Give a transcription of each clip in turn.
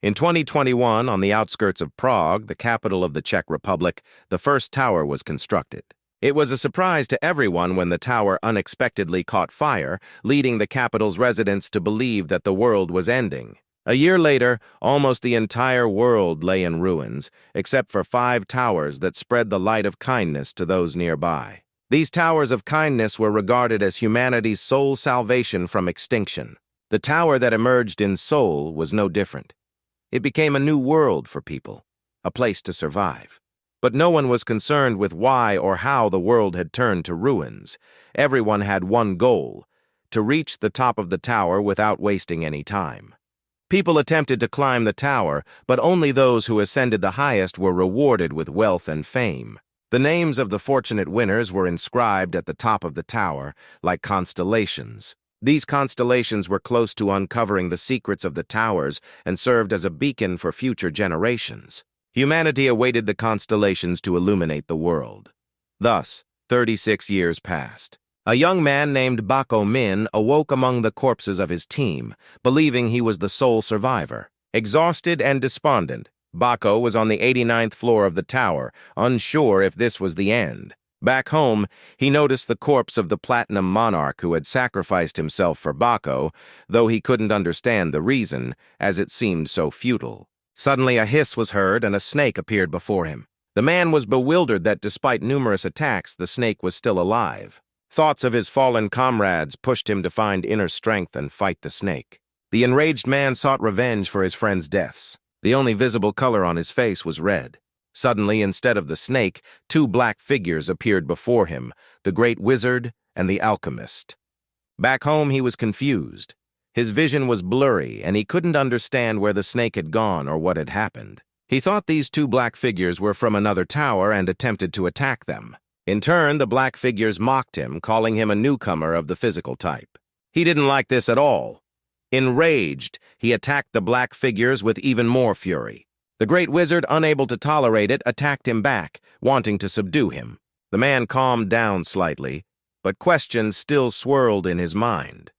In 2021, on the outskirts of Prague, the capital of the Czech Republic, the first tower was constructed. It was a surprise to everyone when the tower unexpectedly caught fire, leading the capital's residents to believe that the world was ending. A year later, almost the entire world lay in ruins, except for 5 towers that spread the light of kindness to those nearby. These towers of kindness were regarded as humanity's sole salvation from extinction. The tower that emerged in Seoul was no different. It became a new world for people, a place to survive. But no one was concerned with why or how the world had turned to ruins. Everyone had one goal: to reach the top of the tower without wasting any time. People attempted to climb the tower, but only those who ascended the highest were rewarded with wealth and fame. The names of the fortunate winners were inscribed at the top of the tower, like constellations. These constellations were close to uncovering the secrets of the towers and served as a beacon for future generations. Humanity awaited the constellations to illuminate the world. Thus, 36 years passed. A young man named Bako Min awoke among the corpses of his team, believing he was the sole survivor. Exhausted and despondent, Bako was on the 89th floor of the tower, unsure if this was the end. Back home, he noticed the corpse of the Platinum Monarch who had sacrificed himself for Bako, though he couldn't understand the reason, as it seemed so futile. Suddenly a hiss was heard and a snake appeared before him. The man was bewildered that despite numerous attacks, the snake was still alive. Thoughts of his fallen comrades pushed him to find inner strength and fight the snake. The enraged man sought revenge for his friends' deaths. The only visible color on his face was red. Suddenly, instead of the snake, 2 black figures appeared before him, the great wizard and the alchemist. Back home, he was confused. His vision was blurry, and he couldn't understand where the snake had gone or what had happened. He thought these 2 black figures were from another tower and attempted to attack them. In turn, the black figures mocked him, calling him a newcomer of the physical type. He didn't like this at all. Enraged, he attacked the black figures with even more fury. The great wizard, unable to tolerate it, attacked him back, wanting to subdue him. The man calmed down slightly, but questions still swirled in his mind.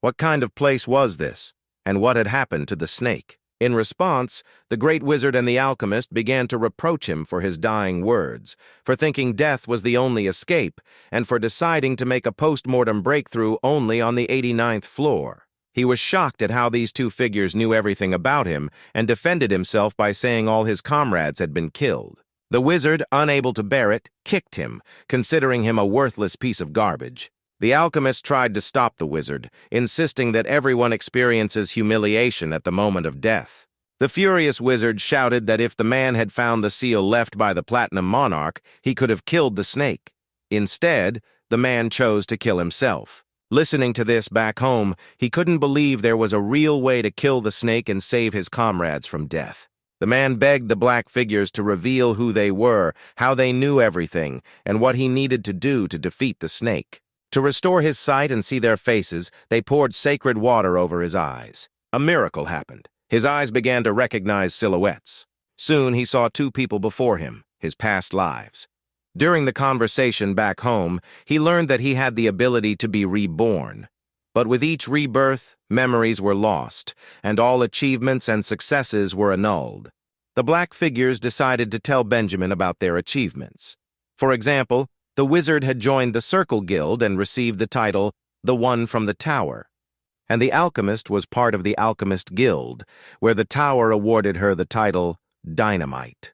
What kind of place was this, and what had happened to the snake? In response, the great wizard and the alchemist began to reproach him for his dying words, for thinking death was the only escape, and for deciding to make a post-mortem breakthrough only on the 89th floor. He was shocked at how these 2 figures knew everything about him and defended himself by saying all his comrades had been killed. The wizard, unable to bear it, kicked him, considering him a worthless piece of garbage. The alchemist tried to stop the wizard, insisting that everyone experiences humiliation at the moment of death. The furious wizard shouted that if the man had found the seal left by the Platinum Monarch, he could have killed the snake. Instead, the man chose to kill himself. Listening to this back home, he couldn't believe there was a real way to kill the snake and save his comrades from death. The man begged the black figures to reveal who they were, how they knew everything, and what he needed to do to defeat the snake. To restore his sight and see their faces, they poured sacred water over his eyes. A miracle happened. His eyes began to recognize silhouettes. Soon he saw 2 people before him, his past lives. During the conversation back home, he learned that he had the ability to be reborn. But with each rebirth, memories were lost, and all achievements and successes were annulled. The black figures decided to tell Benjamin about their achievements. For example, the wizard had joined the Circle Guild and received the title, the One from the Tower. And the alchemist was part of the Alchemist Guild, where the tower awarded her the title, Dynamite.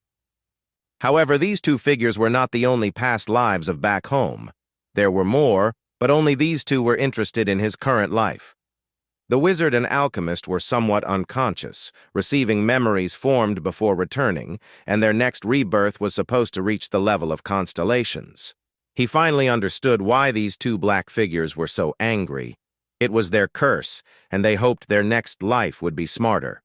However, these 2 figures were not the only past lives of back home. There were more, but only these 2 were interested in his current life. The wizard and alchemist were somewhat unconscious, receiving memories formed before returning, and their next rebirth was supposed to reach the level of constellations. He finally understood why these 2 black figures were so angry. It was their curse, and they hoped their next life would be smarter.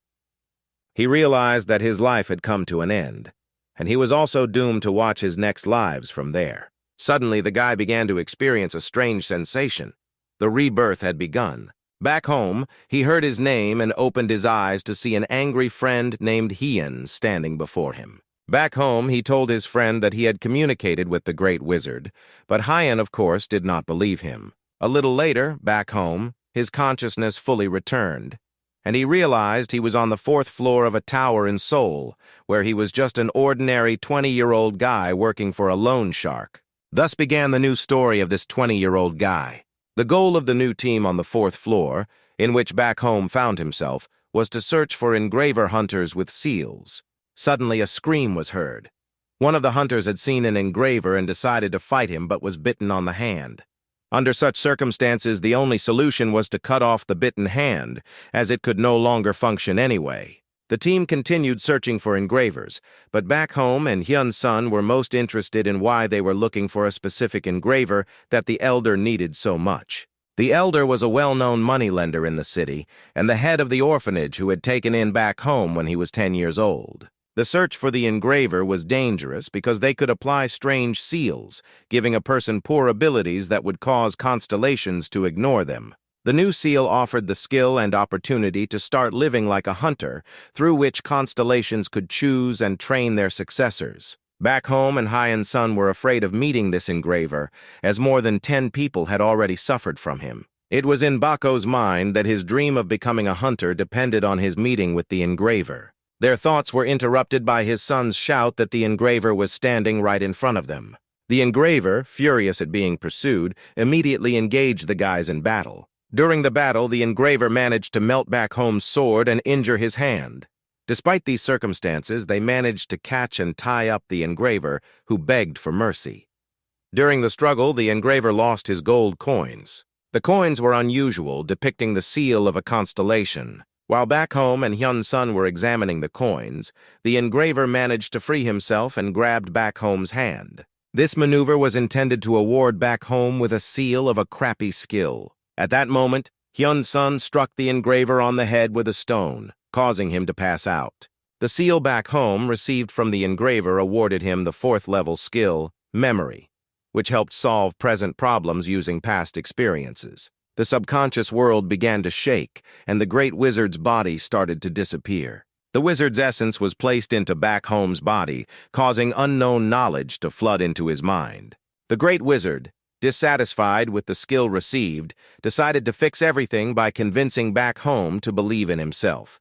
He realized that his life had come to an end, and he was also doomed to watch his next lives from there. Suddenly, the guy began to experience a strange sensation. The rebirth had begun. Back home, he heard his name and opened his eyes to see an angry friend named Hien standing before him. Back home, he told his friend that he had communicated with the great wizard, but Hien, of course, did not believe him. A little later, back home, his consciousness fully returned. and he realized he was on the 4th floor of a tower in Seoul, where he was just an ordinary 20-year-old guy working for a loan shark. Thus began the new story of this 20-year-old guy. The goal of the new team on the 4th floor, in which Back Home found himself, was to search for engraver hunters with seals. Suddenly a scream was heard. One of the hunters had seen an engraver and decided to fight him but was bitten on the hand. Under such circumstances, the only solution was to cut off the bitten hand, as it could no longer function anyway. The team continued searching for engravers, but Back Home and Hyun-sun were most interested in why they were looking for a specific engraver that the elder needed so much. The elder was a well-known moneylender in the city and the head of the orphanage who had taken in Back Home when he was 10 years old. The search for the engraver was dangerous because they could apply strange seals, giving a person poor abilities that would cause constellations to ignore them. The new seal offered the skill and opportunity to start living like a hunter, through which constellations could choose and train their successors. Back Home and Hyun-sun were afraid of meeting this engraver, as more than 10 people had already suffered from him. It was in Bako's mind that his dream of becoming a hunter depended on his meeting with the engraver. Their thoughts were interrupted by his son's shout that the engraver was standing right in front of them. The engraver, furious at being pursued, immediately engaged the guys in battle. During the battle, the engraver managed to melt Back Home's sword and injure his hand. Despite these circumstances, they managed to catch and tie up the engraver, who begged for mercy. During the struggle, the engraver lost his gold coins. The coins were unusual, depicting the seal of a constellation. While Back Home and Hyun-sun were examining the coins, the engraver managed to free himself and grabbed Back Home's hand. This maneuver was intended to award Back Home with a seal of a crappy skill. At that moment, Hyun-sun struck the engraver on the head with a stone, causing him to pass out. The seal Back Home received from the engraver awarded him the 4th-level skill, Memory, which helped solve present problems using past experiences. The subconscious world began to shake, and the great wizard's body started to disappear. The wizard's essence was placed into Back Home's body, causing unknown knowledge to flood into his mind. The great wizard, dissatisfied with the skill received, decided to fix everything by convincing Back Home to believe in himself.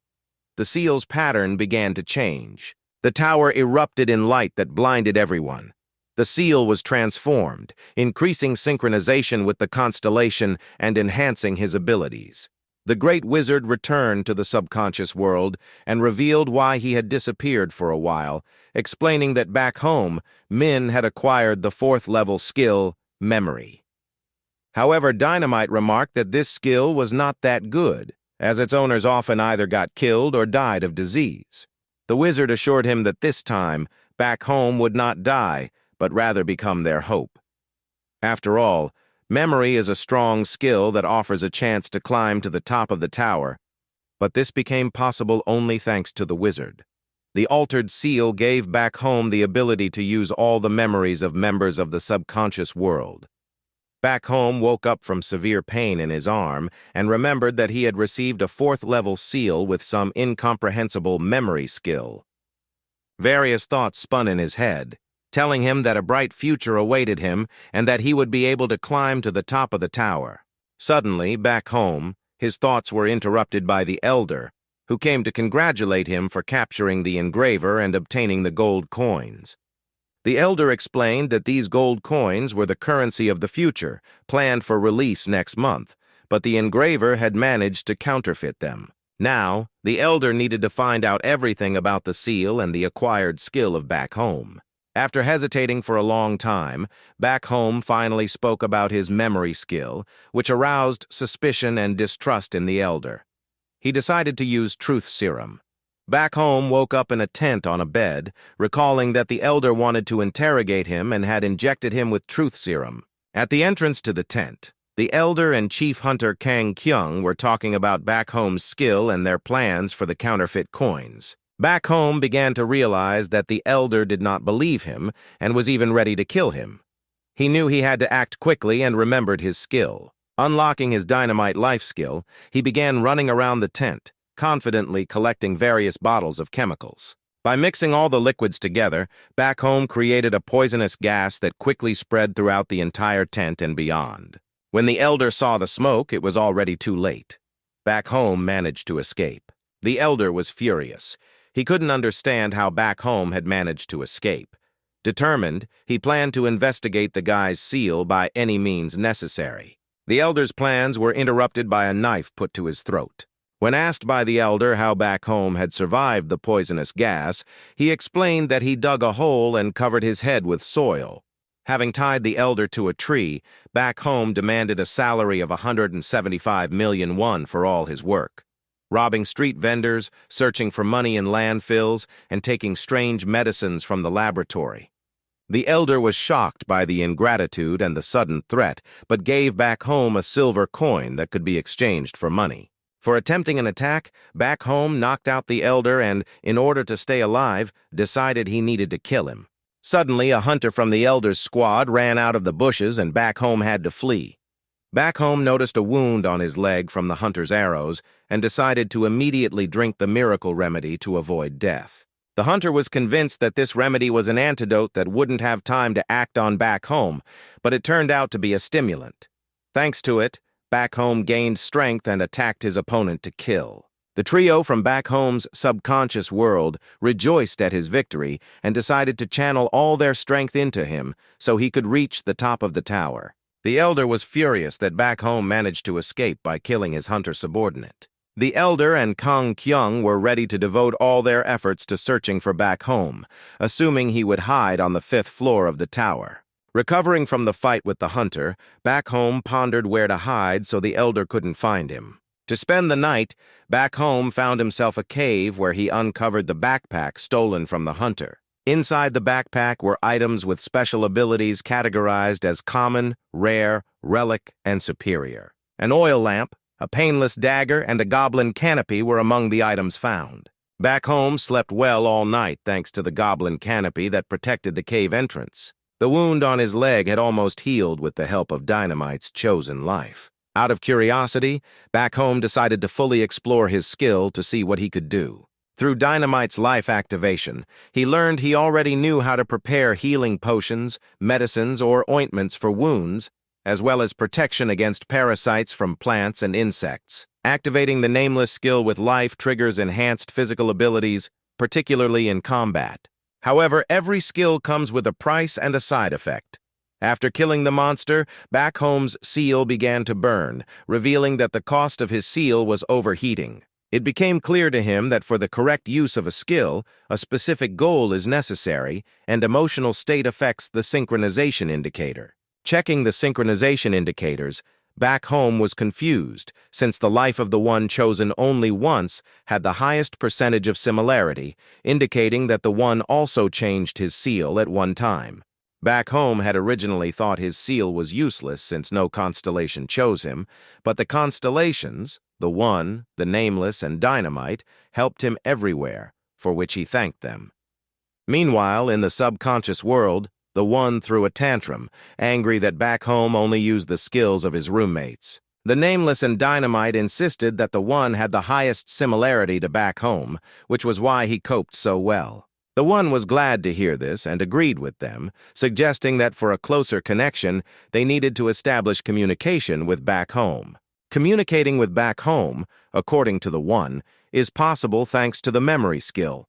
The seal's pattern began to change. The tower erupted in light that blinded everyone. The seal was transformed, increasing synchronization with the constellation and enhancing his abilities. The great wizard returned to the subconscious world and revealed why he had disappeared for a while, explaining that Back Home, Min had acquired the 4th-level skill, Memory. However, Dynamite remarked that this skill was not that good, as its owners often either got killed or died of disease. The wizard assured him that this time, Back Home would not die, but rather become their hope. After all, memory is a strong skill that offers a chance to climb to the top of the tower, but this became possible only thanks to the wizard. The altered seal gave Back Home the ability to use all the memories of members of the subconscious world. Back Home woke up from severe pain in his arm and remembered that he had received a 4th-level seal with some incomprehensible memory skill. Various thoughts spun in his head, telling him that a bright future awaited him and that he would be able to climb to the top of the tower. Suddenly, Back Home, his thoughts were interrupted by the elder, who came to congratulate him for capturing the engraver and obtaining the gold coins. The elder explained that these gold coins were the currency of the future, planned for release next month, but the engraver had managed to counterfeit them. Now, the elder needed to find out everything about the seal and the acquired skill of Back Home. After hesitating for a long time, Back Home finally spoke about his memory skill, which aroused suspicion and distrust in the elder. He decided to use truth serum. Back Home woke up in a tent on a bed, recalling that the elder wanted to interrogate him and had injected him with truth serum. At the entrance to the tent, the elder and chief hunter Kang Kyung were talking about Back Home's skill and their plans for the counterfeit coins. Back Home began to realize that the elder did not believe him and was even ready to kill him. He knew he had to act quickly and remembered his skill. Unlocking his dynamite life skill, he began running around the tent, confidently collecting various bottles of chemicals. By mixing all the liquids together, Back Home created a poisonous gas that quickly spread throughout the entire tent and beyond. When the elder saw the smoke, it was already too late. Back home managed to escape. The elder was furious. He couldn't understand how back home had managed to escape. Determined, he planned to investigate the guy's seal by any means necessary. The elder's plans were interrupted by a knife put to his throat. When asked by the elder how back home had survived the poisonous gas, he explained that he dug a hole and covered his head with soil. Having tied the elder to a tree, back home demanded a salary of 175 million won for all his work. Robbing street vendors, searching for money in landfills, and taking strange medicines from the laboratory. The elder was shocked by the ingratitude and the sudden threat, but gave back home a silver coin that could be exchanged for money. For attempting an attack, back home knocked out the elder and, in order to stay alive, decided he needed to kill him. Suddenly, a hunter from the elder's squad ran out of the bushes and back home had to flee. Back home noticed a wound on his leg from the hunter's arrows and decided to immediately drink the miracle remedy to avoid death. The hunter was convinced that this remedy was an antidote that wouldn't have time to act on back home, but it turned out to be a stimulant. Thanks to it, back home gained strength and attacked his opponent to kill. The trio from back home's subconscious world rejoiced at his victory and decided to channel all their strength into him so he could reach the top of the tower. The elder was furious that back home managed to escape by killing his hunter subordinate. The elder and Kang Kyung were ready to devote all their efforts to searching for back home, assuming he would hide on the 5th floor of the tower. Recovering from the fight with the hunter, back home pondered where to hide so the elder couldn't find him. To spend the night, back home found himself a cave where he uncovered the backpack stolen from the hunter. Inside the backpack were items with special abilities categorized as common, rare, relic, and superior. An oil lamp, a painless dagger, and a goblin canopy were among the items found. Back home slept well all night thanks to the goblin canopy that protected the cave entrance. The wound on his leg had almost healed with the help of Dynamite's chosen life. Out of curiosity, back home decided to fully explore his skill to see what he could do. Through Dynamite's life activation, he learned he already knew how to prepare healing potions, medicines, or ointments for wounds, as well as protection against parasites from plants and insects. Activating the nameless skill with life triggers enhanced physical abilities, particularly in combat. However, every skill comes with a price and a side effect. After killing the monster, back home's seal began to burn, revealing that the cost of his seal was overheating. It became clear to him that for the correct use of a skill, a specific goal is necessary, and emotional state affects the synchronization indicator. Checking the synchronization indicators, back home was confused, since the life of the one chosen only once had the highest percentage of similarity, indicating that the one also changed his seal at one time. Back home had originally thought his seal was useless since no constellation chose him, but the constellations, the One, the Nameless, and Dynamite, helped him everywhere, for which he thanked them. Meanwhile, in the subconscious world, the One threw a tantrum, angry that back home only used the skills of his roommates. The Nameless and Dynamite insisted that the One had the highest similarity to back home, which was why he coped so well. The One was glad to hear this and agreed with them, suggesting that for a closer connection, they needed to establish communication with back home. Communicating with back home, according to the One, is possible thanks to the memory skill.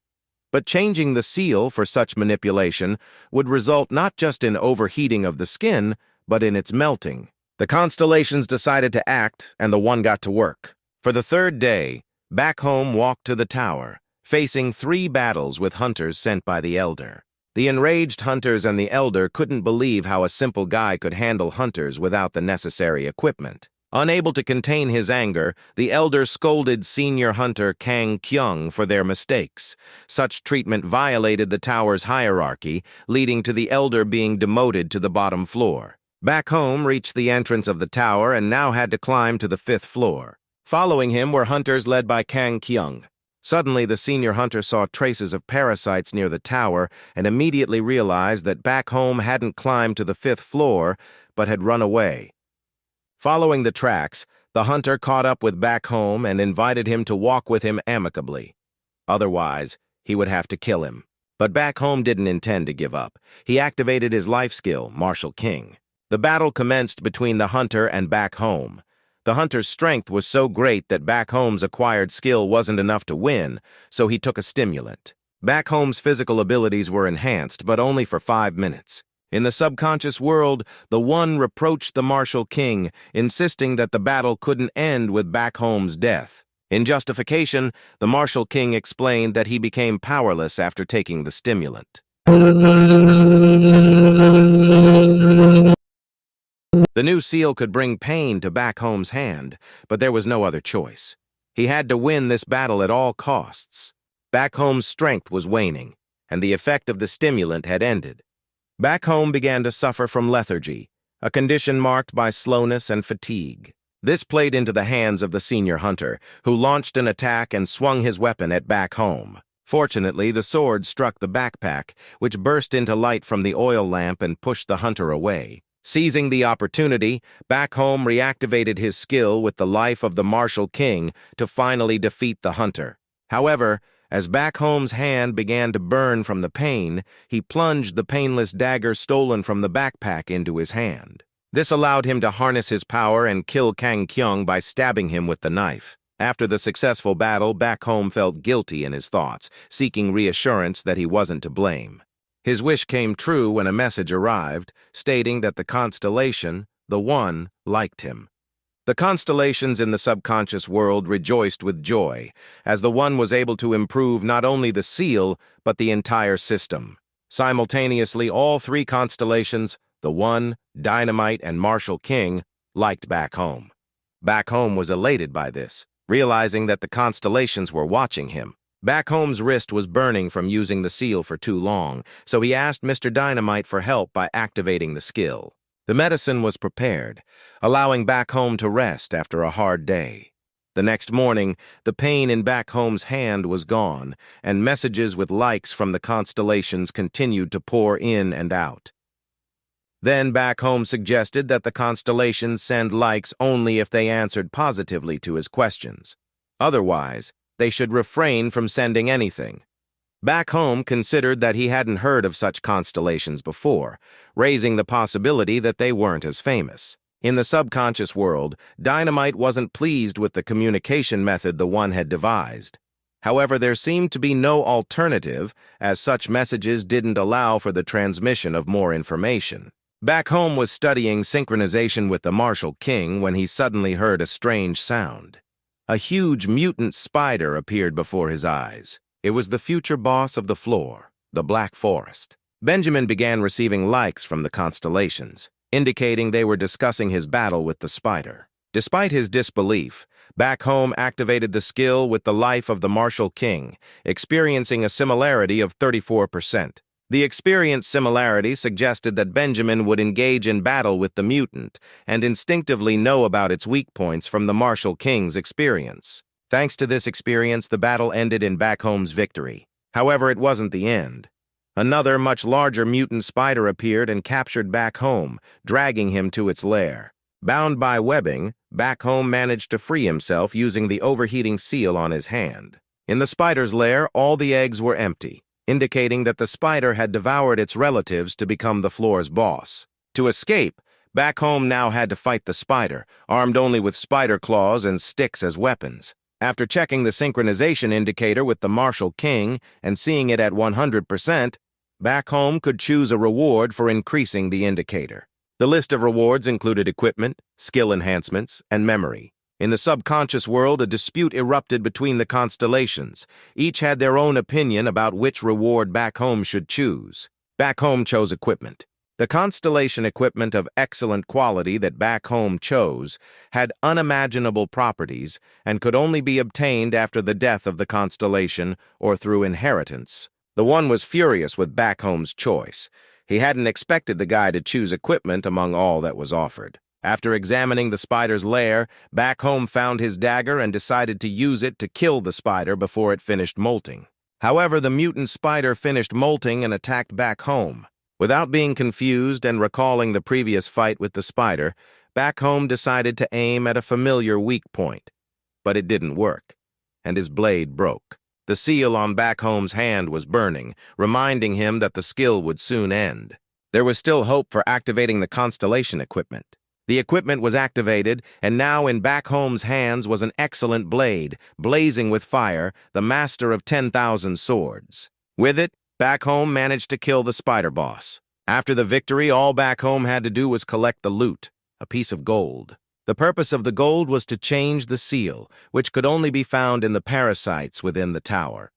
But changing the seal for such manipulation would result not just in overheating of the skin, but in its melting. The constellations decided to act, and the One got to work. For the 3rd day, back home walked to the tower, facing 3 battles with hunters sent by the Elder. The enraged hunters and the Elder couldn't believe how a simple guy could handle hunters without the necessary equipment. Unable to contain his anger, the Elder scolded senior hunter Kang Kyung for their mistakes. Such treatment violated the tower's hierarchy, leading to the Elder being demoted to the bottom floor. Back home reached the entrance of the tower and now had to climb to the 5th floor. Following him were hunters led by Kang Kyung. Suddenly, the senior hunter saw traces of parasites near the tower and immediately realized that back home hadn't climbed to the 5th floor, but had run away. Following the tracks, the hunter caught up with back home and invited him to walk with him amicably. Otherwise, he would have to kill him. But back home didn't intend to give up. He activated his life skill, Martial King. The battle commenced between the hunter and back home. The hunter's strength was so great that back home's acquired skill wasn't enough to win, so he took a stimulant. Back home's physical abilities were enhanced, but only for 5 minutes. In the subconscious world, the One reproached the martial king, insisting that the battle couldn't end with back home's death. In justification, the martial king explained that he became powerless after taking the stimulant. The new seal could bring pain to back home's hand, but there was no other choice. He had to win this battle at all costs. Back home's strength was waning, and the effect of the stimulant had ended. Back home began to suffer from lethargy, a condition marked by slowness and fatigue. This played into the hands of the senior hunter, who launched an attack and swung his weapon at back home. Fortunately, the sword struck the backpack, which burst into light from the oil lamp and pushed the hunter away. Seizing the opportunity, back home reactivated his skill with the life of the martial king to finally defeat the hunter. However, as back home's hand began to burn from the pain, he plunged the painless dagger stolen from the backpack into his hand. This allowed him to harness his power and kill Kang Kyung by stabbing him with the knife. After the successful battle, back home felt guilty in his thoughts, seeking reassurance that he wasn't to blame. His wish came true when a message arrived, stating that the constellation, the One, liked him. The constellations in the subconscious world rejoiced with joy, as the One was able to improve not only the seal, but the entire system. Simultaneously, all 3 constellations, the One, Dynamite, and Martial King, liked back home. Back home was elated by this, realizing that the constellations were watching him. Back home's wrist was burning from using the seal for too long, so he asked Mr. Dynamite for help by activating the skill. The medicine was prepared, allowing back home to rest after a hard day. The next morning, the pain in back home's hand was gone, and messages with likes from the constellations continued to pour in and out. Then back home suggested that the constellations send likes only if they answered positively to his questions. Otherwise, they should refrain from sending anything. Back home considered that he hadn't heard of such constellations before, raising the possibility that they weren't as famous. In the subconscious world, Dynamite wasn't pleased with the communication method the One had devised. However, there seemed to be no alternative, as such messages didn't allow for the transmission of more information. Back home was studying synchronization with the Martial King when he suddenly heard a strange sound. A huge mutant spider appeared before his eyes. It was the future boss of the floor, the Black Forest. Benjamin began receiving likes from the constellations, indicating they were discussing his battle with the spider. Despite his disbelief, back home activated the skill with the life of the Martial King, experiencing a similarity of 34%. The experienced similarity suggested that Benjamin would engage in battle with the mutant and instinctively know about its weak points from the Martial King's experience. Thanks to this experience, the battle ended in back home's victory. However, it wasn't the end. Another, much larger mutant spider appeared and captured back home, dragging him to its lair. Bound by webbing, back home managed to free himself using the overheating seal on his hand. In the spider's lair, all the eggs were empty, indicating that the spider had devoured its relatives to become the floor's boss. To escape, back home now had to fight the spider, armed only with spider claws and sticks as weapons. After checking the synchronization indicator with the Martial King and seeing it at 100%, back home could choose a reward for increasing the indicator. The list of rewards included equipment, skill enhancements, and memory. In the subconscious world, a dispute erupted between the constellations. Each had their own opinion about which reward back home should choose. Back home chose equipment. The constellation equipment of excellent quality that back home chose had unimaginable properties and could only be obtained after the death of the constellation or through inheritance. The One was furious with back home's choice. He hadn't expected the guy to choose equipment among all that was offered. After examining the spider's lair, back home found his dagger and decided to use it to kill the spider before it finished molting. However, the mutant spider finished molting and attacked back home. Without being confused and recalling the previous fight with the spider, back home decided to aim at a familiar weak point. But it didn't work, and his blade broke. The seal on back home's hand was burning, reminding him that the skill would soon end. There was still hope for activating the constellation equipment. The equipment was activated, and now in Back Home's hands was an excellent blade, blazing with fire, the master of 10,000 swords. With it, Back Home managed to kill the spider boss. After the victory, all Back Home had to do was collect the loot, a piece of gold. The purpose of the gold was to change the seal, which could only be found in the parasites within the tower.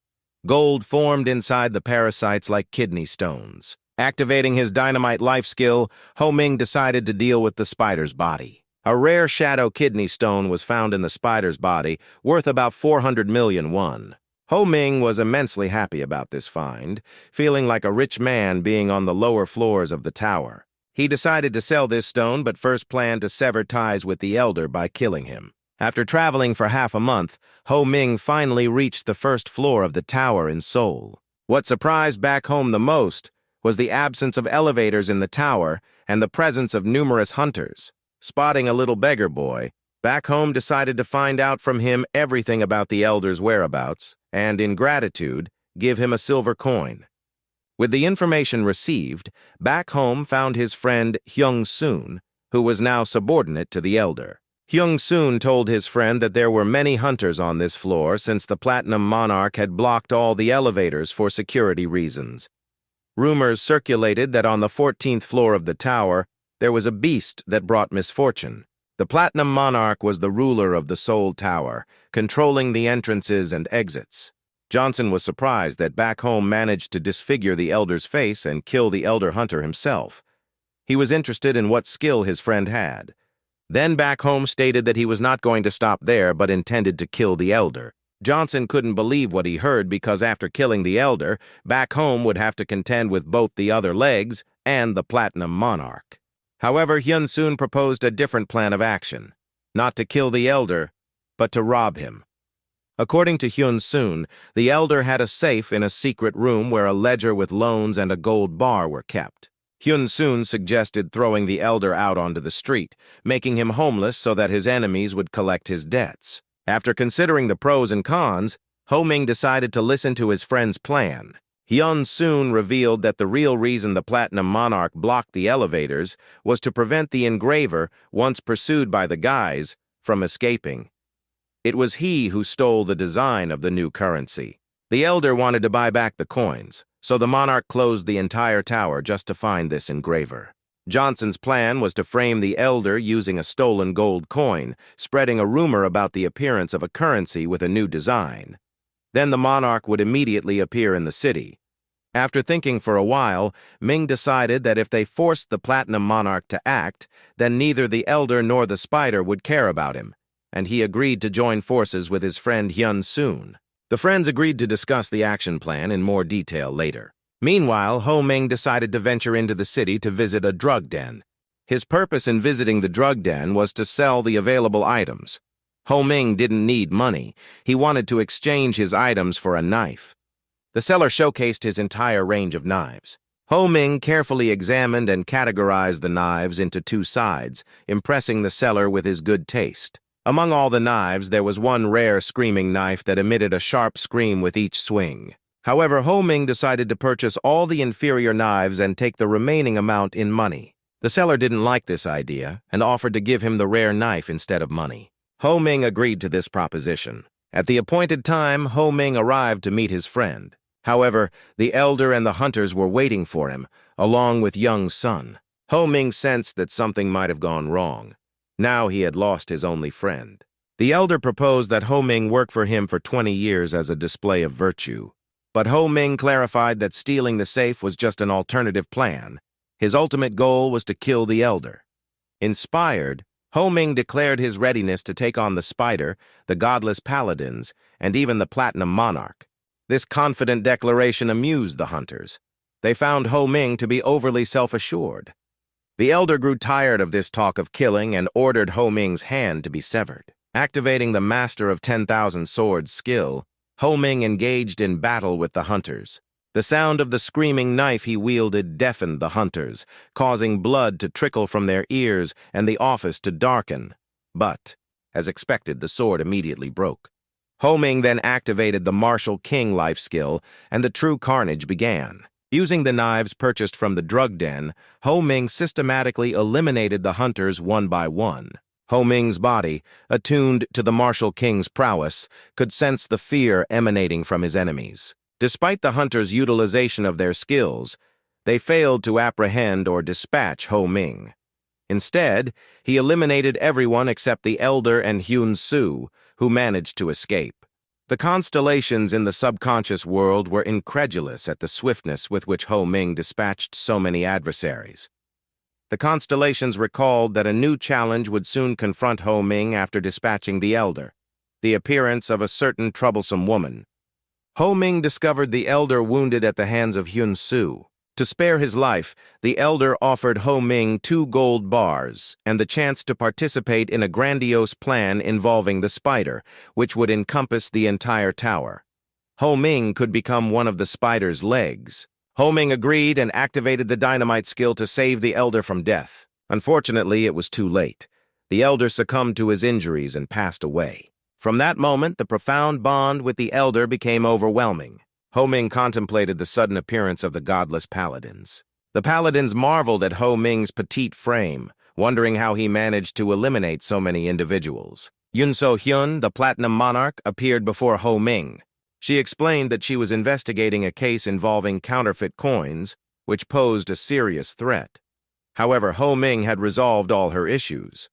Gold formed inside the parasites like kidney stones. Activating his dynamite life skill, Ho Ming decided to deal with the spider's body. A rare shadow kidney stone was found in the spider's body, worth about 400 million won. Ho Ming was immensely happy about this find, feeling like a rich man being on the lower floors of the tower. He decided to sell this stone, but first planned to sever ties with the elder by killing him. After traveling for half a month, Ho Ming finally reached the first floor of the tower in Seoul. What surprised Back Home the most was the absence of elevators in the tower and the presence of numerous hunters. Spotting a little beggar boy, Back Home decided to find out from him everything about the elder's whereabouts and, in gratitude, give him a silver coin. With the information received, Back Home found his friend Hyung-soon, who was now subordinate to the elder. Hyung-soon told his friend that there were many hunters on this floor since the Platinum Monarch had blocked all the elevators for security reasons. Rumors circulated that on the 14th floor of the tower, there was a beast that brought misfortune. The Platinum Monarch was the ruler of the Seoul Tower, controlling the entrances and exits. Johnson was surprised that Back Home managed to disfigure the elder's face and kill the elder hunter himself. He was interested in what skill his friend had. Then Back Home stated that he was not going to stop there but intended to kill the elder. Johnson couldn't believe what he heard because after killing the elder, Back Home would have to contend with both the other legs and the Platinum Monarch. However, Hyun-soon proposed a different plan of action, not to kill the elder, but to rob him. According to Hyun-soon, the elder had a safe in a secret room where a ledger with loans and a gold bar were kept. Hyun-soon suggested throwing the elder out onto the street, making him homeless so that his enemies would collect his debts. After considering the pros and cons, Ho Ming decided to listen to his friend's plan. Hyun-soon revealed that the real reason the Platinum Monarch blocked the elevators was to prevent the engraver, once pursued by the guys, from escaping. It was he who stole the design of the new currency. The elder wanted to buy back the coins, so the monarch closed the entire tower just to find this engraver. Johnson's plan was to frame the elder using a stolen gold coin, spreading a rumor about the appearance of a currency with a new design. Then the monarch would immediately appear in the city. After thinking for a while, Ming decided that if they forced the Platinum Monarch to act, then neither the elder nor the spider would care about him, and he agreed to join forces with his friend Hyun-soon. The friends agreed to discuss the action plan in more detail later. Meanwhile, Ho Ming decided to venture into the city to visit a drug den. His purpose in visiting the drug den was to sell the available items. Ho Ming didn't need money. He wanted to exchange his items for a knife. The seller showcased his entire range of knives. Ho Ming carefully examined and categorized the knives into two sides, impressing the seller with his good taste. Among all the knives, there was one rare screaming knife that emitted a sharp scream with each swing. However, Ho Ming decided to purchase all the inferior knives and take the remaining amount in money. The seller didn't like this idea and offered to give him the rare knife instead of money. Ho Ming agreed to this proposition. At the appointed time, Ho Ming arrived to meet his friend. However, the elder and the hunters were waiting for him, along with Young's son. Ho Ming sensed that something might have gone wrong. Now he had lost his only friend. The elder proposed that Ho Ming work for him for 20 years as a display of virtue. But Ho Ming clarified that stealing the safe was just an alternative plan. His ultimate goal was to kill the elder. Inspired, Ho Ming declared his readiness to take on the Spider, the Godless Paladins, and even the Platinum Monarch. This confident declaration amused the hunters. They found Ho Ming to be overly self-assured. The elder grew tired of this talk of killing and ordered Ho Ming's hand to be severed. Activating the Master of 10,000 Swords skill, Ho Ming engaged in battle with the hunters. The sound of the screaming knife he wielded deafened the hunters, causing blood to trickle from their ears and the office to darken. But, as expected, the sword immediately broke. Ho Ming then activated the Martial King life skill, and the true carnage began. Using the knives purchased from the drug den, Ho Ming systematically eliminated the hunters one by one. Ho Ming's body, attuned to the martial king's prowess, could sense the fear emanating from his enemies. Despite the hunters' utilization of their skills, they failed to apprehend or dispatch Ho Ming. Instead, he eliminated everyone except the elder and Hyun Soo, who managed to escape. The constellations in the subconscious world were incredulous at the swiftness with which Ho Ming dispatched so many adversaries. The constellations recalled that a new challenge would soon confront Ho Ming after dispatching the elder, the appearance of a certain troublesome woman. Ho Ming discovered the elder wounded at the hands of Hyun Soo. To spare his life, the elder offered Ho Ming 2 gold bars and the chance to participate in a grandiose plan involving the spider, which would encompass the entire tower. Ho Ming could become one of the spider's legs. Ho Ming agreed and activated the dynamite skill to save the elder from death. Unfortunately, it was too late. The elder succumbed to his injuries and passed away. From that moment, the profound bond with the elder became overwhelming. Ho Ming contemplated the sudden appearance of the godless paladins. The paladins marveled at Ho Ming's petite frame, wondering how he managed to eliminate so many individuals. Yun So Hyun, the Platinum Monarch, appeared before Ho Ming. She explained that she was investigating a case involving counterfeit coins, which posed a serious threat. However, Ho Ming had resolved all her issues.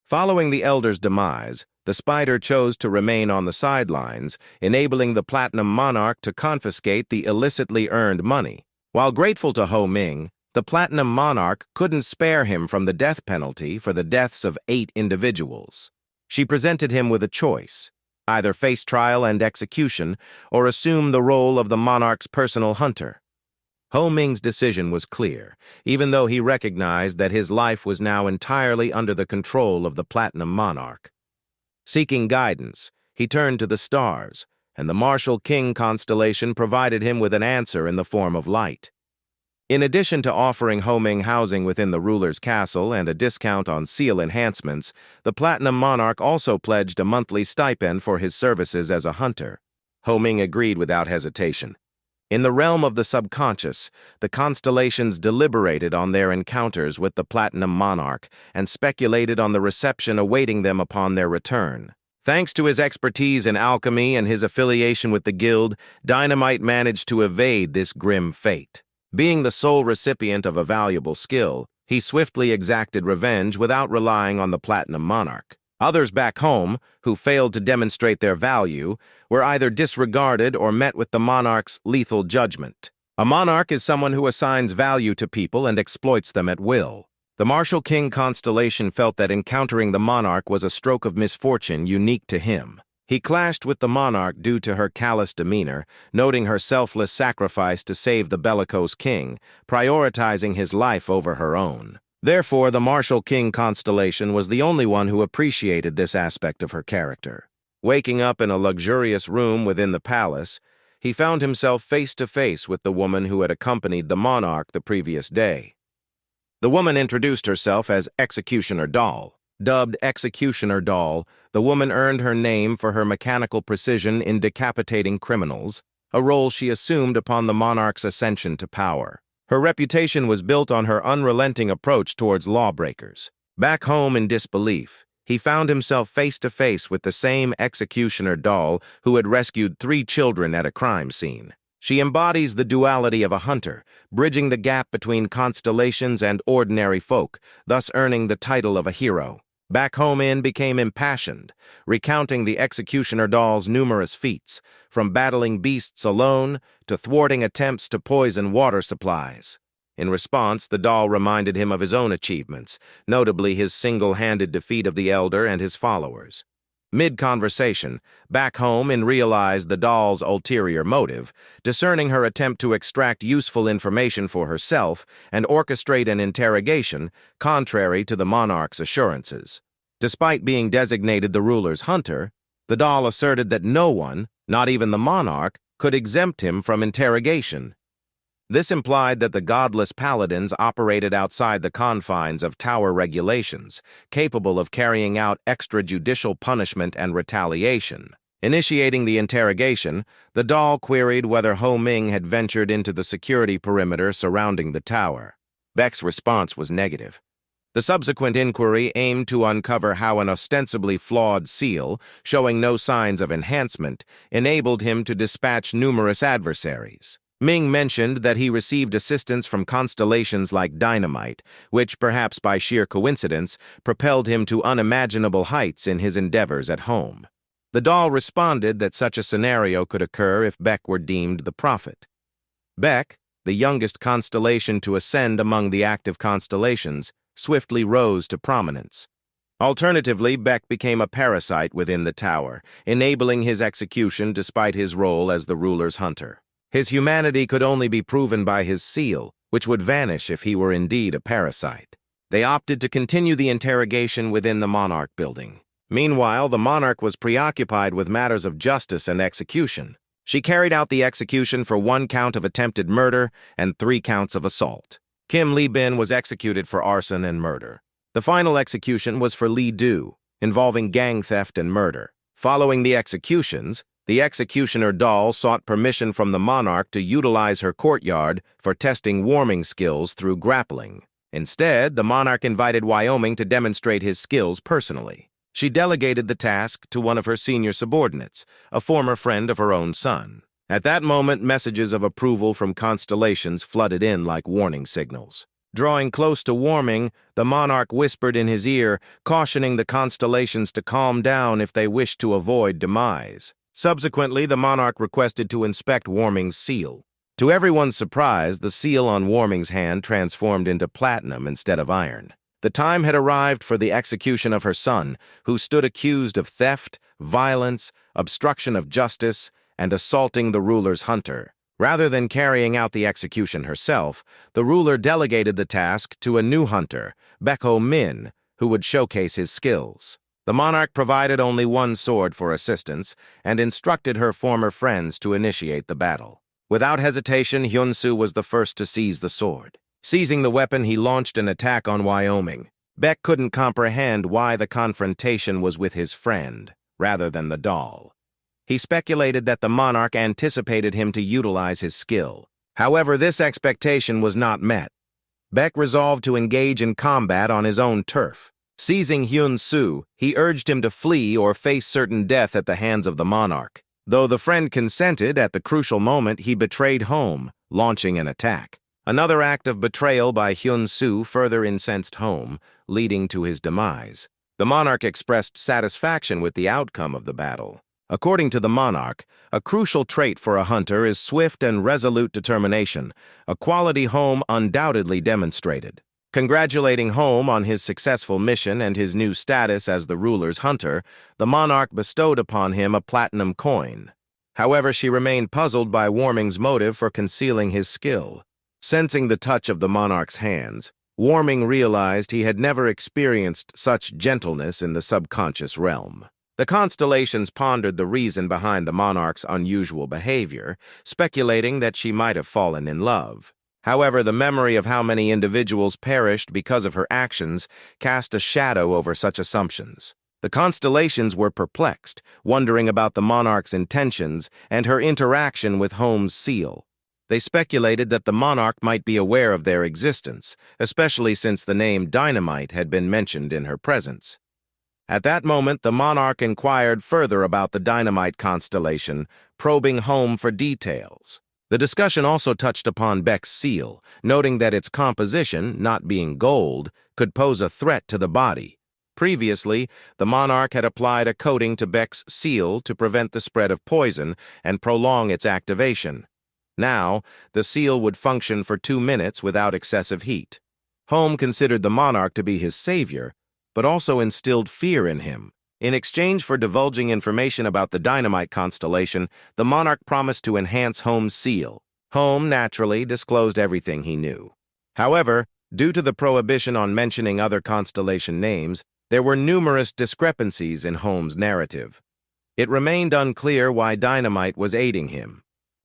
Following the elder's demise, the spider chose to remain on the sidelines, enabling the Platinum Monarch to confiscate the illicitly earned money. While grateful to Ho Ming, the Platinum Monarch couldn't spare him from the death penalty for the deaths of 8 individuals. She presented him with a choice: either face trial and execution, or assume the role of the monarch's personal hunter. Ho Ming's decision was clear, even though he recognized that his life was now entirely under the control of the Platinum Monarch. Seeking guidance, he turned to the stars, and the Martial King constellation provided him with an answer in the form of light. In addition to offering Ho Ming housing within the ruler's castle and a discount on seal enhancements, the Platinum Monarch also pledged a monthly stipend for his services as a hunter. Ho Ming agreed without hesitation. In the realm of the subconscious, the constellations deliberated on their encounters with the Platinum Monarch and speculated on the reception awaiting them upon their return. Thanks to his expertise in alchemy and his affiliation with the guild, Dynamite managed to evade this grim fate. Being the sole recipient of a valuable skill, he swiftly exacted revenge without relying on the Platinum Monarch. Others back home, who failed to demonstrate their value, were either disregarded or met with the monarch's lethal judgment. A monarch is someone who assigns value to people and exploits them at will. The Martial King constellation felt that encountering the monarch was a stroke of misfortune unique to him. He clashed with the monarch due to her callous demeanor, noting her selfless sacrifice to save the bellicose king, prioritizing his life over her own. Therefore, the Martial King constellation was the only one who appreciated this aspect of her character. Waking up in a luxurious room within the palace, he found himself face to face with the woman who had accompanied the monarch the previous day. The woman introduced herself as Executioner Doll. Dubbed Executioner Doll, the woman earned her name for her mechanical precision in decapitating criminals, a role she assumed upon the monarch's ascension to power. Her reputation was built on her unrelenting approach towards lawbreakers. Back home in disbelief, he found himself face to face with the same Executioner Doll who had rescued 3 children at a crime scene. She embodies the duality of a hunter, bridging the gap between constellations and ordinary folk, thus earning the title of a hero. Back home became impassioned, recounting the Executioner Doll's numerous feats, from battling beasts alone to thwarting attempts to poison water supplies. In response, the doll reminded him of his own achievements, notably his single-handed defeat of the Elder and his followers. Mid-conversation, back home realized the doll's ulterior motive, discerning her attempt to extract useful information for herself and orchestrate an interrogation, contrary to the monarch's assurances. Despite being designated the ruler's hunter, the doll asserted that no one, not even the monarch, could exempt him from interrogation. This implied that the godless paladins operated outside the confines of tower regulations, capable of carrying out extrajudicial punishment and retaliation. Initiating the interrogation, the doll queried whether Ho Ming had ventured into the security perimeter surrounding the tower. Beck's response was negative. The subsequent inquiry aimed to uncover how an ostensibly flawed seal, showing no signs of enhancement, enabled him to dispatch numerous adversaries. Ming mentioned that he received assistance from constellations like dynamite, which, perhaps by sheer coincidence, propelled him to unimaginable heights in his endeavors at home. The doll responded that such a scenario could occur if Beck were deemed the prophet. Beck, the youngest constellation to ascend among the active constellations, swiftly rose to prominence. Alternatively, Beck became a parasite within the tower, enabling his execution despite his role as the ruler's hunter. His humanity could only be proven by his seal, which would vanish if he were indeed a parasite. They opted to continue the interrogation within the monarch building. Meanwhile, the monarch was preoccupied with matters of justice and execution. She carried out the execution for 1 count of attempted murder and 3 counts of assault. Kim Lee-bin was executed for arson and murder. The final execution was for Lee Do, involving gang theft and murder. Following the executions, the executioner doll sought permission from the monarch to utilize her courtyard for testing warming skills through grappling. Instead, the monarch invited Wyoming to demonstrate his skills personally. She delegated the task to one of her senior subordinates, a former friend of her own son. At that moment, messages of approval from constellations flooded in like warning signals. Drawing close to Warming, the monarch whispered in his ear, cautioning the constellations to calm down if they wished to avoid demise. Subsequently, the monarch requested to inspect Warming's seal. To everyone's surprise, the seal on Warming's hand transformed into platinum instead of iron. The time had arrived for the execution of her son, who stood accused of theft, violence, obstruction of justice, and assaulting the ruler's hunter. Rather than carrying out the execution herself, the ruler delegated the task to a new hunter, Baek Ho Min, who would showcase his skills. The monarch provided only 1 sword for assistance and instructed her former friends to initiate the battle. Without hesitation, Hyun-soo was the first to seize the sword. Seizing the weapon, he launched an attack on Wyoming. Beck couldn't comprehend why the confrontation was with his friend, rather than the doll. He speculated that the monarch anticipated him to utilize his skill. However, this expectation was not met. Beck resolved to engage in combat on his own turf. Seizing Hyun-soo, he urged him to flee or face certain death at the hands of the monarch. Though the friend consented, at the crucial moment he betrayed Home, launching an attack. Another act of betrayal by Hyun-soo further incensed Home, leading to his demise. The monarch expressed satisfaction with the outcome of the battle. According to the monarch, a crucial trait for a hunter is swift and resolute determination, a quality Home undoubtedly demonstrated. Congratulating Home on his successful mission and his new status as the ruler's hunter, the monarch bestowed upon him a platinum coin. However, she remained puzzled by Warming's motive for concealing his skill. Sensing the touch of the monarch's hands, Warming realized he had never experienced such gentleness in the subconscious realm. The constellations pondered the reason behind the monarch's unusual behavior, speculating that she might have fallen in love. However, the memory of how many individuals perished because of her actions cast a shadow over such assumptions. The constellations were perplexed, wondering about the monarch's intentions and her interaction with Home's seal. They speculated that the monarch might be aware of their existence, especially since the name Dynamite had been mentioned in her presence. At that moment, the monarch inquired further about the Dynamite constellation, probing Home for details. The discussion also touched upon Beck's seal, noting that its composition, not being gold, could pose a threat to the body. Previously, the monarch had applied a coating to Beck's seal to prevent the spread of poison and prolong its activation. Now, the seal would function for 2 minutes without excessive heat. Home considered the monarch to be his savior, but also instilled fear in him. In exchange for divulging information about the Dynamite constellation, the monarch promised to enhance Home's seal. Home, naturally, disclosed everything he knew. However, due to the prohibition on mentioning other constellation names, there were numerous discrepancies in Home's narrative. It remained unclear why Dynamite was aiding him.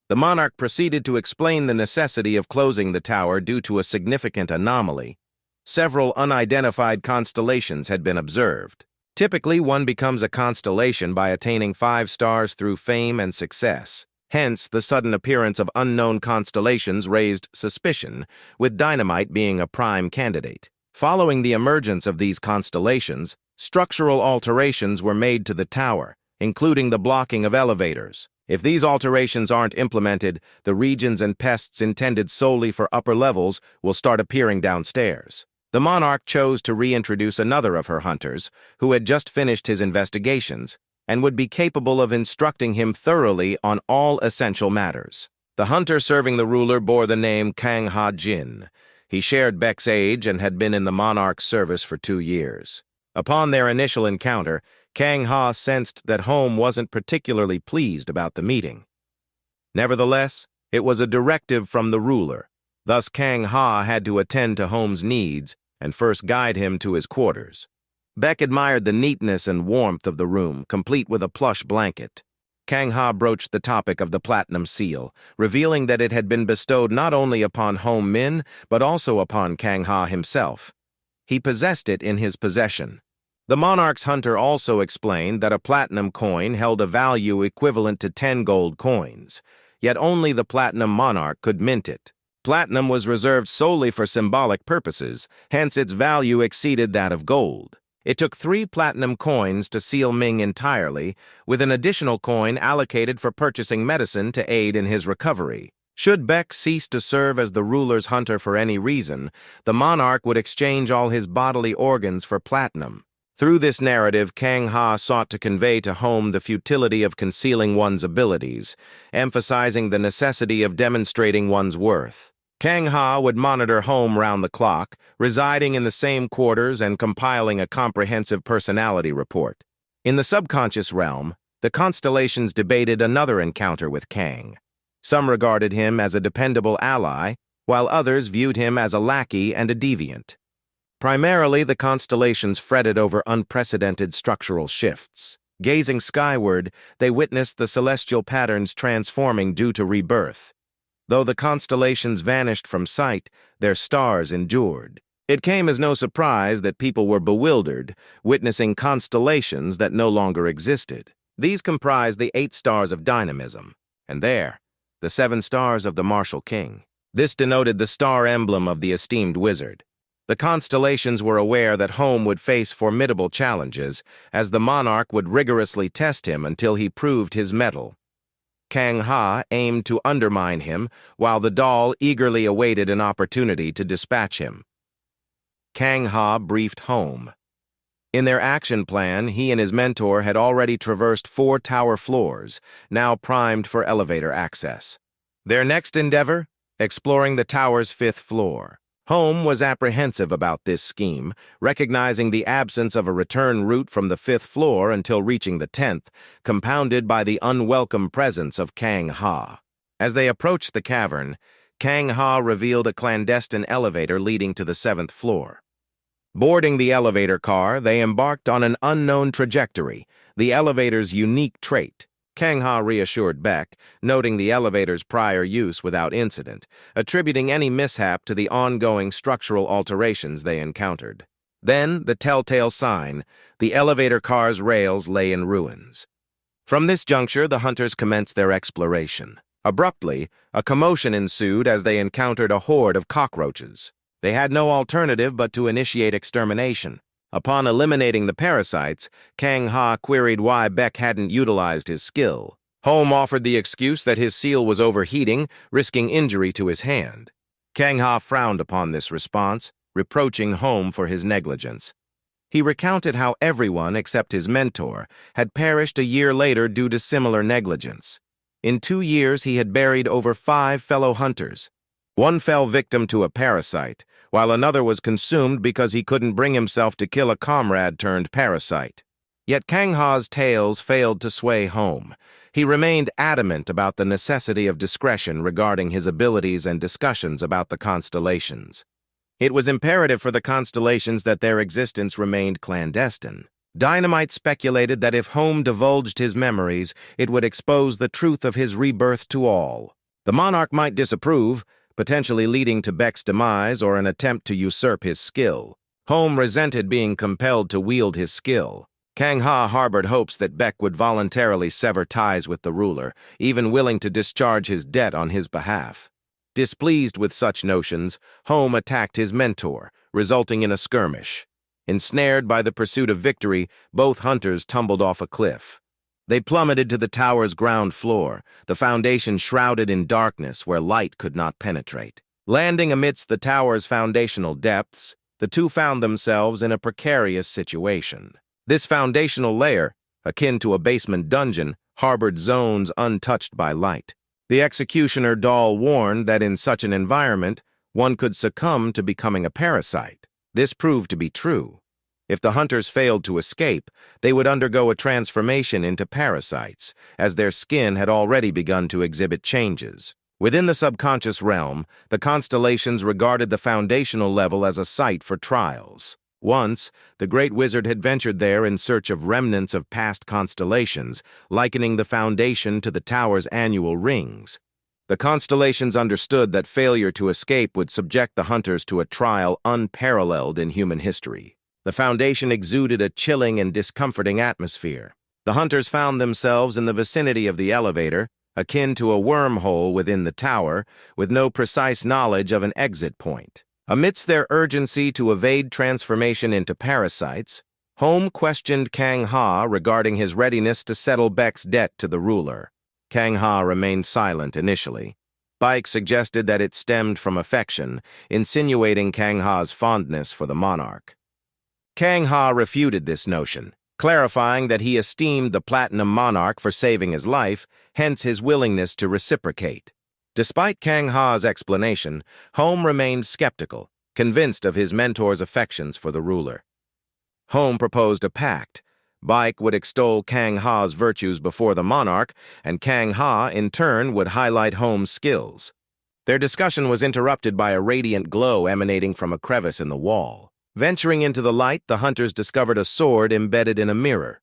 The monarch proceeded to explain the necessity of closing the tower due to a significant anomaly. Several unidentified constellations had been observed. Typically, one becomes a constellation by attaining 5 stars through fame and success. Hence, the sudden appearance of unknown constellations raised suspicion, with Dynamite being a prime candidate. Following the emergence of these constellations, structural alterations were made to the tower, including the blocking of elevators. If these alterations aren't implemented, the regions and pests intended solely for upper levels will start appearing downstairs. The monarch chose to reintroduce another of her hunters, who had just finished his investigations, and would be capable of instructing him thoroughly on all essential matters. The hunter serving the ruler bore the name Kang Ha-jin. He shared Baek's age and had been in the monarch's service for 2 years. Upon their initial encounter, Kang Ha sensed that Home wasn't particularly pleased about the meeting. Nevertheless, it was a directive from the ruler. Thus, Kang Ha had to attend to Home's needs and first guide him to his quarters. Baek admired the neatness and warmth of the room, complete with a plush blanket. Kang Ha broached the topic of the platinum seal, revealing that it had been bestowed not only upon Home Min, but also upon Kang Ha himself. He possessed it in his possession. The monarch's hunter also explained that a platinum coin held a value equivalent to 10 gold coins, yet only the platinum monarch could mint it. Platinum was reserved solely for symbolic purposes, hence its value exceeded that of gold. It took 3 platinum coins to seal Ming entirely, with an additional coin allocated for purchasing medicine to aid in his recovery. Should Baek cease to serve as the ruler's hunter for any reason, the monarch would exchange all his bodily organs for platinum. Through this narrative, Kang Ha sought to convey to Home the futility of concealing one's abilities, emphasizing the necessity of demonstrating one's worth. Kang Ha would monitor Home round the clock, residing in the same quarters and compiling a comprehensive personality report. In the subconscious realm, the constellations debated another encounter with Kang. Some regarded him as a dependable ally, while others viewed him as a lackey and a deviant. Primarily, the constellations fretted over unprecedented structural shifts. Gazing skyward, they witnessed the celestial patterns transforming due to rebirth. Though the constellations vanished from sight, their stars endured. It came as no surprise that people were bewildered, witnessing constellations that no longer existed. These comprised the 8 stars of dynamism, and there, the 7 stars of the martial king. This denoted the star emblem of the esteemed wizard. The constellations were aware that Home would face formidable challenges, as the monarch would rigorously test him until he proved his mettle. Kang Ha aimed to undermine him, while the doll eagerly awaited an opportunity to dispatch him. Kang Ha briefed Home. In their action plan, he and his mentor had already traversed 4 tower floors, now primed for elevator access. Their next endeavor? Exploring the tower's 5th floor. Home was apprehensive about this scheme, recognizing the absence of a return route from the 5th floor until reaching the 10th, compounded by the unwelcome presence of Kang Ha. As they approached the cavern, Kang Ha revealed a clandestine elevator leading to the 7th floor. Boarding the elevator car, they embarked on an unknown trajectory, the elevator's unique trait. Kang Ha reassured Baek, noting the elevator's prior use without incident, attributing any mishap to the ongoing structural alterations they encountered. Then, the telltale sign, the elevator car's rails lay in ruins. From this juncture, the hunters commenced their exploration. Abruptly, a commotion ensued as they encountered a horde of cockroaches. They had no alternative but to initiate extermination. Upon eliminating the parasites, Kang Ha queried why Baek hadn't utilized his skill. Home offered the excuse that his seal was overheating, risking injury to his hand. Kang Ha frowned upon this response, reproaching Home for his negligence. He recounted how everyone except his mentor had perished a year later due to similar negligence. In 2 years, he had buried over 5 fellow hunters. One fell victim to a parasite, while another was consumed because he couldn't bring himself to kill a comrade turned parasite. Yet Kang Ha's tales failed to sway Home. He remained adamant about the necessity of discretion regarding his abilities and discussions about the constellations. It was imperative for the constellations that their existence remained clandestine. Dynamite speculated that if Home divulged his memories, it would expose the truth of his rebirth to all. The monarch might disapprove, potentially leading to Baek's demise or an attempt to usurp his skill. Home resented being compelled to wield his skill. Kang Ha harbored hopes that Beck would voluntarily sever ties with the ruler, even willing to discharge his debt on his behalf. Displeased with such notions, Home attacked his mentor, resulting in a skirmish. Ensnared by the pursuit of victory, both hunters tumbled off a cliff. They plummeted to the tower's ground floor, the foundation shrouded in darkness where light could not penetrate. Landing amidst the tower's foundational depths, the two found themselves in a precarious situation. This foundational layer, akin to a basement dungeon, harbored zones untouched by light. The executioner doll warned that in such an environment, one could succumb to becoming a parasite. This proved to be true. If the hunters failed to escape, they would undergo a transformation into parasites, as their skin had already begun to exhibit changes. Within the subconscious realm, the constellations regarded the foundational level as a site for trials. Once, the great wizard had ventured there in search of remnants of past constellations, likening the foundation to the tower's annual rings. The constellations understood that failure to escape would subject the hunters to a trial unparalleled in human history. The foundation exuded a chilling and discomforting atmosphere. The hunters found themselves in the vicinity of the elevator, akin to a wormhole within the tower, with no precise knowledge of an exit point. Amidst their urgency to evade transformation into parasites, Home questioned Kang Ha regarding his readiness to settle Beck's debt to the ruler. Kang Ha remained silent initially. Baek suggested that it stemmed from affection, insinuating Kang Ha's fondness for the monarch. Kang Ha refuted this notion, clarifying that he esteemed the Platinum Monarch for saving his life, hence his willingness to reciprocate. Despite Kang Ha's explanation, Home remained skeptical, convinced of his mentor's affections for the ruler. Home proposed a pact. Baek would extol Kang Ha's virtues before the monarch, and Kang Ha, in turn, would highlight Home's skills. Their discussion was interrupted by a radiant glow emanating from a crevice in the wall. Venturing into the light, the hunters discovered a sword embedded in a mirror.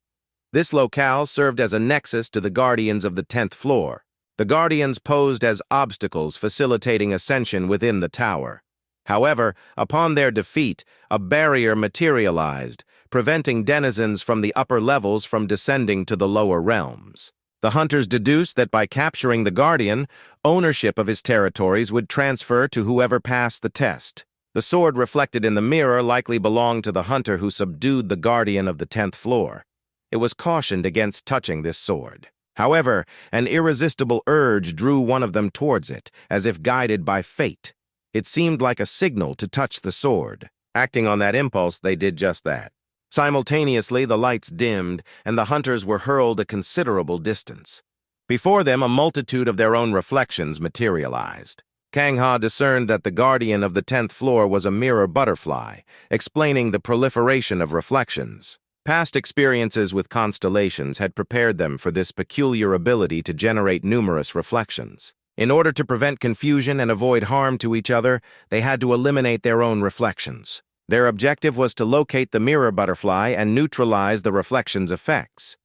This locale served as a nexus to the guardians of the 10th floor. The guardians posed as obstacles facilitating ascension within the tower. However, upon their defeat, a barrier materialized, preventing denizens from the upper levels from descending to the lower realms. The hunters deduced that by capturing the guardian, ownership of his territories would transfer to whoever passed the test. The sword reflected in the mirror likely belonged to the hunter who subdued the guardian of the 10th floor. It was cautioned against touching this sword. However, an irresistible urge drew one of them towards it, as if guided by fate. It seemed like a signal to touch the sword. Acting on that impulse, they did just that. Simultaneously, the lights dimmed, and the hunters were hurled a considerable distance. Before them, a multitude of their own reflections materialized. Kang Ha discerned that the guardian of the 10th floor was a mirror butterfly, explaining the proliferation of reflections. Past experiences with constellations had prepared them for this peculiar ability to generate numerous reflections. In order to prevent confusion and avoid harm to each other, they had to eliminate their own reflections. Their objective was to locate the mirror butterfly and neutralize the reflection's effects.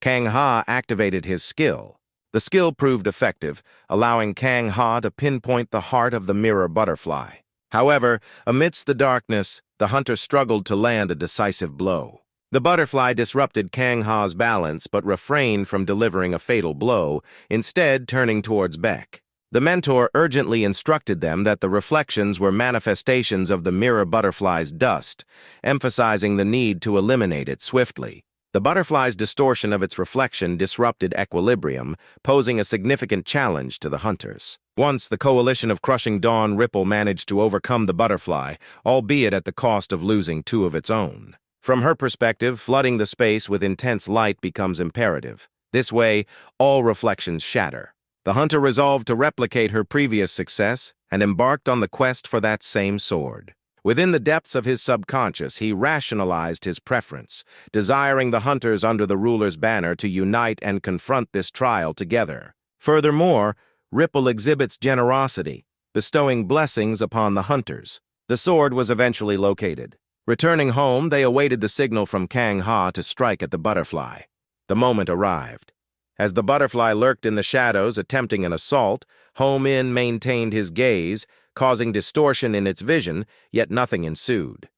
Kang Ha activated his skill. The skill proved effective, allowing Kang Ha to pinpoint the heart of the mirror butterfly. However, amidst the darkness, the hunter struggled to land a decisive blow. The butterfly disrupted Kang Ha's balance but refrained from delivering a fatal blow, instead turning towards Beck. The mentor urgently instructed them that the reflections were manifestations of the mirror butterfly's dust, emphasizing the need to eliminate it swiftly. The butterfly's distortion of its reflection disrupted equilibrium, posing a significant challenge to the hunters. Once, the coalition of Crushing Dawn Ripple managed to overcome the butterfly, albeit at the cost of losing two of its own. From her perspective, flooding the space with intense light becomes imperative. This way, all reflections shatter. The hunter resolved to replicate her previous success and embarked on the quest for that same sword. Within the depths of his subconscious, he rationalized his preference, desiring the hunters under the ruler's banner to unite and confront this trial together. Furthermore, Ripple exhibits generosity, bestowing blessings upon the hunters. The sword was eventually located. Returning home, they awaited the signal from Kang Ha to strike at the butterfly. The moment arrived. As the butterfly lurked in the shadows attempting an assault, Home-In maintained his gaze, causing distortion in its vision, yet nothing ensued.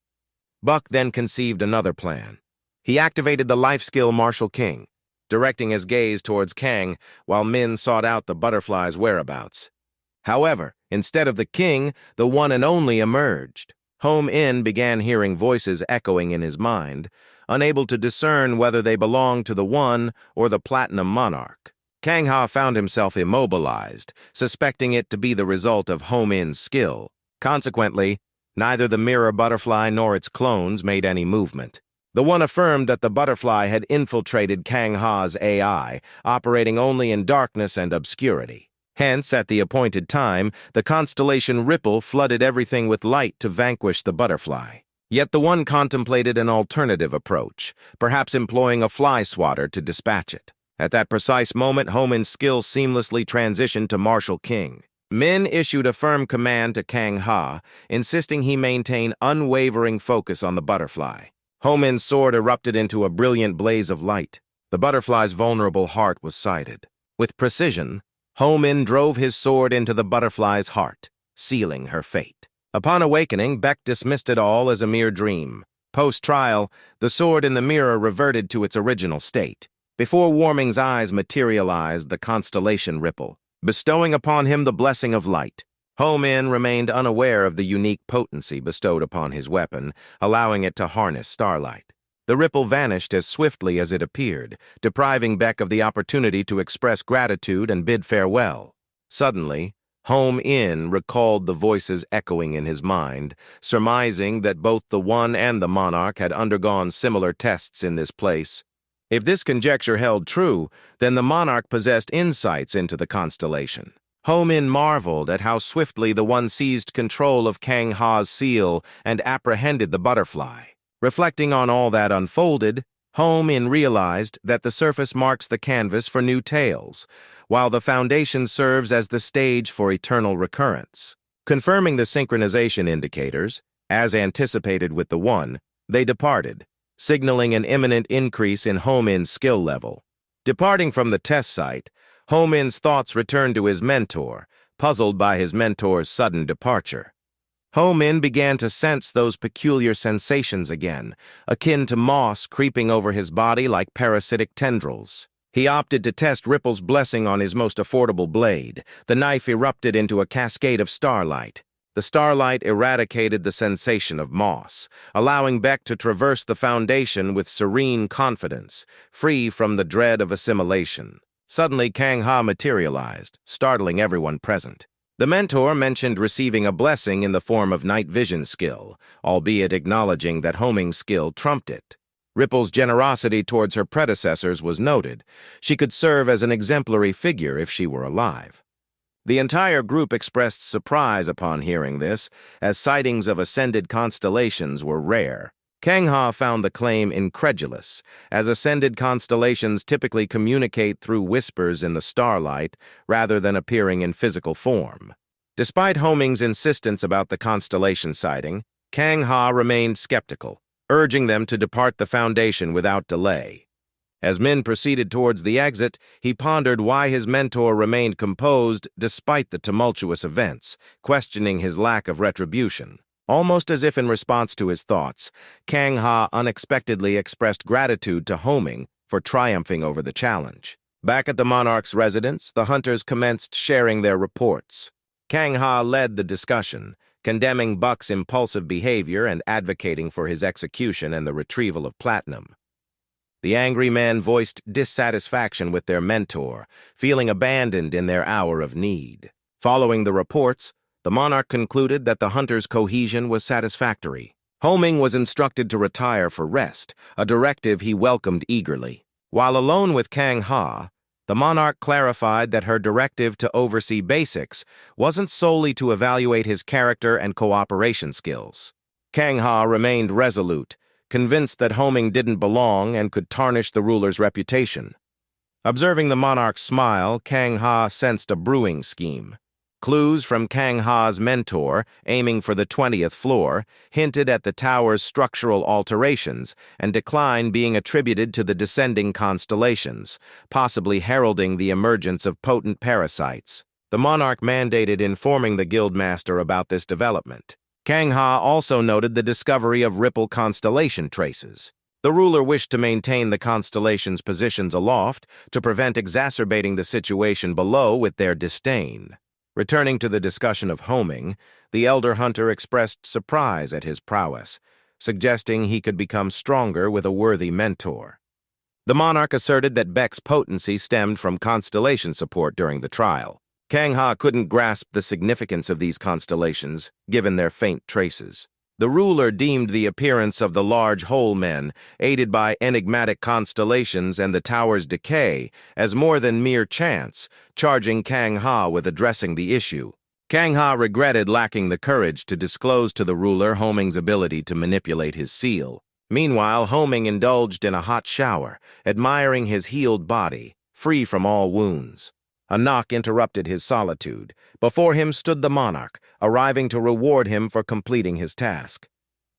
Buck then conceived another plan. He activated the life skill Martial King, directing his gaze towards Kang while Min sought out the butterfly's whereabouts. However, instead of the king, the one and only emerged. Home-In began hearing voices echoing in his mind, unable to discern whether they belonged to the One or the Platinum Monarch. Kang-Ha found himself immobilized, suspecting it to be the result of Home-In's skill. Consequently, neither the mirror butterfly nor its clones made any movement. The One affirmed that the butterfly had infiltrated Kang-Ha's AI, operating only in darkness and obscurity. Hence, at the appointed time, the constellation Ripple flooded everything with light to vanquish the butterfly. Yet the One contemplated an alternative approach, perhaps employing a fly swatter to dispatch it. At that precise moment, Home-In's skill seamlessly transitioned to Martial King. Min issued a firm command to Kang-Ha, insisting he maintain unwavering focus on the butterfly. Home-In's sword erupted into a brilliant blaze of light. The butterfly's vulnerable heart was sighted. With precision, Home-In drove his sword into the butterfly's heart, sealing her fate. Upon awakening, Beck dismissed it all as a mere dream. Post-trial, the sword in the mirror reverted to its original state. Before Warming's eyes materialized the constellation Ripple, bestowing upon him the blessing of light. Home-In remained unaware of the unique potency bestowed upon his weapon, allowing it to harness starlight. The ripple vanished as swiftly as it appeared, depriving Beck of the opportunity to express gratitude and bid farewell. Suddenly, Home-In recalled the voices echoing in his mind, surmising that both the One and the Monarch had undergone similar tests in this place. If this conjecture held true, then the Monarch possessed insights into the constellation. Home-In marveled at how swiftly the One seized control of Kang-Ha's seal and apprehended the butterfly. Reflecting on all that unfolded, Home-In realized that the surface marks the canvas for new tales, while the foundation serves as the stage for eternal recurrence. Confirming the synchronization indicators, as anticipated with the One, they departed, signaling an imminent increase in Home-In's skill level. Departing from the test site, Home-In's thoughts returned to his mentor, puzzled by his mentor's sudden departure. Home-In began to sense those peculiar sensations again, akin to moss creeping over his body like parasitic tendrils. He opted to test Ripple's blessing on his most affordable blade. The knife erupted into a cascade of starlight. The starlight eradicated the sensation of moss, allowing Beck to traverse the foundation with serene confidence, free from the dread of assimilation. Suddenly, Kang-Ha materialized, startling everyone present. The mentor mentioned receiving a blessing in the form of night vision skill, albeit acknowledging that homing skill trumped it. Ripple's generosity towards her predecessors was noted. She could serve as an exemplary figure if she were alive. The entire group expressed surprise upon hearing this, as sightings of ascended constellations were rare. Kang-Ha found the claim incredulous, as ascended constellations typically communicate through whispers in the starlight rather than appearing in physical form. Despite Homing's insistence about the constellation sighting, Kang-Ha remained skeptical, urging them to depart the Foundation without delay. As Min proceeded towards the exit, he pondered why his mentor remained composed despite the tumultuous events, questioning his lack of retribution. Almost as if in response to his thoughts, Kang-Ha unexpectedly expressed gratitude to Homing for triumphing over the challenge. Back at the monarch's residence, the hunters commenced sharing their reports. Kang-Ha led the discussion, condemning Buck's impulsive behavior and advocating for his execution and the retrieval of platinum. The angry men voiced dissatisfaction with their mentor, feeling abandoned in their hour of need. Following the reports, the monarch concluded that the hunters' cohesion was satisfactory. Homing was instructed to retire for rest, a directive he welcomed eagerly. While alone with Kang-Ha, the monarch clarified that her directive to oversee basics wasn't solely to evaluate his character and cooperation skills. Kang-Ha remained resolute, convinced that Homing didn't belong and could tarnish the ruler's reputation. Observing the monarch's smile, Kang-Ha sensed a brewing scheme. Clues from Kang-Ha's mentor, aiming for the 20th floor, hinted at the tower's structural alterations and decline being attributed to the descending constellations, possibly heralding the emergence of potent parasites. The monarch mandated informing the guildmaster about this development. Kang-Ha also noted the discovery of Ripple constellation traces. The ruler wished to maintain the constellation's positions aloft to prevent exacerbating the situation below with their disdain. Returning to the discussion of homing, the elder hunter expressed surprise at his prowess, suggesting he could become stronger with a worthy mentor. The monarch asserted that Baek's potency stemmed from constellation support during the trial. Kang Ha couldn't grasp the significance of these constellations, given their faint traces. The ruler deemed the appearance of the large hole men, aided by enigmatic constellations and the tower's decay, as more than mere chance, charging Kang Ha with addressing the issue. Kang Ha regretted lacking the courage to disclose to the ruler Homing's ability to manipulate his seal. Meanwhile, Homing indulged in a hot shower, admiring his healed body, free from all wounds. A knock interrupted his solitude. Before him stood the monarch, arriving to reward him for completing his task.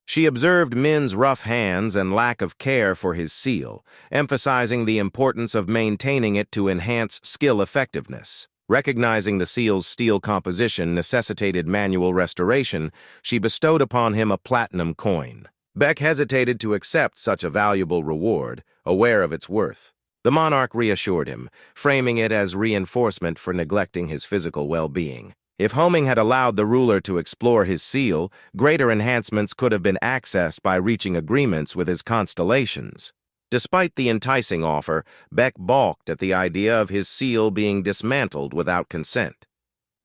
She observed Min's rough hands and lack of care for his seal, emphasizing the importance of maintaining it to enhance skill effectiveness. Recognizing the seal's steel composition necessitated manual restoration, she bestowed upon him a platinum coin. Baek hesitated to accept such a valuable reward, aware of its worth. The monarch reassured him, framing it as reinforcement for neglecting his physical well-being. If Homing had allowed the ruler to explore his seal, greater enhancements could have been accessed by reaching agreements with his constellations. Despite the enticing offer, Baek balked at the idea of his seal being dismantled without consent.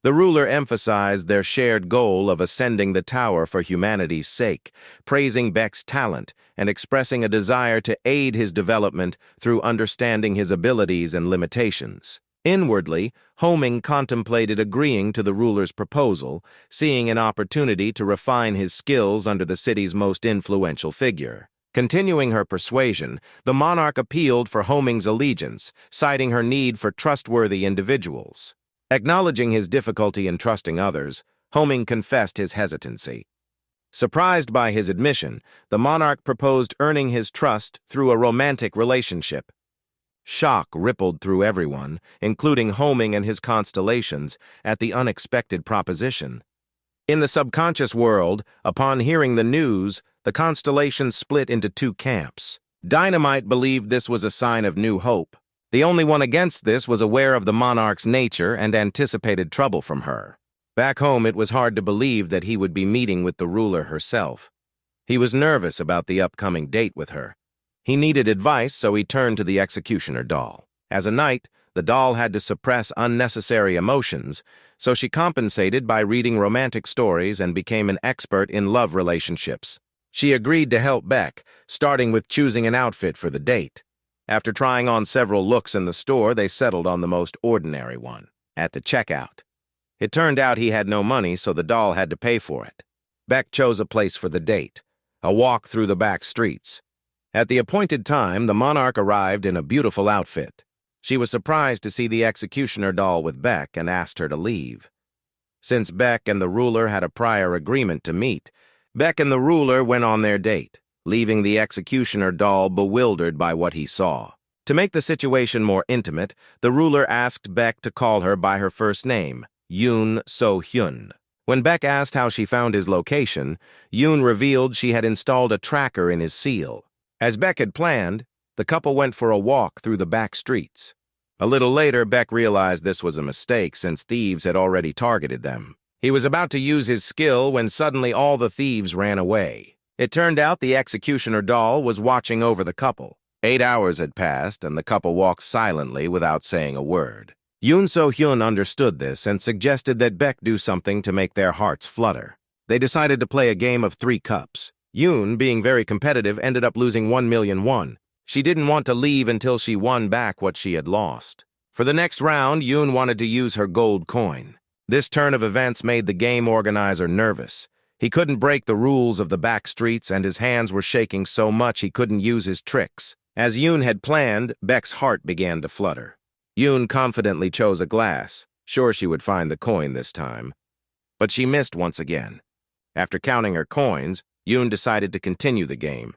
The ruler emphasized their shared goal of ascending the tower for humanity's sake, praising Baek's talent and expressing a desire to aid his development through understanding his abilities and limitations. Inwardly, Homing contemplated agreeing to the ruler's proposal, seeing an opportunity to refine his skills under the city's most influential figure. Continuing her persuasion, the monarch appealed for Homing's allegiance, citing her need for trustworthy individuals. Acknowledging his difficulty in trusting others, Homing confessed his hesitancy. Surprised by his admission, the monarch proposed earning his trust through a romantic relationship. Shock rippled through everyone, including Homing and his constellations, at the unexpected proposition. In the subconscious world, upon hearing the news, the constellations split into two camps. Dynamite believed this was a sign of new hope. The only one against this was aware of the monarch's nature and anticipated trouble from her. Back home, it was hard to believe that he would be meeting with the ruler herself. He was nervous about the upcoming date with her. He needed advice, so he turned to the executioner doll. As a knight, the doll had to suppress unnecessary emotions, so she compensated by reading romantic stories and became an expert in love relationships. She agreed to help Baek, starting with choosing an outfit for the date. After trying on several looks in the store, they settled on the most ordinary one, at the checkout. It turned out he had no money, so the doll had to pay for it. Baek chose a place for the date, a walk through the back streets. At the appointed time, the monarch arrived in a beautiful outfit. She was surprised to see the executioner doll with Baek and asked her to leave. Since Baek and the ruler had a prior agreement to meet, Baek and the ruler went on their date, leaving the executioner doll bewildered by what he saw. To make the situation more intimate, the ruler asked Baek to call her by her first name, Yoon So-hyun. When Baek asked how she found his location, Yoon revealed she had installed a tracker in his seal. As Baek had planned, the couple went for a walk through the back streets. A little later, Baek realized this was a mistake since thieves had already targeted them. He was about to use his skill when suddenly all the thieves ran away. It turned out the executioner doll was watching over the couple. 8 hours had passed, and the couple walked silently without saying a word. Yoon So-hyun understood this and suggested that Baek do something to make their hearts flutter. They decided to play a game of 3 cups. Yoon, being very competitive, ended up losing 1 million won. She didn't want to leave until she won back what she had lost. For the next round, Yoon wanted to use her gold coin. This turn of events made the game organizer nervous. He couldn't break the rules of the back streets, and his hands were shaking so much he couldn't use his tricks. As Yoon had planned, Baek's heart began to flutter. Yoon confidently chose a glass, sure she would find the coin this time. But she missed once again. After counting her coins, Yoon decided to continue the game.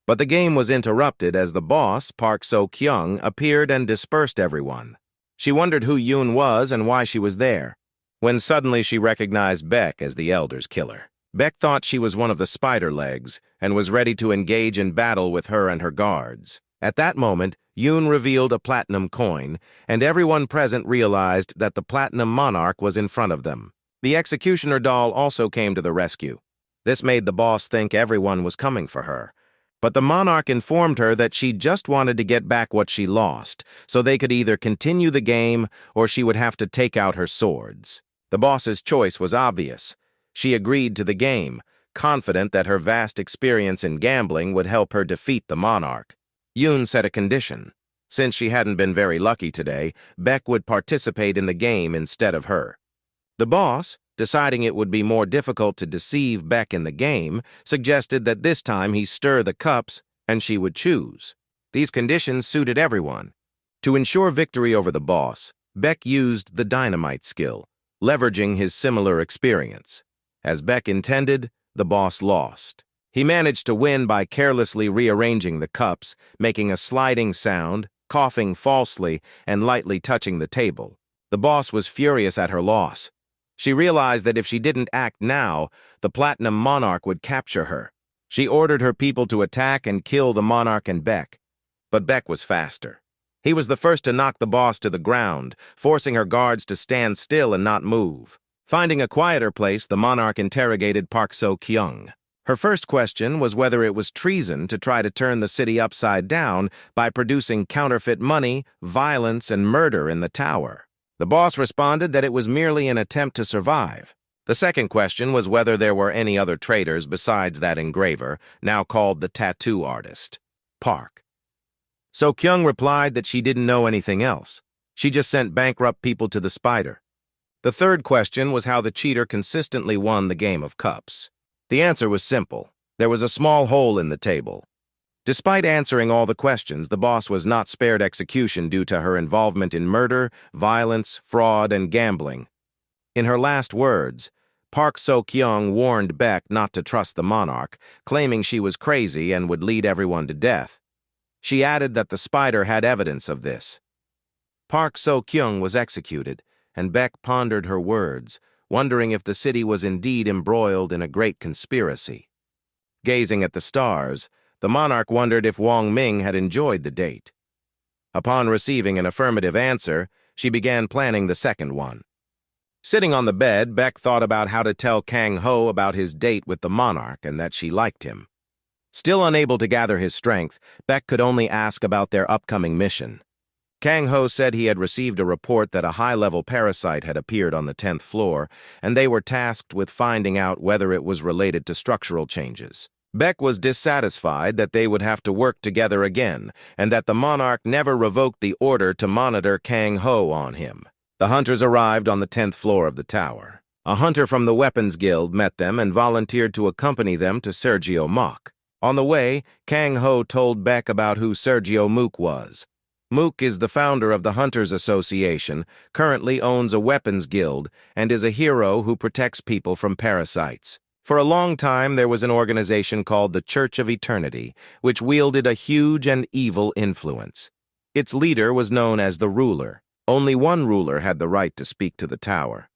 But the game was interrupted as the boss, Park So-kyung, appeared and dispersed everyone. She wondered who Yoon was and why she was there, when suddenly she recognized Baek as the elder's killer. Beck thought she was one of the spider legs and was ready to engage in battle with her and her guards. At that moment, Yoon revealed a platinum coin, and everyone present realized that the platinum monarch was in front of them. The executioner doll also came to the rescue. This made the boss think everyone was coming for her. But the monarch informed her that she just wanted to get back what she lost, so they could either continue the game or she would have to take out her swords. The boss's choice was obvious. She agreed to the game, confident that her vast experience in gambling would help her defeat the monarch. Yoon set a condition. Since she hadn't been very lucky today, Beck would participate in the game instead of her. The boss, deciding it would be more difficult to deceive Beck in the game, suggested that this time he stir the cups and she would choose. These conditions suited everyone. To ensure victory over the boss, Beck used the dynamite skill, leveraging his similar experience. As Beck intended, the boss lost. He managed to win by carelessly rearranging the cups, making a sliding sound, coughing falsely, and lightly touching the table. The boss was furious at her loss. She realized that if she didn't act now, the Platinum Monarch would capture her. She ordered her people to attack and kill the monarch and Beck. But Beck was faster. He was the first to knock the boss to the ground, forcing her guards to stand still and not move. Finding a quieter place, the monarch interrogated Park So-kyung. Her first question was whether it was treason to try to turn the city upside down by producing counterfeit money, violence, and murder in the tower. The boss responded that it was merely an attempt to survive. The second question was whether there were any other traitors besides that engraver, now called the tattoo artist, Park. So-kyung replied that she didn't know anything else. She just sent bankrupt people to the spider. The third question was how the cheater consistently won the game of cups. The answer was simple. There was a small hole in the table. Despite answering all the questions, the boss was not spared execution due to her involvement in murder, violence, fraud, and gambling. In her last words, Park So-kyung warned Beck not to trust the monarch, claiming she was crazy and would lead everyone to death. She added that the spider had evidence of this. Park So-kyung was executed, and Beck pondered her words, wondering if the city was indeed embroiled in a great conspiracy. Gazing at the stars, the monarch wondered if Wang Ming had enjoyed the date. Upon receiving an affirmative answer, she began planning the second one. Sitting on the bed, Beck thought about how to tell Kang Ho about his date with the monarch and that she liked him. Still unable to gather his strength, Beck could only ask about their upcoming mission. Kang Ho said he had received a report that a high-level parasite had appeared on the 10th floor, and they were tasked with finding out whether it was related to structural changes. Beck was dissatisfied that they would have to work together again, and that the monarch never revoked the order to monitor Kang Ho on him. The hunters arrived on the 10th floor of the tower. A hunter from the Weapons Guild met them and volunteered to accompany them to Sergio Mook. On the way, Kang Ho told Beck about who Sergio Mook was. Mook is the founder of the Hunters Association, currently owns a weapons guild, and is a hero who protects people from parasites. For a long time, there was an organization called the Church of Eternity, which wielded a huge and evil influence. Its leader was known as the Ruler. Only one ruler had the right to speak to the tower.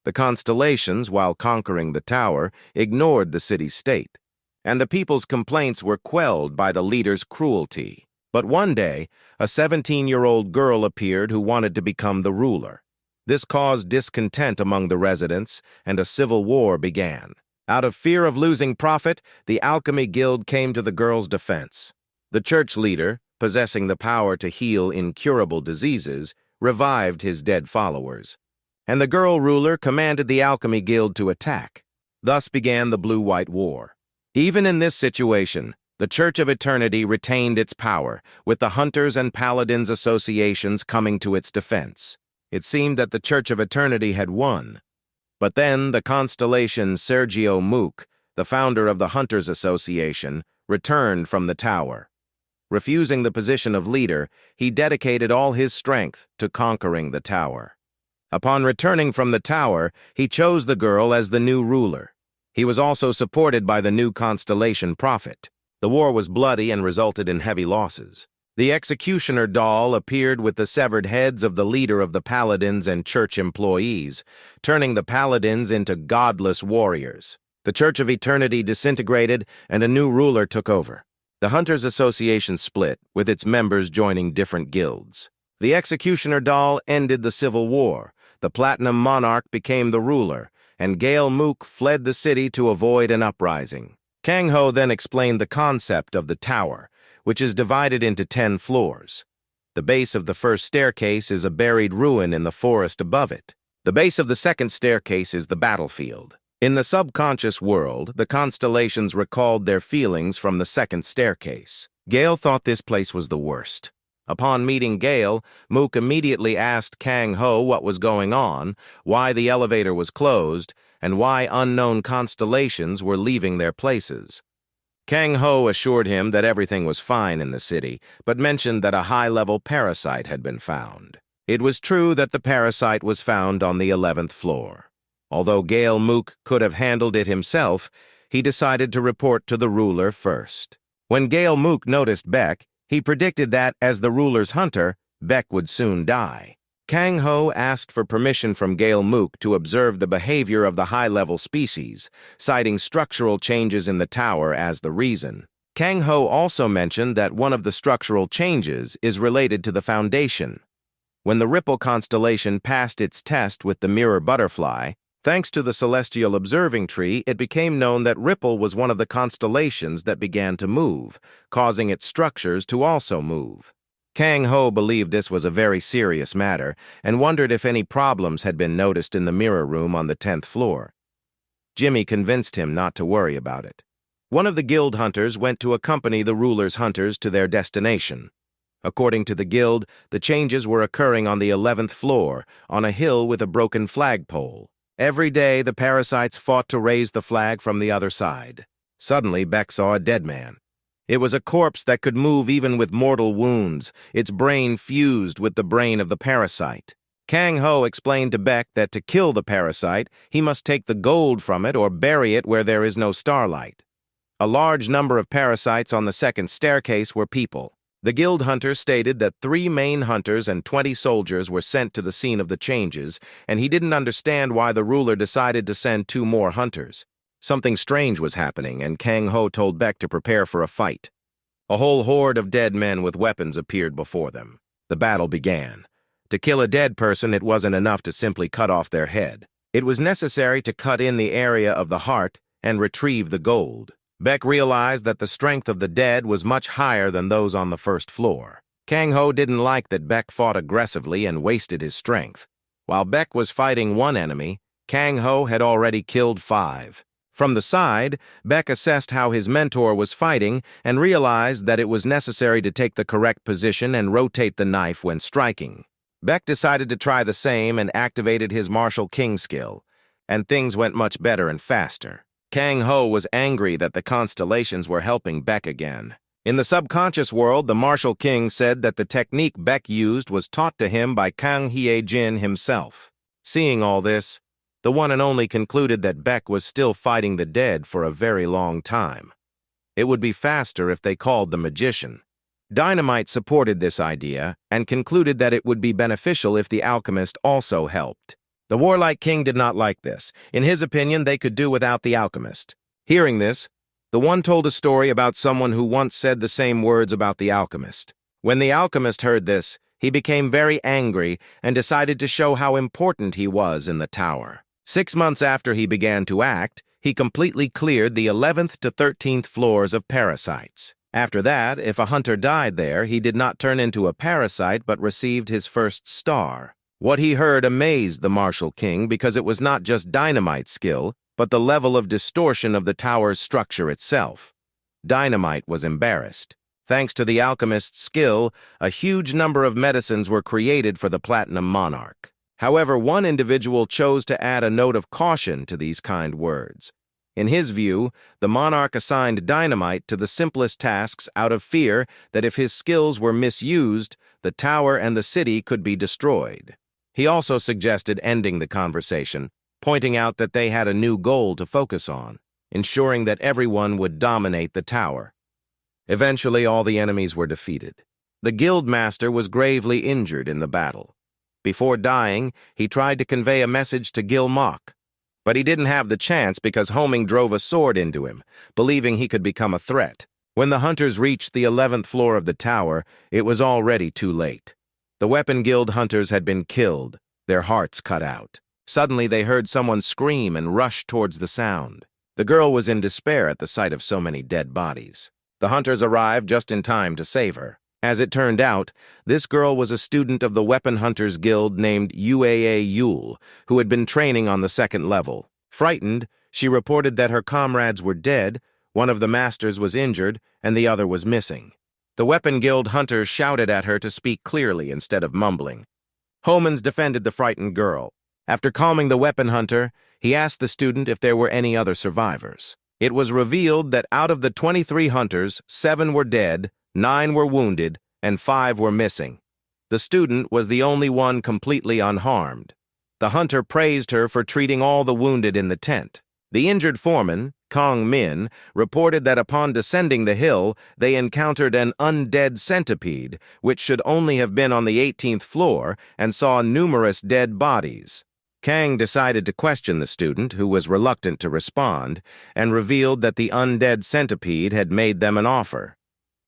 The constellations, while conquering the tower, ignored the city's state, and the people's complaints were quelled by the leader's cruelty. But one day, a 17-year-old girl appeared who wanted to become the ruler. This caused discontent among the residents, and a civil war began. Out of fear of losing profit, the Alchemy Guild came to the girl's defense. The church leader, possessing the power to heal incurable diseases, revived his dead followers. And the girl ruler commanded the Alchemy Guild to attack. Thus began the Blue-White War. Even in this situation, the Church of Eternity retained its power, with the Hunters and Paladins associations coming to its defense. It seemed that the Church of Eternity had won. But then the constellation Sergio Mook, the founder of the Hunters Association, returned from the tower. Refusing the position of leader, he dedicated all his strength to conquering the tower. Upon returning from the tower, he chose the girl as the new ruler. He was also supported by the new constellation prophet. The war was bloody and resulted in heavy losses. The executioner doll appeared with the severed heads of the leader of the paladins and church employees, turning the paladins into godless warriors. The Church of Eternity disintegrated and a new ruler took over. The Hunters Association split, with its members joining different guilds. The Executioner Doll ended the Civil War. The Platinum Monarch became the ruler, and Gale Mook fled the city to avoid an uprising. Kang Ho then explained the concept of the tower, which is divided into 10 floors. The base of the first staircase is a buried ruin in the forest above it. The base of the second staircase is the battlefield. In the subconscious world, the constellations recalled their feelings from the second staircase. Gale thought this place was the worst. Upon meeting Gale, Mook immediately asked Kang Ho what was going on, why the elevator was closed, and why unknown constellations were leaving their places. Kang Ho assured him that everything was fine in the city, but mentioned that a high-level parasite had been found. It was true that the parasite was found on the 11th floor. Although Gale Mook could have handled it himself, he decided to report to the ruler first. When Gale Mook noticed Beck, he predicted that, as the ruler's hunter, Beck would soon die. Kang Ho asked for permission from Gale Mook to observe the behavior of the high-level species, citing structural changes in the tower as the reason. Kang Ho also mentioned that one of the structural changes is related to the foundation. When the Ripple constellation passed its test with the mirror butterfly, thanks to the celestial observing tree, it became known that Ripple was one of the constellations that began to move, causing its structures to also move. Kang Ho believed this was a very serious matter and wondered if any problems had been noticed in the mirror room on the 10th floor. Jimmy convinced him not to worry about it. One of the guild hunters went to accompany the ruler's hunters to their destination. According to the guild, the changes were occurring on the 11th floor, on a hill with a broken flagpole. Every day, the parasites fought to raise the flag from the other side. Suddenly, Beck saw a dead man. It was a corpse that could move even with mortal wounds, its brain fused with the brain of the parasite. Kang Ho explained to Beck that to kill the parasite, he must take the gold from it or bury it where there is no starlight. A large number of parasites on the second staircase were people. The guild hunter stated that 3 main hunters and 20 soldiers were sent to the scene of the changes, and he didn't understand why the ruler decided to send 2 more hunters. Something strange was happening, and Kang Ho told Beck to prepare for a fight. A whole horde of dead men with weapons appeared before them. The battle began. To kill a dead person, it wasn't enough to simply cut off their head. It was necessary to cut in the area of the heart and retrieve the gold. Beck realized that the strength of the dead was much higher than those on the first floor. Kang Ho didn't like that Beck fought aggressively and wasted his strength. While Beck was fighting one enemy, Kang Ho had already killed 5. From the side, Beck assessed how his mentor was fighting and realized that it was necessary to take the correct position and rotate the knife when striking. Beck decided to try the same and activated his Martial King skill, and things went much better and faster. Kang Ho was angry that the constellations were helping Beck again. In the subconscious world, the Martial King said that the technique Beck used was taught to him by Kang Hye-jin himself. Seeing all this, the one and only concluded that Beck was still fighting the dead for a very long time. It would be faster if they called the magician. Dynamite supported this idea and concluded that it would be beneficial if the alchemist also helped. The warlike king did not like this. In his opinion, they could do without the alchemist. Hearing this, the one told a story about someone who once said the same words about the alchemist. When the alchemist heard this, he became very angry and decided to show how important he was in the tower. 6 months after he began to act, he completely cleared the 11th to 13th floors of parasites. After that, if a hunter died there, he did not turn into a parasite but received his first star. What he heard amazed the Martial King because it was not just dynamite skill, but the level of distortion of the tower's structure itself. Dynamite was embarrassed. Thanks to the alchemist's skill, a huge number of medicines were created for the Platinum Monarch. However, one individual chose to add a note of caution to these kind words. In his view, the monarch assigned dynamite to the simplest tasks out of fear that if his skills were misused, the tower and the city could be destroyed. He also suggested ending the conversation, pointing out that they had a new goal to focus on, ensuring that everyone would dominate the tower. Eventually, all the enemies were defeated. The guild master was gravely injured in the battle. Before dying, he tried to convey a message to Gil Mok, But he didn't have the chance because Homing drove a sword into him, believing he could become a threat. When the hunters reached the 11th floor of the tower, it was already too late. The Weapon Guild hunters had been killed, their hearts cut out. Suddenly they heard someone scream and rush towards the sound. The girl was in despair at the sight of so many dead bodies. The hunters arrived just in time to save her. As it turned out, this girl was a student of the Weapon Hunters Guild named Uaa Yule, who had been training on the 2nd level. Frightened, she reported that her comrades were dead, one of the masters was injured, and the other was missing. The Weapon Guild hunters shouted at her to speak clearly instead of mumbling. Homans defended the frightened girl. After calming the weapon hunter, he asked the student if there were any other survivors. It was revealed that out of the 23 hunters, 7 were dead, 9 were wounded, and 5 were missing. The student was the only one completely unharmed. The hunter praised her for treating all the wounded in the tent. The injured foreman, Kong Min, reported that upon descending the hill, they encountered an undead centipede, which should only have been on the 18th floor, and saw numerous dead bodies. Kang decided to question the student, who was reluctant to respond, and revealed that the undead centipede had made them an offer.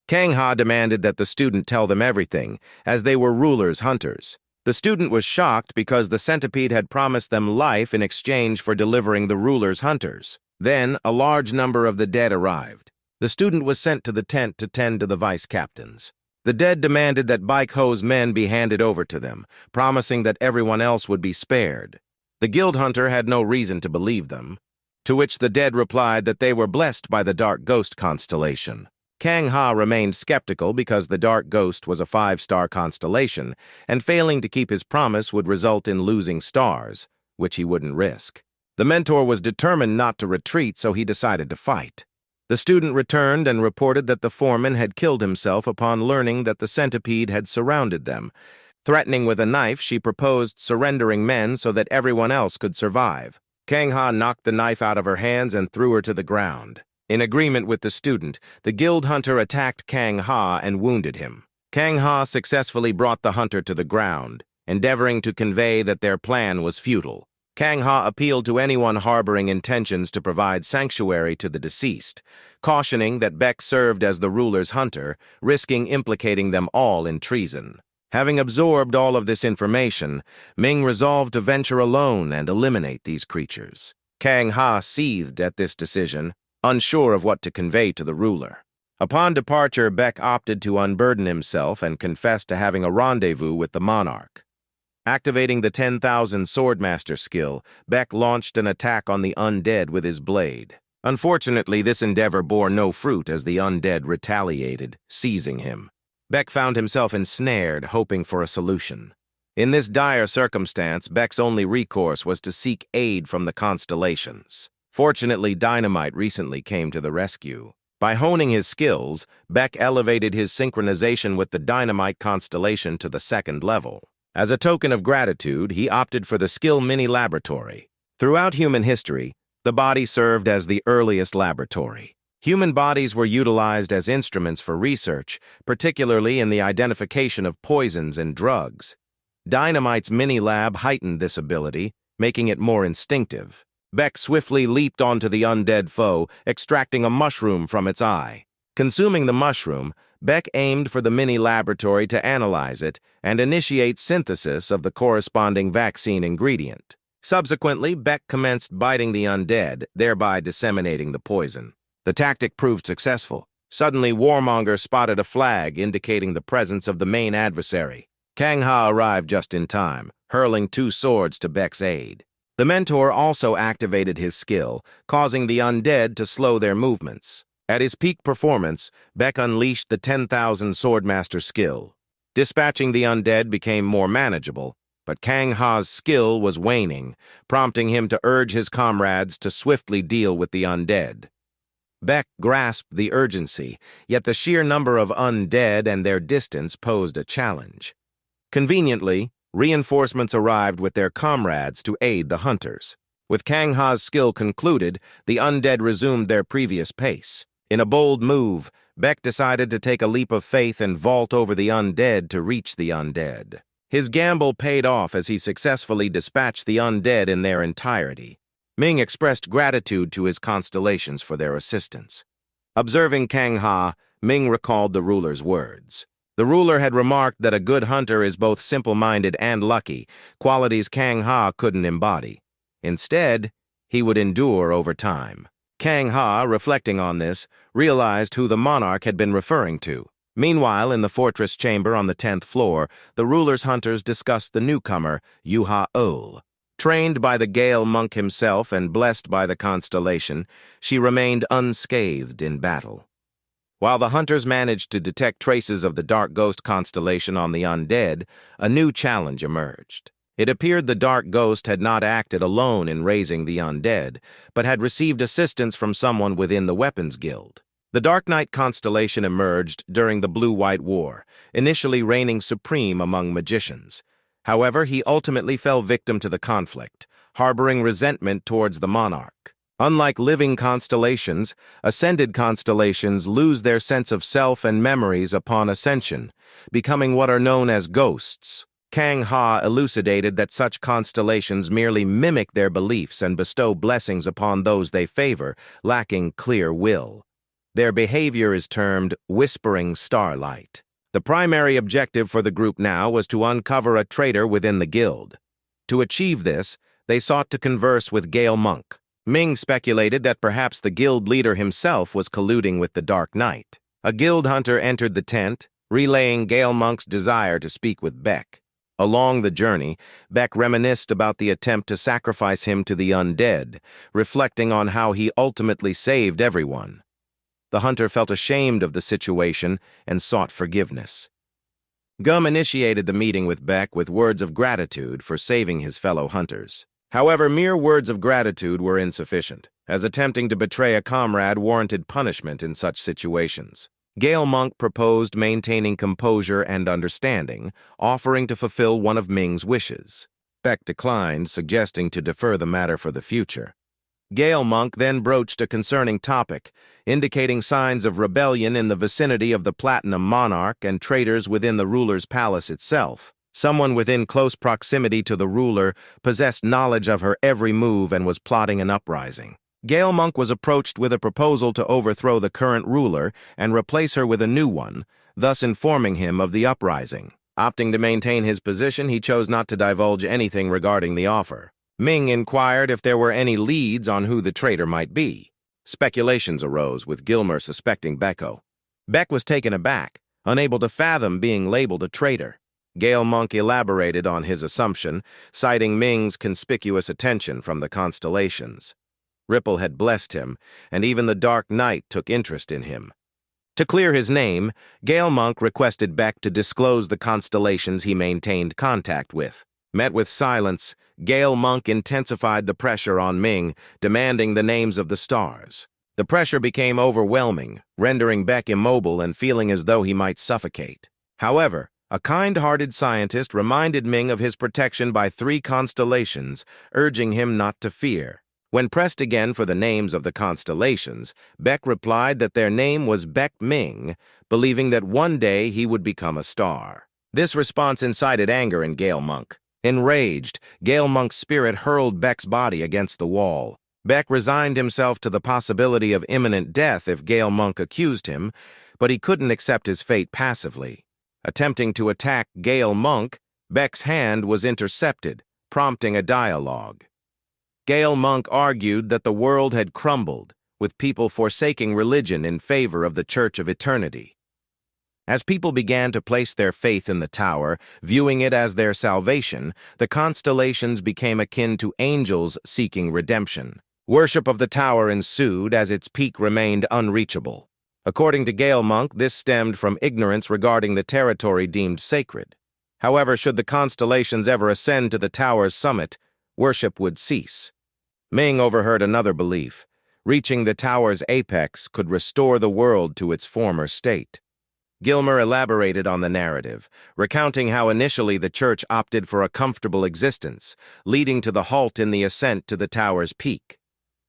Kang Ha demanded that the student tell them everything, as they were ruler's hunters. The student was shocked because the centipede had promised them life in exchange for delivering the ruler's hunters. Then, a large number of the dead arrived. The student was sent to the tent to tend to the vice-captains. The dead demanded that Baik Ho's men be handed over to them, promising that everyone else would be spared. The guild hunter had no reason to believe them, to which the dead replied that they were blessed by the Dark Ghost constellation. Kang Ha remained skeptical because the Dark Ghost was a 5-star constellation, and failing to keep his promise would result in losing stars, which he wouldn't risk. The mentor was determined not to retreat, so he decided to fight. The student returned and reported that the foreman had killed himself upon learning that the centipede had surrounded them. Threatening with a knife, she proposed surrendering men so that everyone else could survive. Kang Ha knocked the knife out of her hands and threw her to the ground. In agreement with the student, the guild hunter attacked Kang Ha and wounded him. Kang Ha successfully brought the hunter to the ground, endeavoring to convey that their plan was futile. Kang Ha appealed to anyone harboring intentions to provide sanctuary to the deceased, cautioning that Beck served as the ruler's hunter, risking implicating them all in treason. Having absorbed all of this information, Ming resolved to venture alone and eliminate these creatures. Kang Ha seethed at this decision, unsure of what to convey to the ruler. Upon departure, Beck opted to unburden himself and confessed to having a rendezvous with the monarch. Activating the 10,000 Swordmaster skill, Beck launched an attack on the undead with his blade. Unfortunately, this endeavor bore no fruit as the undead retaliated, seizing him. Beck found himself ensnared, hoping for a solution. In this dire circumstance, Beck's only recourse was to seek aid from the constellations. Fortunately, Dynamite recently came to the rescue. By honing his skills, Beck elevated his synchronization with the Dynamite constellation to the 2nd level. As a token of gratitude, he opted for the skill mini-laboratory. Throughout human history, the body served as the earliest laboratory. Human bodies were utilized as instruments for research, particularly in the identification of poisons and drugs. Dynamite's mini-lab heightened this ability, making it more instinctive. Beck swiftly leaped onto the undead foe, extracting a mushroom from its eye. Consuming the mushroom, Beck aimed for the mini-laboratory to analyze it and initiate synthesis of the corresponding vaccine ingredient. Subsequently, Beck commenced biting the undead, thereby disseminating the poison. The tactic proved successful. Suddenly, Warmonger spotted a flag indicating the presence of the main adversary. Kang Ha arrived just in time, hurling 2 swords to Beck's aid. The mentor also activated his skill, causing the undead to slow their movements. At his peak performance, Beck unleashed the 10,000 Swordmaster skill. Dispatching the undead became more manageable, but Kang Ha's skill was waning, prompting him to urge his comrades to swiftly deal with the undead. Beck grasped the urgency, yet the sheer number of undead and their distance posed a challenge. Conveniently, reinforcements arrived with their comrades to aid the hunters. With Kang Ha's skill concluded, the undead resumed their previous pace. In a bold move, Beck decided to take a leap of faith and vault over the undead to reach the undead. His gamble paid off as he successfully dispatched the undead in their entirety. Ming expressed gratitude to his constellations for their assistance. Observing Kang Ha, Ming recalled the ruler's words. The ruler had remarked that a good hunter is both simple-minded and lucky, qualities Kang Ha couldn't embody. Instead, he would endure over time. Kang Ha, reflecting on this, realized who the monarch had been referring to. Meanwhile, in the fortress chamber on the 10th floor, the ruler's hunters discussed the newcomer, Yuha-ul. Trained by the Gale monk himself and blessed by the constellation, she remained unscathed in battle. While the hunters managed to detect traces of the Dark Ghost constellation on the undead, a new challenge emerged. It appeared the Dark Ghost had not acted alone in raising the undead, but had received assistance from someone within the Weapons Guild. The Dark Knight constellation emerged during the Blue-White War, initially reigning supreme among magicians. However, he ultimately fell victim to the conflict, harboring resentment towards the monarch. Unlike living constellations, ascended constellations lose their sense of self and memories upon ascension, becoming what are known as ghosts. Kang Ha elucidated that such constellations merely mimic their beliefs and bestow blessings upon those they favor, lacking clear will. Their behavior is termed whispering starlight. The primary objective for the group now was to uncover a traitor within the guild. To achieve this, they sought to converse with Gale Monk. Ming speculated that perhaps the guild leader himself was colluding with the Dark Knight. A guild hunter entered the tent, relaying Gale Monk's desire to speak with Beck. Along the journey, Beck reminisced about the attempt to sacrifice him to the undead, reflecting on how he ultimately saved everyone. The hunter felt ashamed of the situation and sought forgiveness. Gum initiated the meeting with Beck with words of gratitude for saving his fellow hunters. However, mere words of gratitude were insufficient, as attempting to betray a comrade warranted punishment in such situations. Gale Monk proposed maintaining composure and understanding, offering to fulfill one of Ming's wishes. Beck declined, suggesting to defer the matter for the future. Gale Monk then broached a concerning topic, indicating signs of rebellion in the vicinity of the Platinum Monarch and traitors within the ruler's palace itself. Someone within close proximity to the ruler possessed knowledge of her every move and was plotting an uprising. Gale Monk was approached with a proposal to overthrow the current ruler and replace her with a new one, thus informing him of the uprising. Opting to maintain his position, he chose not to divulge anything regarding the offer. Ming inquired if there were any leads on who the traitor might be. Speculations arose, with Gilmer suspecting Becko. Beck was taken aback, unable to fathom being labeled a traitor. Gale Monk elaborated on his assumption, citing Ming's conspicuous attention from the constellations. Ripple had blessed him, and even the Dark Knight took interest in him. To clear his name, Gale Monk requested Beck to disclose the constellations he maintained contact with. Met with silence, Gale Monk intensified the pressure on Ming, demanding the names of the stars. The pressure became overwhelming, rendering Beck immobile and feeling as though he might suffocate. However, a kind-hearted scientist reminded Ming of his protection by 3 constellations, urging him not to fear. When pressed again for the names of the constellations, Beck replied that their name was Beck Ming, believing that one day he would become a star. This response incited anger in Gale Monk. Enraged, Gale Monk's spirit hurled Beck's body against the wall. Beck resigned himself to the possibility of imminent death if Gale Monk accused him, but he couldn't accept his fate passively. Attempting to attack Gale Monk, Beck's hand was intercepted, prompting a dialogue. Gale Monk argued that the world had crumbled, with people forsaking religion in favor of the Church of Eternity. As people began to place their faith in the tower, viewing it as their salvation, the constellations became akin to angels seeking redemption. Worship of the tower ensued as its peak remained unreachable. According to Gale Monk, this stemmed from ignorance regarding the territory deemed sacred. However, should the constellations ever ascend to the tower's summit, worship would cease. Ming overheard another belief. Reaching the tower's apex could restore the world to its former state. Gilmer elaborated on the narrative, recounting how initially the church opted for a comfortable existence, leading to the halt in the ascent to the tower's peak.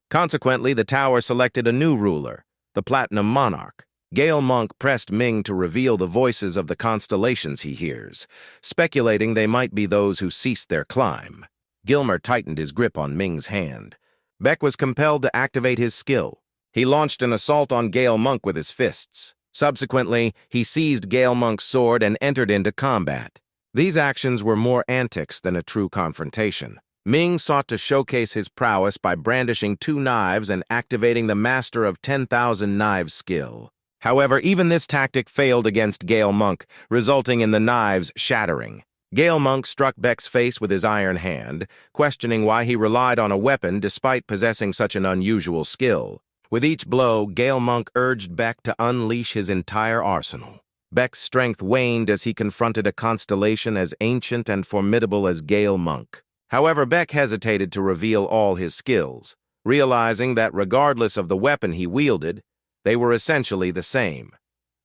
Consequently, the tower selected a new ruler, the Platinum Monarch. Gale Monk pressed Ming to reveal the voices of the constellations he hears, speculating they might be those who ceased their climb. Gilmer tightened his grip on Ming's hand. Beck was compelled to activate his skill. He launched an assault on Gale Monk with his fists. Subsequently, he seized Gale Monk's sword and entered into combat. These actions were more antics than a true confrontation. Ming sought to showcase his prowess by brandishing 2 knives and activating the Master of 10,000 Knives skill. However, even this tactic failed against Gale Monk, resulting in the knives shattering. Gale Monk struck Beck's face with his iron hand, questioning why he relied on a weapon despite possessing such an unusual skill. With each blow, Gale Monk urged Beck to unleash his entire arsenal. Beck's strength waned as he confronted a constellation as ancient and formidable as Gale Monk. However, Beck hesitated to reveal all his skills, realizing that regardless of the weapon he wielded, they were essentially the same.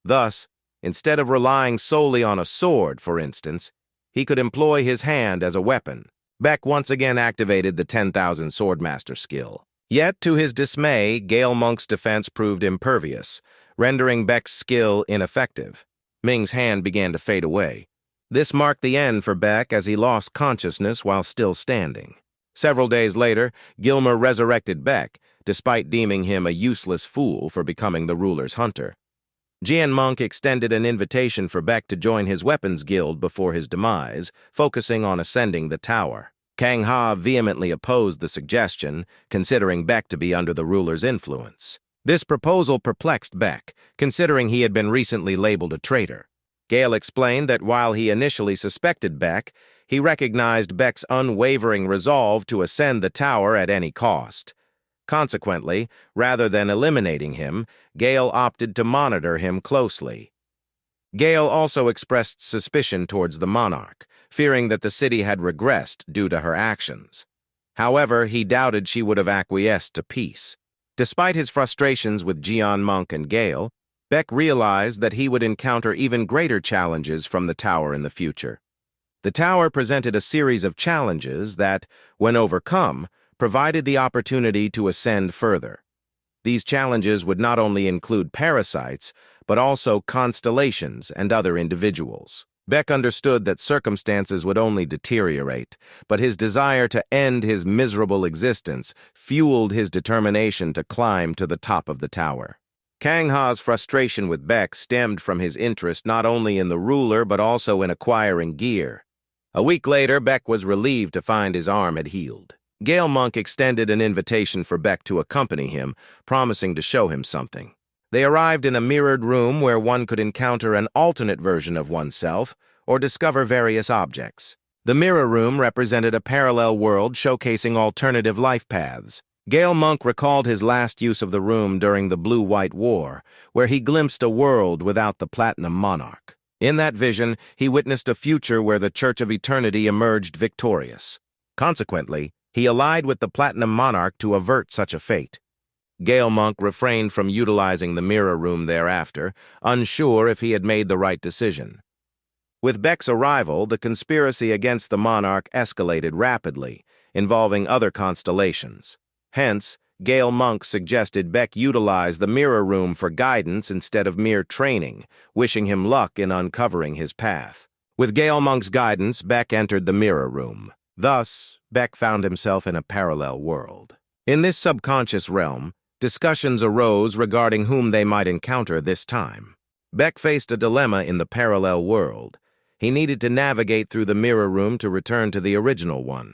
Thus, instead of relying solely on a sword, for instance, he could employ his hand as a weapon. Beck once again activated the 10,000 Swordmaster skill. Yet, to his dismay, Gale Monk's defense proved impervious, rendering Beck's skill ineffective. Ming's hand began to fade away. This marked the end for Beck as he lost consciousness while still standing. Several days later, Gilmer resurrected Beck, despite deeming him a useless fool for becoming the ruler's hunter. Jian Monk extended an invitation for Beck to join his weapons guild before his demise, focusing on ascending the tower. Kang Ha vehemently opposed the suggestion, considering Beck to be under the ruler's influence. This proposal perplexed Beck, considering he had been recently labeled a traitor. Gale explained that while he initially suspected Beck, he recognized Beck's unwavering resolve to ascend the tower at any cost. Consequently, rather than eliminating him, Gale opted to monitor him closely. Gale also expressed suspicion towards the monarch, fearing that the city had regressed due to her actions. However, he doubted she would have acquiesced to peace. Despite his frustrations with Jian Monk and Gale, Beck realized that he would encounter even greater challenges from the tower in the future. The tower presented a series of challenges that, when overcome, provided the opportunity to ascend further. These challenges would not only include parasites, but also constellations and other individuals. Beck understood that circumstances would only deteriorate, but his desire to end his miserable existence fueled his determination to climb to the top of the tower. Kang Ha's frustration with Beck stemmed from his interest not only in the ruler but also in acquiring gear. A week later, Beck was relieved to find his arm had healed. Gale Monk extended an invitation for Beck to accompany him, promising to show him something. They arrived in a mirrored room where one could encounter an alternate version of oneself or discover various objects. The mirror room represented a parallel world showcasing alternative life paths. Gale Monk recalled his last use of the room during the Blue-White War, where he glimpsed a world without the Platinum Monarch. In that vision, he witnessed a future where the Church of Eternity emerged victorious. Consequently, he allied with the Platinum Monarch to avert such a fate. Gale Monk refrained from utilizing the mirror room thereafter, unsure if he had made the right decision. With Beck's arrival, the conspiracy against the monarch escalated rapidly, involving other constellations. Hence, Gale Monk suggested Beck utilize the mirror room for guidance instead of mere training, wishing him luck in uncovering his path. With Gale Monk's guidance, Beck entered the mirror room. Thus, Beck found himself in a parallel world. In this subconscious realm, discussions arose regarding whom they might encounter this time. Beck faced a dilemma in the parallel world. He needed to navigate through the mirror room to return to the original one.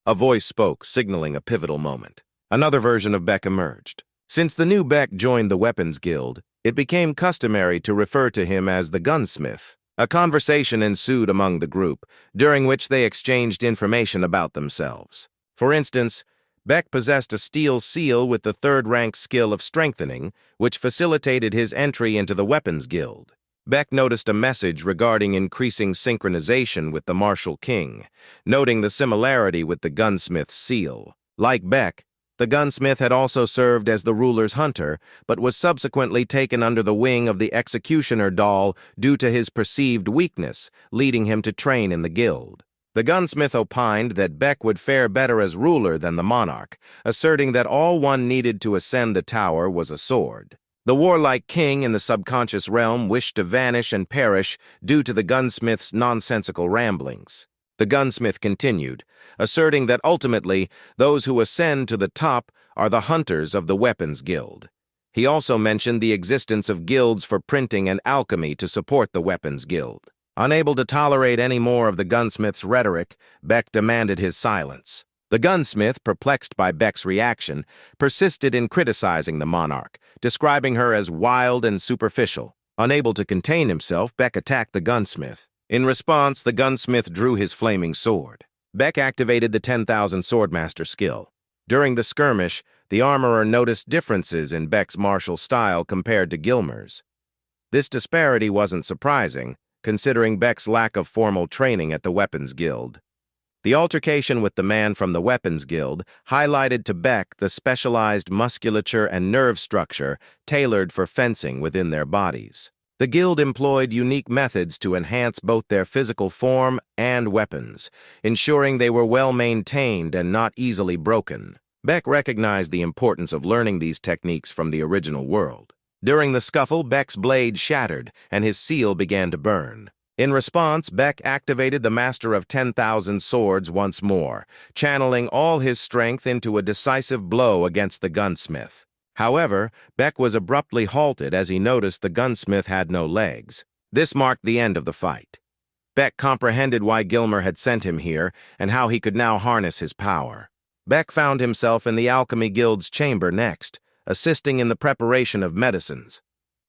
A voice spoke, signaling a pivotal moment. Another version of Beck emerged. Since the new Beck joined the Weapons Guild, it became customary to refer to him as the gunsmith. A conversation ensued among the group, during which they exchanged information about themselves. For instance, Beck possessed a steel seal with the third-rank skill of strengthening, which facilitated his entry into the Weapons Guild. Beck noticed a message regarding increasing synchronization with the Martial King, noting the similarity with the gunsmith's seal. Like Beck, the gunsmith had also served as the ruler's hunter, but was subsequently taken under the wing of the executioner doll due to his perceived weakness, leading him to train in the guild. The gunsmith opined that Beck would fare better as ruler than the monarch, asserting that all one needed to ascend the tower was a sword. The warlike king in the subconscious realm wished to vanish and perish due to the gunsmith's nonsensical ramblings. The gunsmith continued, asserting that ultimately those who ascend to the top are the hunters of the Weapons Guild. He also mentioned the existence of guilds for printing and alchemy to support the Weapons Guild. Unable to tolerate any more of the gunsmith's rhetoric, Beck demanded his silence. The gunsmith, perplexed by Beck's reaction, persisted in criticizing the monarch, describing her as wild and superficial. Unable to contain himself, Beck attacked the gunsmith. In response, the gunsmith drew his flaming sword. Beck activated the 10,000 Swordmaster skill. During the skirmish, the armorer noticed differences in Beck's martial style compared to Gilmer's. This disparity wasn't surprising, considering Beck's lack of formal training at the Weapons Guild. The altercation with the man from the Weapons Guild highlighted to Beck the specialized musculature and nerve structure tailored for fencing within their bodies. The guild employed unique methods to enhance both their physical form and weapons, ensuring they were well maintained and not easily broken. Beck recognized the importance of learning these techniques from the original world. During the scuffle, Beck's blade shattered and his seal began to burn. In response, Beck activated the Master of 10,000 Swords once more, channeling all his strength into a decisive blow against the gunsmith. However, Beck was abruptly halted as he noticed the gunsmith had no legs. This marked the end of the fight. Beck comprehended why Gilmer had sent him here and how he could now harness his power. Beck found himself in the Alchemy Guild's chamber next, assisting in the preparation of medicines.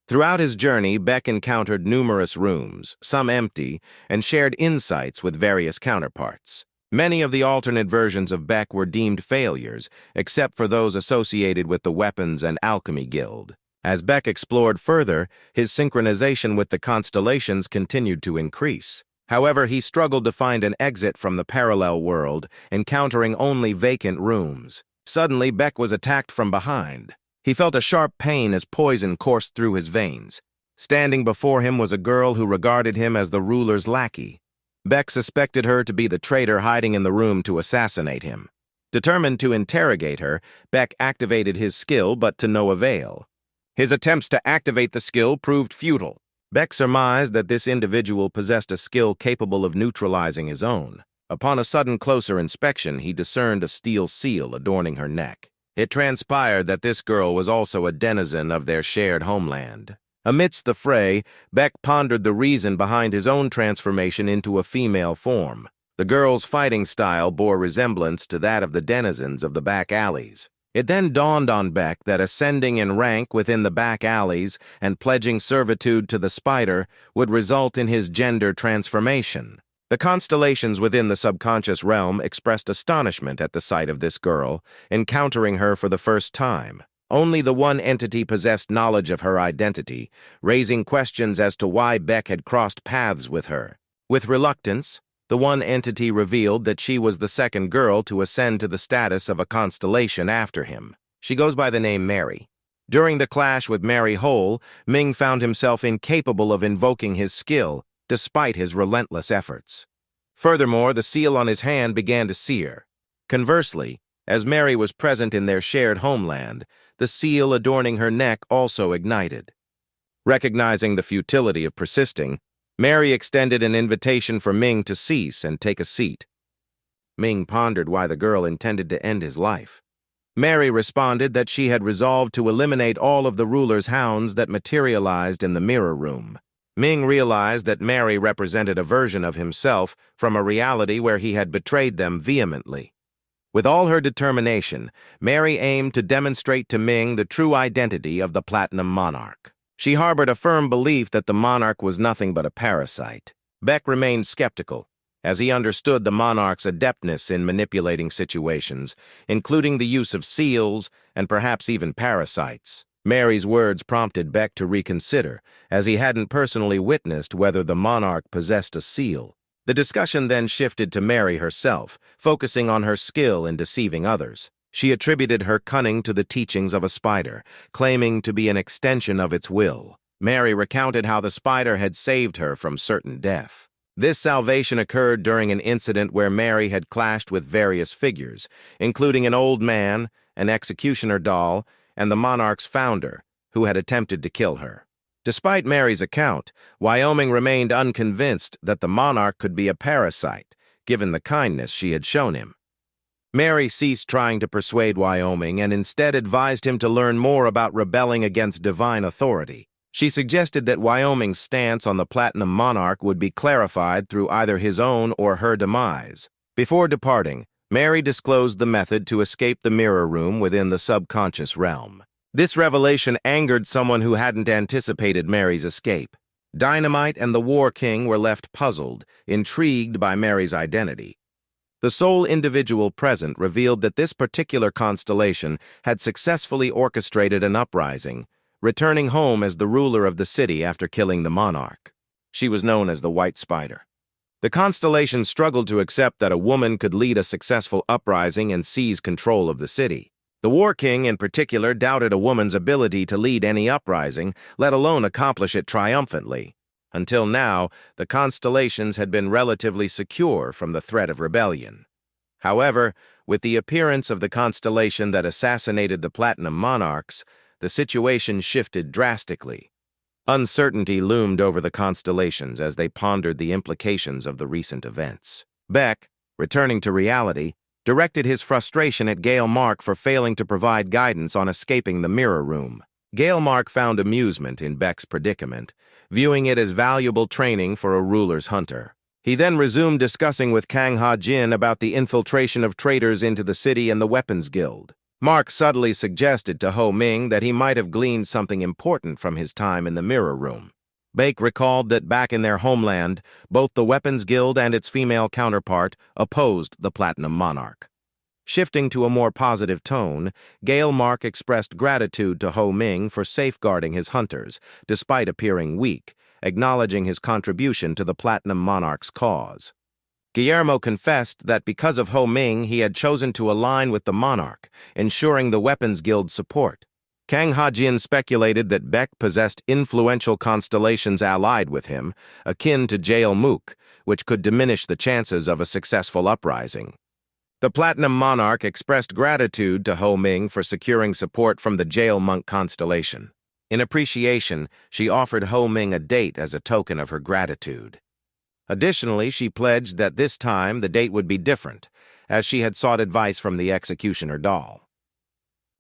Throughout his journey, Beck encountered numerous rooms, some empty, and shared insights with various counterparts. Many of the alternate versions of Beck were deemed failures, except for those associated with the Weapons and Alchemy Guild. As Beck explored further, his synchronization with the constellations continued to increase. However, he struggled to find an exit from the parallel world, encountering only vacant rooms. Suddenly, Beck was attacked from behind. He felt a sharp pain as poison coursed through his veins. Standing before him was a girl who regarded him as the ruler's lackey. Beck suspected her to be the traitor hiding in the room to assassinate him. Determined to interrogate her, Beck activated his skill, but to no avail. His attempts to activate the skill proved futile. Beck surmised that this individual possessed a skill capable of neutralizing his own. Upon a sudden closer inspection, he discerned a steel seal adorning her neck. It transpired that this girl was also a denizen of their shared homeland. Amidst the fray, Beck pondered the reason behind his own transformation into a female form. The girl's fighting style bore resemblance to that of the denizens of the back alleys. It then dawned on Beck that ascending in rank within the back alleys and pledging servitude to the spider would result in his gender transformation. The constellations within the subconscious realm expressed astonishment at the sight of this girl, encountering her for the first time. Only the one entity possessed knowledge of her identity, raising questions as to why Beck had crossed paths with her. With reluctance, the one entity revealed that she was the second girl to ascend to the status of a constellation after him. She goes by the name Mary. During the clash with Mary Hole, Ming found himself incapable of invoking his skill, despite his relentless efforts. Furthermore, the seal on his hand began to sear. Conversely, as Mary was present in their shared homeland, the seal adorning her neck also ignited. Recognizing the futility of persisting, Mary extended an invitation for Ming to cease and take a seat. Ming pondered why the girl intended to end his life. Mary responded that she had resolved to eliminate all of the ruler's hounds that materialized in the mirror room. Ming realized that Mary represented a version of himself from a reality where he had betrayed them vehemently. With all her determination, Mary aimed to demonstrate to Ming the true identity of the Platinum Monarch. She harbored a firm belief that the monarch was nothing but a parasite. Beck remained skeptical, as he understood the monarch's adeptness in manipulating situations, including the use of seals and perhaps even parasites. Mary's words prompted Beck to reconsider, as he hadn't personally witnessed whether the monarch possessed a seal. The discussion then shifted to Mary herself, focusing on her skill in deceiving others. She attributed her cunning to the teachings of a spider, claiming to be an extension of its will. Mary recounted how the spider had saved her from certain death. This salvation occurred during an incident where Mary had clashed with various figures, including an old man, an executioner doll, and the monarch's founder, who had attempted to kill her. Despite Mary's account, Wyoming remained unconvinced that the monarch could be a parasite, given the kindness she had shown him. Mary ceased trying to persuade Wyoming and instead advised him to learn more about rebelling against divine authority. She suggested that Wyoming's stance on the Platinum Monarch would be clarified through either his own or her demise. Before departing, Mary disclosed the method to escape the mirror room within the subconscious realm. This revelation angered someone who hadn't anticipated Mary's escape. Dynamite and the War King were left puzzled, intrigued by Mary's identity. The sole individual present revealed that this particular constellation had successfully orchestrated an uprising, returning home as the ruler of the city after killing the monarch. She was known as the White Spider. The constellation struggled to accept that a woman could lead a successful uprising and seize control of the city. The War King, in particular, doubted a woman's ability to lead any uprising, let alone accomplish it triumphantly. Until now, the constellations had been relatively secure from the threat of rebellion. However, with the appearance of the constellation that assassinated the Platinum Monarchs, the situation shifted drastically. Uncertainty loomed over the constellations as they pondered the implications of the recent events. Beck, returning to reality, directed his frustration at Gale Mark for failing to provide guidance on escaping the mirror room. Gale Mark found amusement in Beck's predicament, viewing it as valuable training for a ruler's hunter. He then resumed discussing with Kang Ha-jin about the infiltration of traitors into the city and the Weapons Guild. Mark subtly suggested to Ho Ming that he might have gleaned something important from his time in the mirror room. Bake recalled that back in their homeland, both the Weapons Guild and its female counterpart opposed the Platinum Monarch. Shifting to a more positive tone, Gale Mark expressed gratitude to Ho Ming for safeguarding his hunters, despite appearing weak, acknowledging his contribution to the Platinum Monarch's cause. Guillermo confessed that because of Ho Ming, he had chosen to align with the monarch, ensuring the Weapons Guild's support. Kang Ha-jin speculated that Beck possessed influential constellations allied with him, akin to Jael Mook, which could diminish the chances of a successful uprising. The Platinum Monarch expressed gratitude to Ho Ming for securing support from the Jael Monk constellation. In appreciation, she offered Ho Ming a date as a token of her gratitude. Additionally, she pledged that this time the date would be different, as she had sought advice from the executioner doll.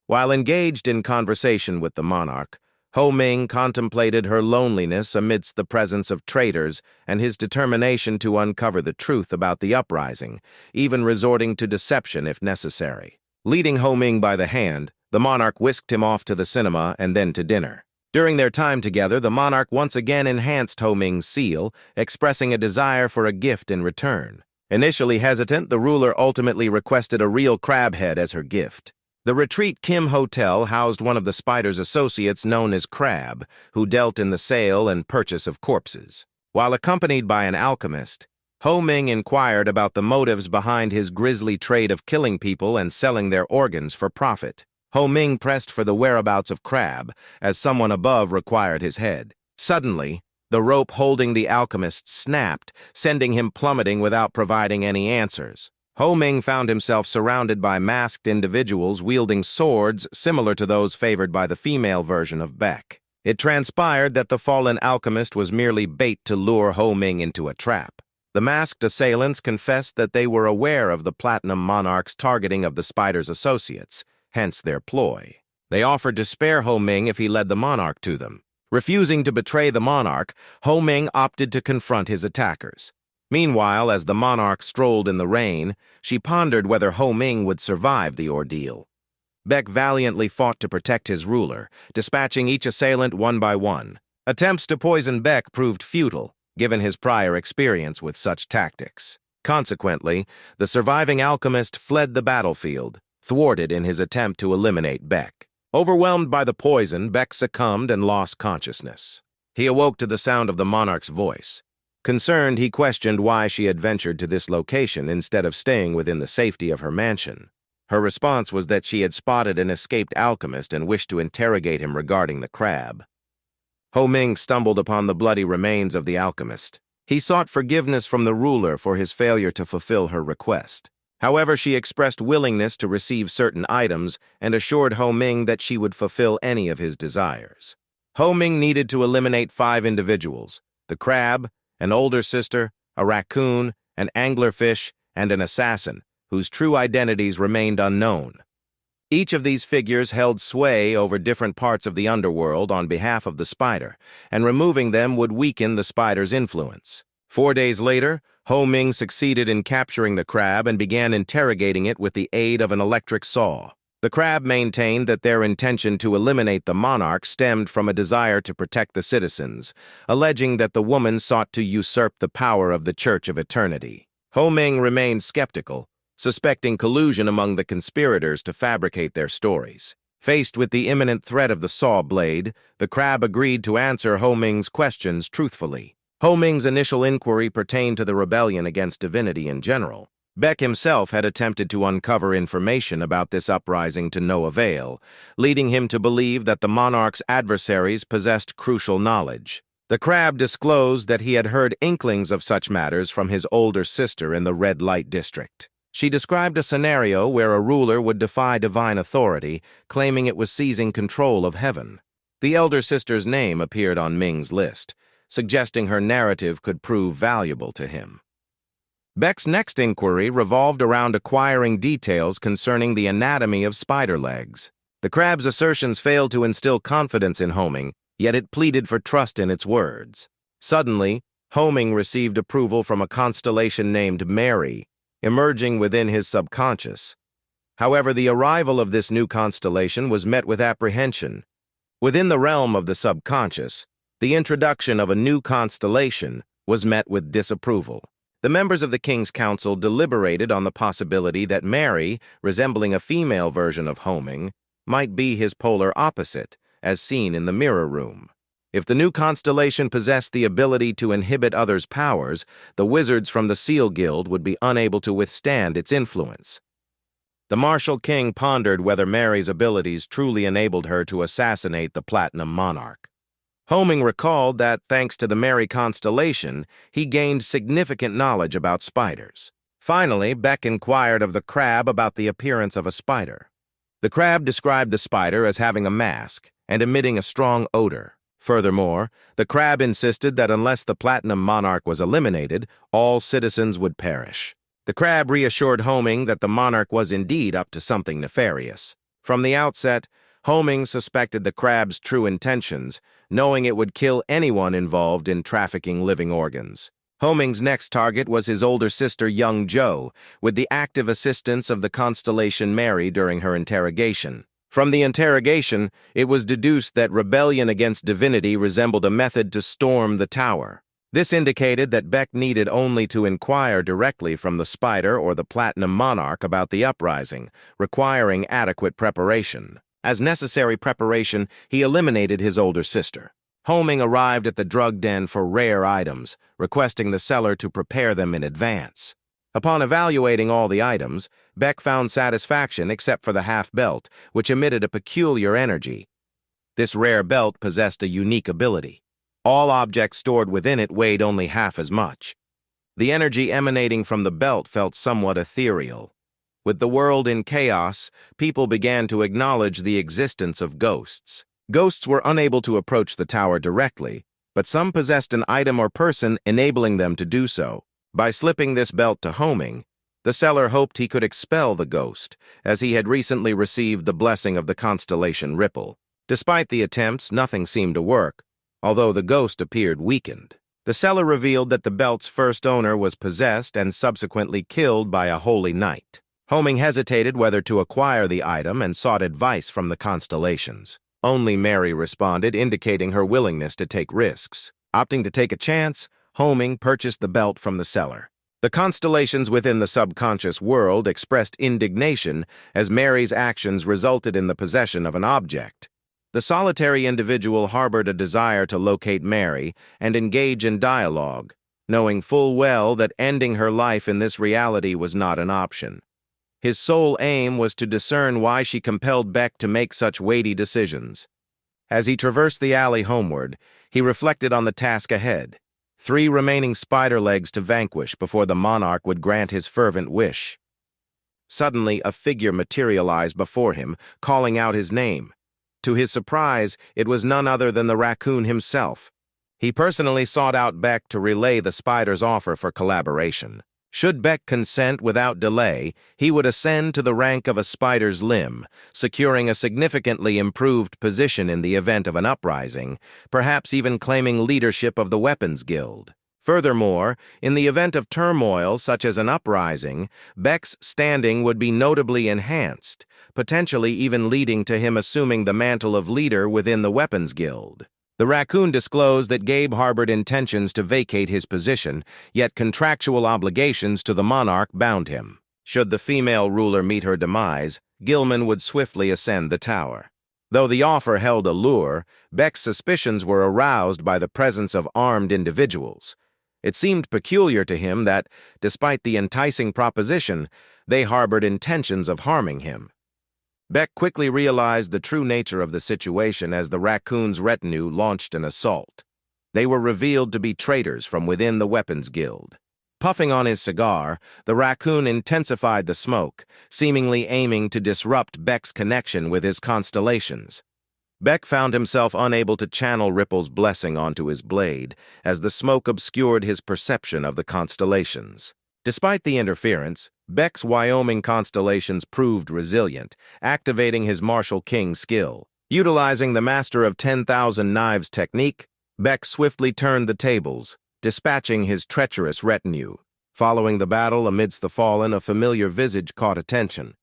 While engaged in conversation with the monarch, Ho Ming contemplated her loneliness amidst the presence of traitors and his determination to uncover the truth about the uprising, even resorting to deception if necessary. Leading Ho Ming by the hand, the monarch whisked him off to the cinema and then to dinner. During their time together, the monarch once again enhanced Ho Ming's seal, expressing a desire for a gift in return. Initially hesitant, the ruler ultimately requested a real crab head as her gift. The Retreat Kim Hotel housed one of the spider's associates known as Crab, who dealt in the sale and purchase of corpses. While accompanied by an alchemist, Ho Ming inquired about the motives behind his grisly trade of killing people and selling their organs for profit. Ho Ming pressed for the whereabouts of Crab, as someone above required his head. Suddenly, the rope holding the alchemist snapped, sending him plummeting without providing any answers. Ho Ming found himself surrounded by masked individuals wielding swords similar to those favored by the female version of Beck. It transpired that the fallen alchemist was merely bait to lure Ho Ming into a trap. The masked assailants confessed that they were aware of the Platinum Monarch's targeting of the spider's associates, hence their ploy. They offered to spare Ho Ming if he led the monarch to them. Refusing to betray the monarch, Ho Ming opted to confront his attackers. Meanwhile, as the monarch strolled in the rain, she pondered whether Ho Ming would survive the ordeal. Beck valiantly fought to protect his ruler, dispatching each assailant one by one. Attempts to poison Beck proved futile, given his prior experience with such tactics. Consequently, the surviving alchemist fled the battlefield, thwarted in his attempt to eliminate Beck. Overwhelmed by the poison, Beck succumbed and lost consciousness. He awoke to the sound of the monarch's voice. Concerned, he questioned why she had ventured to this location instead of staying within the safety of her mansion. Her response was that she had spotted an escaped alchemist and wished to interrogate him regarding the crab. Ho Ming stumbled upon the bloody remains of the alchemist. He sought forgiveness from the ruler for his failure to fulfill her request. However, she expressed willingness to receive certain items and assured Ho Ming that she would fulfill any of his desires. Ho Ming needed to eliminate 5 individuals: the crab, an older sister, a raccoon, an anglerfish, and an assassin, whose true identities remained unknown. Each of these figures held sway over different parts of the underworld on behalf of the spider, and removing them would weaken the spider's influence. 4 days later, Ho Ming succeeded in capturing the crab and began interrogating it with the aid of an electric saw. The crab maintained that their intention to eliminate the monarch stemmed from a desire to protect the citizens, alleging that the woman sought to usurp the power of the Church of Eternity. Ho Ming remained skeptical, suspecting collusion among the conspirators to fabricate their stories. Faced with the imminent threat of the saw blade, the crab agreed to answer Ho Ming's questions truthfully. Ho Ming's initial inquiry pertained to the rebellion against divinity in general. Beck himself had attempted to uncover information about this uprising to no avail, leading him to believe that the monarch's adversaries possessed crucial knowledge. The crab disclosed that he had heard inklings of such matters from his older sister in the red light district. She described a scenario where a ruler would defy divine authority, claiming it was seizing control of heaven. The elder sister's name appeared on Ming's list, suggesting her narrative could prove valuable to him. Beck's next inquiry revolved around acquiring details concerning the anatomy of spider legs. The crab's assertions failed to instill confidence in Ho Ming, yet it pleaded for trust in its words. Suddenly, Ho Ming received approval from a constellation named Mary, emerging within his subconscious. However, the arrival of this new constellation was met with apprehension. Within the realm of the subconscious, the introduction of a new constellation was met with disapproval. The members of the King's Council deliberated on the possibility that Mary, resembling a female version of Ho Ming, might be his polar opposite, as seen in the mirror room. If the new constellation possessed the ability to inhibit others' powers, the wizards from the Seal Guild would be unable to withstand its influence. The martial king pondered whether Mary's abilities truly enabled her to assassinate the Platinum Monarch. Ho Ming recalled that, thanks to the Mary constellation, he gained significant knowledge about spiders. Finally, Beck inquired of the crab about the appearance of a spider. The crab described the spider as having a mask and emitting a strong odor. Furthermore, the crab insisted that unless the Platinum Monarch was eliminated, all citizens would perish. The crab reassured Ho Ming that the monarch was indeed up to something nefarious. From the outset, Ho Ming suspected the crab's true intentions, knowing it would kill anyone involved in trafficking living organs. Ho Ming's next target was his older sister Young Jo, with the active assistance of the constellation Mary during her interrogation. From the interrogation, it was deduced that rebellion against divinity resembled a method to storm the tower. This indicated that Beck needed only to inquire directly from the spider or the Platinum Monarch about the uprising, requiring adequate preparation. As necessary preparation, he eliminated his older sister. Ho Ming arrived at the drug den for rare items, requesting the seller to prepare them in advance. Upon evaluating all the items, Beck found satisfaction except for the half-belt, which emitted a peculiar energy. This rare belt possessed a unique ability. All objects stored within it weighed only half as much. The energy emanating from the belt felt somewhat ethereal. With the world in chaos, people began to acknowledge the existence of ghosts. Ghosts were unable to approach the tower directly, but some possessed an item or person enabling them to do so. By slipping this belt to Ho Ming, the seller hoped he could expel the ghost, as he had recently received the blessing of the constellation Ripple. Despite the attempts, nothing seemed to work, although the ghost appeared weakened. The seller revealed that the belt's first owner was possessed and subsequently killed by a holy knight. Ho Ming hesitated whether to acquire the item and sought advice from the constellations. Only Mary responded, indicating her willingness to take risks. Opting to take a chance, Ho Ming purchased the belt from the seller. The constellations within the subconscious world expressed indignation as Mary's actions resulted in the possession of an object. The solitary individual harbored a desire to locate Mary and engage in dialogue, knowing full well that ending her life in this reality was not an option. His sole aim was to discern why she compelled Beck to make such weighty decisions. As he traversed the alley homeward, he reflected on the task ahead. 3 remaining spider legs to vanquish before the monarch would grant his fervent wish. Suddenly, a figure materialized before him, calling out his name. To his surprise, it was none other than the raccoon himself. He personally sought out Beck to relay the spider's offer for collaboration. Should Beck consent without delay, he would ascend to the rank of a spider's limb, securing a significantly improved position in the event of an uprising, perhaps even claiming leadership of the Weapons Guild. Furthermore, in the event of turmoil such as an uprising, Beck's standing would be notably enhanced, potentially even leading to him assuming the mantle of leader within the Weapons Guild. The raccoon disclosed that Gabe harbored intentions to vacate his position, yet contractual obligations to the monarch bound him. Should the female ruler meet her demise, Gilman would swiftly ascend the tower. Though the offer held allure, Beck's suspicions were aroused by the presence of armed individuals. It seemed peculiar to him that, despite the enticing proposition, they harbored intentions of harming him. Beck quickly realized the true nature of the situation as the raccoon's retinue launched an assault. They were revealed to be traitors from within the Weapons Guild. Puffing on his cigar, the raccoon intensified the smoke, seemingly aiming to disrupt Beck's connection with his constellations. Beck found himself unable to channel Ripple's blessing onto his blade, as the smoke obscured his perception of the constellations. Despite the interference, Beck's Wyoming constellations proved resilient, activating his Martial King skill. Utilizing the Master of 10,000 Knives technique, Beck swiftly turned the tables, dispatching his treacherous retinue. Following the battle amidst the fallen, a familiar visage caught attention.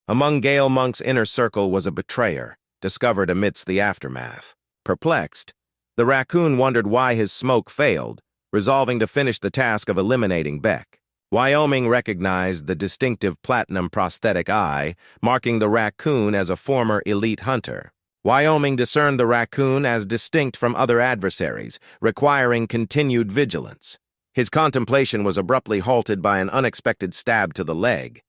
Among Gale Monk's inner circle was a betrayer, discovered amidst the aftermath. Perplexed, the raccoon wondered why his smoke failed, resolving to finish the task of eliminating Beck. Wyoming recognized the distinctive platinum prosthetic eye, marking the raccoon as a former elite hunter. Wyoming discerned the raccoon as distinct from other adversaries, requiring continued vigilance. His contemplation was abruptly halted by an unexpected stab to the leg.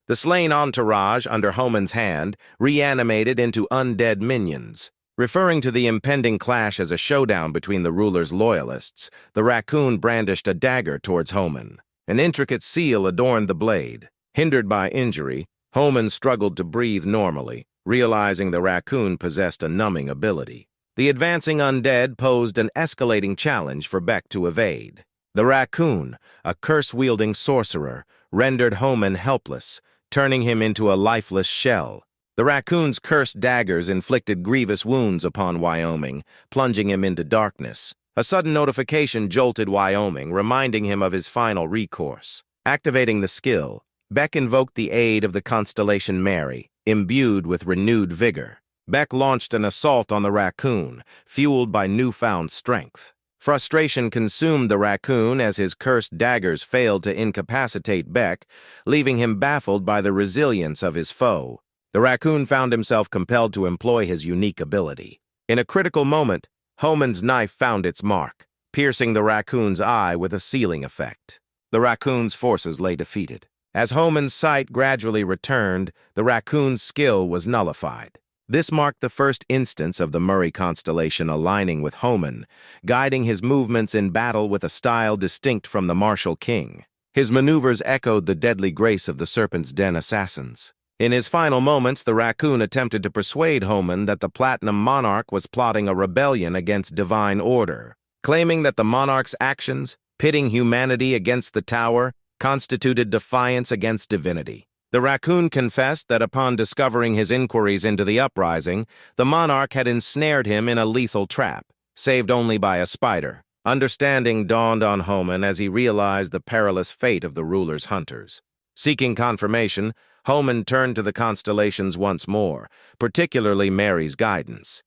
The slain entourage, under Homan's hand, reanimated into undead minions. Referring to the impending clash as a showdown between the ruler's loyalists, the raccoon brandished a dagger towards Homan. An intricate seal adorned the blade. Hindered by injury, Homan struggled to breathe normally, realizing the raccoon possessed a numbing ability. The advancing undead posed an escalating challenge for Beck to evade. The raccoon, a curse-wielding sorcerer, rendered Homan helpless, turning him into a lifeless shell. The raccoon's cursed daggers inflicted grievous wounds upon Wyoming, plunging him into darkness. A sudden notification jolted Wyoming, reminding him of his final recourse. Activating the skill, Beck invoked the aid of the constellation Mary, imbued with renewed vigor. Beck launched an assault on the raccoon, fueled by newfound strength. Frustration consumed the raccoon as his cursed daggers failed to incapacitate Beck, leaving him baffled by the resilience of his foe. The raccoon found himself compelled to employ his unique ability. In a critical moment, Homan's knife found its mark, piercing the raccoon's eye with a sealing effect. The raccoon's forces lay defeated. As Homan's sight gradually returned, the raccoon's skill was nullified. This marked the first instance of the Murray constellation aligning with Homan, guiding his movements in battle with a style distinct from the Martial King. His maneuvers echoed the deadly grace of the Serpent's Den assassins. In his final moments, the raccoon attempted to persuade Homan that the Platinum Monarch was plotting a rebellion against divine order, claiming that the monarch's actions, pitting humanity against the tower, constituted defiance against divinity. The raccoon confessed that upon discovering his inquiries into the uprising, the monarch had ensnared him in a lethal trap, saved only by a spider. Understanding dawned on Homan as he realized the perilous fate of the ruler's hunters. Seeking confirmation, Homan turned to the constellations once more, particularly Mary's guidance.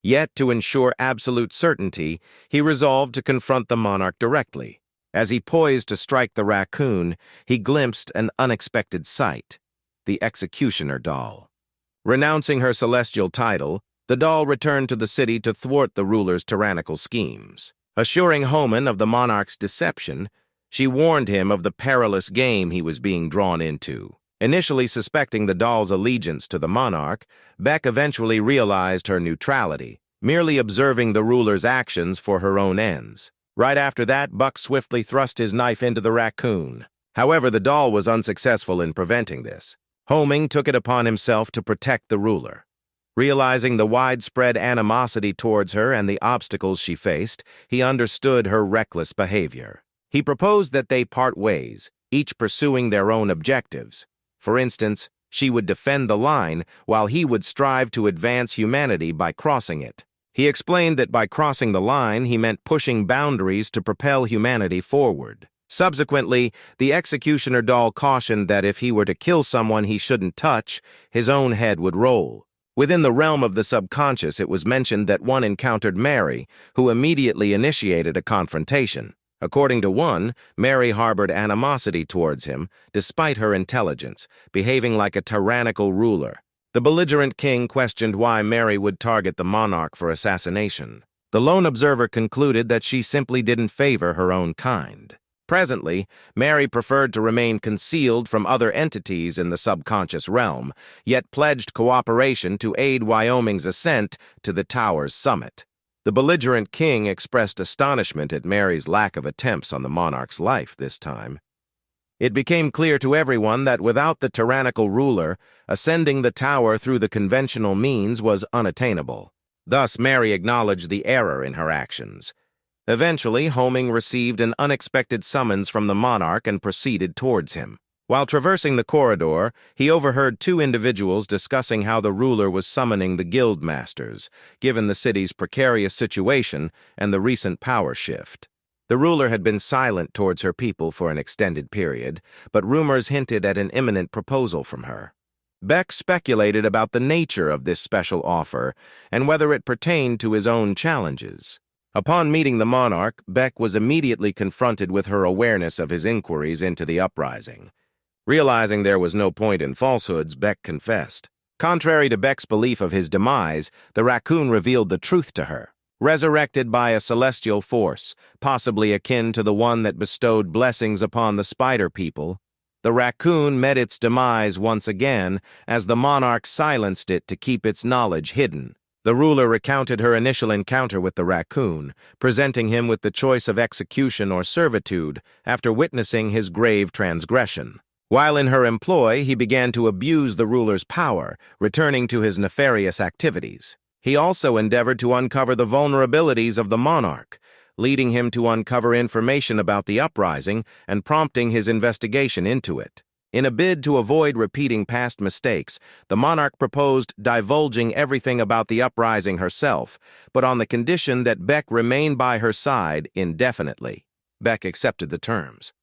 Yet, to ensure absolute certainty, he resolved to confront the monarch directly. As he poised to strike the raccoon, he glimpsed an unexpected sight: the executioner doll. Renouncing her celestial title, the doll returned to the city to thwart the ruler's tyrannical schemes. Assuring Homan of the monarch's deception, she warned him of the perilous game he was being drawn into. Initially suspecting the doll's allegiance to the monarch, Beck eventually realized her neutrality, merely observing the ruler's actions for her own ends. Right after that, Buck swiftly thrust his knife into the raccoon. However, the doll was unsuccessful in preventing this. Homing took it upon himself to protect the ruler. Realizing the widespread animosity towards her and the obstacles she faced, he understood her reckless behavior. He proposed that they part ways, each pursuing their own objectives. For instance, she would defend the line, while he would strive to advance humanity by crossing it. He explained that by crossing the line, he meant pushing boundaries to propel humanity forward. Subsequently, the executioner doll cautioned that if he were to kill someone he shouldn't touch, his own head would roll. Within the realm of the subconscious, it was mentioned that one encountered Mary, who immediately initiated a confrontation. According to one, Mary harbored animosity towards him, despite her intelligence, behaving like a tyrannical ruler. The belligerent king questioned why Mary would target the monarch for assassination. The lone observer concluded that she simply didn't favor her own kind. Presently, Mary preferred to remain concealed from other entities in the subconscious realm, yet pledged cooperation to aid Wyoming's ascent to the tower's summit. The belligerent king expressed astonishment at Mary's lack of attempts on the monarch's life this time. It became clear to everyone that without the tyrannical ruler, ascending the tower through the conventional means was unattainable. Thus, Mary acknowledged the error in her actions. Eventually, Homing received an unexpected summons from the monarch and proceeded towards him. While traversing the corridor, he overheard two individuals discussing how the ruler was summoning the guild masters, given the city's precarious situation and the recent power shift. The ruler had been silent towards her people for an extended period, but rumors hinted at an imminent proposal from her. Beck speculated about the nature of this special offer and whether it pertained to his own challenges. Upon meeting the monarch, Beck was immediately confronted with her awareness of his inquiries into the uprising. Realizing there was no point in falsehoods, Beck confessed. Contrary to Beck's belief of his demise, the raccoon revealed the truth to her. Resurrected by a celestial force, possibly akin to the one that bestowed blessings upon the spider people, the raccoon met its demise once again as the monarch silenced it to keep its knowledge hidden. The ruler recounted her initial encounter with the raccoon, presenting him with the choice of execution or servitude after witnessing his grave transgression. While in her employ, he began to abuse the ruler's power, returning to his nefarious activities. He also endeavored to uncover the vulnerabilities of the monarch, leading him to uncover information about the uprising and prompting his investigation into it. In a bid to avoid repeating past mistakes, the monarch proposed divulging everything about the uprising herself, but on the condition that Beck remain by her side indefinitely. Beck accepted the terms.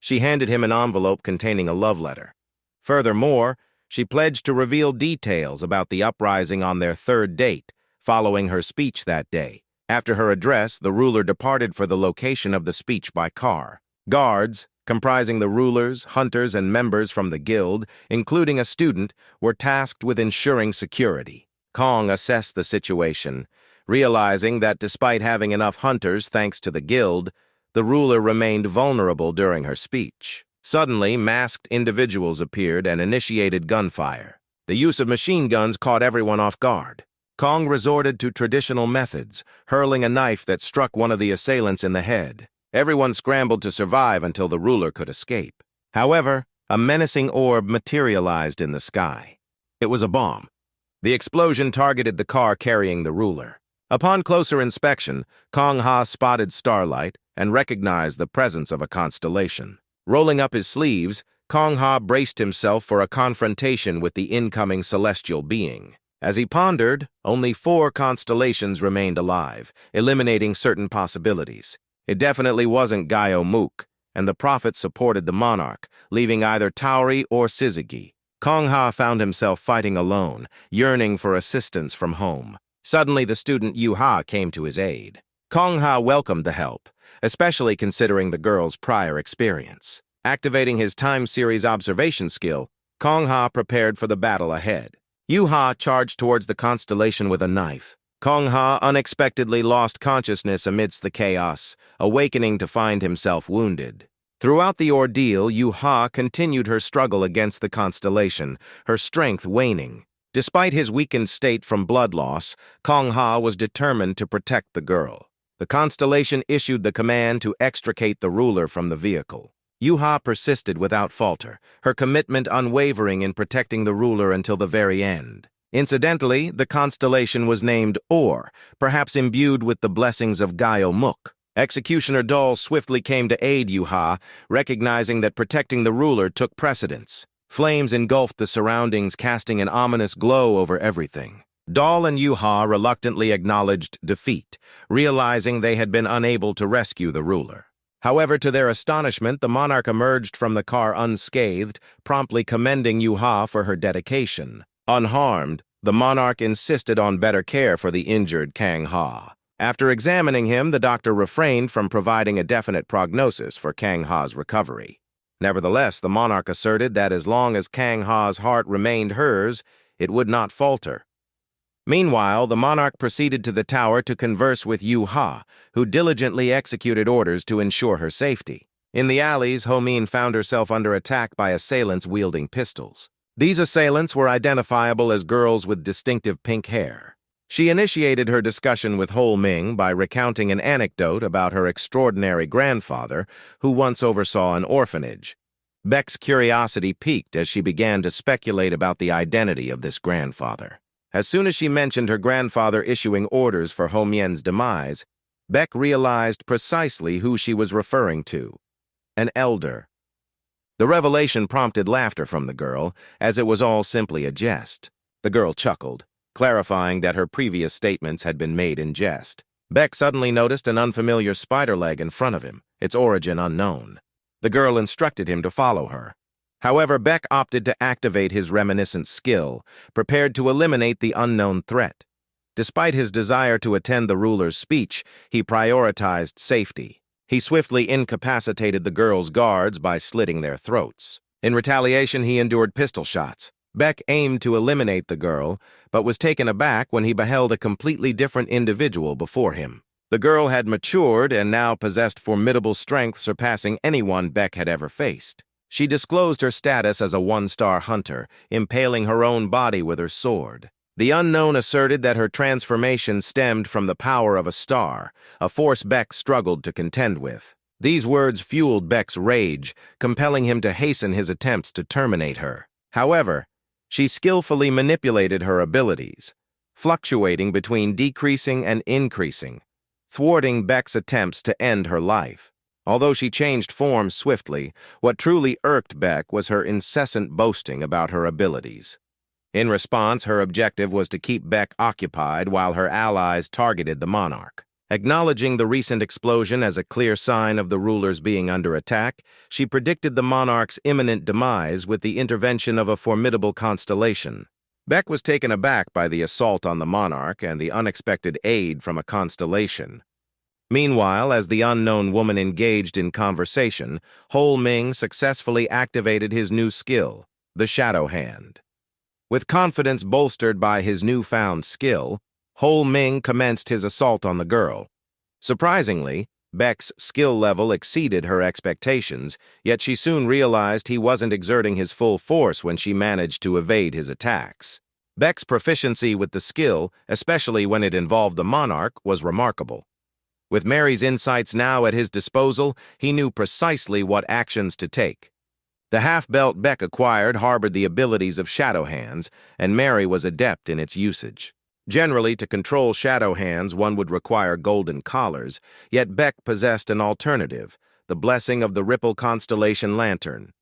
She handed him an envelope containing a love letter. Furthermore, she pledged to reveal details about the uprising on their third date, following her speech that day. After her address, the ruler departed for the location of the speech by car. Guards, comprising the rulers, hunters, and members from the guild, including a student, were tasked with ensuring security. Kong assessed the situation, realizing that despite having enough hunters thanks to the guild, the ruler remained vulnerable during her speech. Suddenly, masked individuals appeared and initiated gunfire. The use of machine guns caught everyone off guard. Kong resorted to traditional methods, hurling a knife that struck one of the assailants in the head. Everyone scrambled to survive until the ruler could escape. However, a menacing orb materialized in the sky. It was a bomb. The explosion targeted the car carrying the ruler. Upon closer inspection, Kong Ha spotted starlight and recognized the presence of a constellation. Rolling up his sleeves, Kong Ha braced himself for a confrontation with the incoming celestial being. As he pondered, only 4 constellations remained alive, eliminating certain possibilities. It definitely wasn't Gaio Mook, and the prophet supported the monarch, leaving either Tauri or Syzygy. Kong Ha found himself fighting alone, yearning for assistance from home. Suddenly, the student Yu Ha came to his aid. Kong Ha welcomed the help, especially considering the girl's prior experience. Activating his time series observation skill, Kong Ha prepared for the battle ahead. Yu Ha charged towards the constellation with a knife. Kong Ha unexpectedly lost consciousness amidst the chaos, awakening to find himself wounded. Throughout the ordeal, Yu Ha continued her struggle against the constellation, her strength waning. Despite his weakened state from blood loss, Kong Ha was determined to protect the girl. The constellation issued the command to extricate the ruler from the vehicle. Yu Ha persisted without falter, her commitment unwavering in protecting the ruler until the very end. Incidentally, the constellation was named Or, perhaps imbued with the blessings of Gaio Mook. Executioner Dole swiftly came to aid Yuha, recognizing that protecting the ruler took precedence. Flames engulfed the surroundings, casting an ominous glow over everything. Dole and Yuha reluctantly acknowledged defeat, realizing they had been unable to rescue the ruler. However, to their astonishment, the monarch emerged from the car unscathed, promptly commending Yuha for her dedication. Unharmed, the monarch insisted on better care for the injured Kang Ha. After examining him, the doctor refrained from providing a definite prognosis for Kang Ha's recovery. Nevertheless, the monarch asserted that as long as Kang Ha's heart remained hers, it would not falter. Meanwhile, the monarch proceeded to the tower to converse with Yu Ha, who diligently executed orders to ensure her safety. In the alleys, Ho Min found herself under attack by assailants wielding pistols. These assailants were identifiable as girls with distinctive pink hair. She initiated her discussion with Ho Ming by recounting an anecdote about her extraordinary grandfather, who once oversaw an orphanage. Beck's curiosity piqued as she began to speculate about the identity of this grandfather. As soon as she mentioned her grandfather issuing orders for Ho Mien's demise, Beck realized precisely who she was referring to: an elder. The revelation prompted laughter from the girl, as it was all simply a jest. The girl chuckled, clarifying that her previous statements had been made in jest. Beck suddenly noticed an unfamiliar spider leg in front of him, its origin unknown. The girl instructed him to follow her. However, Beck opted to activate his reminiscent skill, prepared to eliminate the unknown threat. Despite his desire to attend the ruler's speech, he prioritized safety. He swiftly incapacitated the girl's guards by slitting their throats. In retaliation, he endured pistol shots. Beck aimed to eliminate the girl, but was taken aback when he beheld a completely different individual before him. The girl had matured and now possessed formidable strength surpassing anyone Beck had ever faced. She disclosed her status as a one-star hunter, impaling her own body with her sword. The unknown asserted that her transformation stemmed from the power of a star, a force Beck struggled to contend with. These words fueled Beck's rage, compelling him to hasten his attempts to terminate her. However, she skillfully manipulated her abilities, fluctuating between decreasing and increasing, thwarting Beck's attempts to end her life. Although she changed form swiftly, what truly irked Beck was her incessant boasting about her abilities. In response, her objective was to keep Beck occupied while her allies targeted the monarch. Acknowledging the recent explosion as a clear sign of the rulers being under attack, she predicted the monarch's imminent demise with the intervention of a formidable constellation. Beck was taken aback by the assault on the monarch and the unexpected aid from a constellation. Meanwhile, as the unknown woman engaged in conversation, Ho Ming successfully activated his new skill, the Shadow Hand. With confidence bolstered by his newfound skill, Ho Ming commenced his assault on the girl. Surprisingly, Beck's skill level exceeded her expectations, yet she soon realized he wasn't exerting his full force when she managed to evade his attacks. Beck's proficiency with the skill, especially when it involved the monarch, was remarkable. With Mary's insights now at his disposal, he knew precisely what actions to take. The half-belt Beck acquired harbored the abilities of Shadow Hands, and Mary was adept in its usage. Generally, to control Shadow Hands, one would require golden collars, yet Beck possessed an alternative, the blessing of the Ripple Constellation Lantern.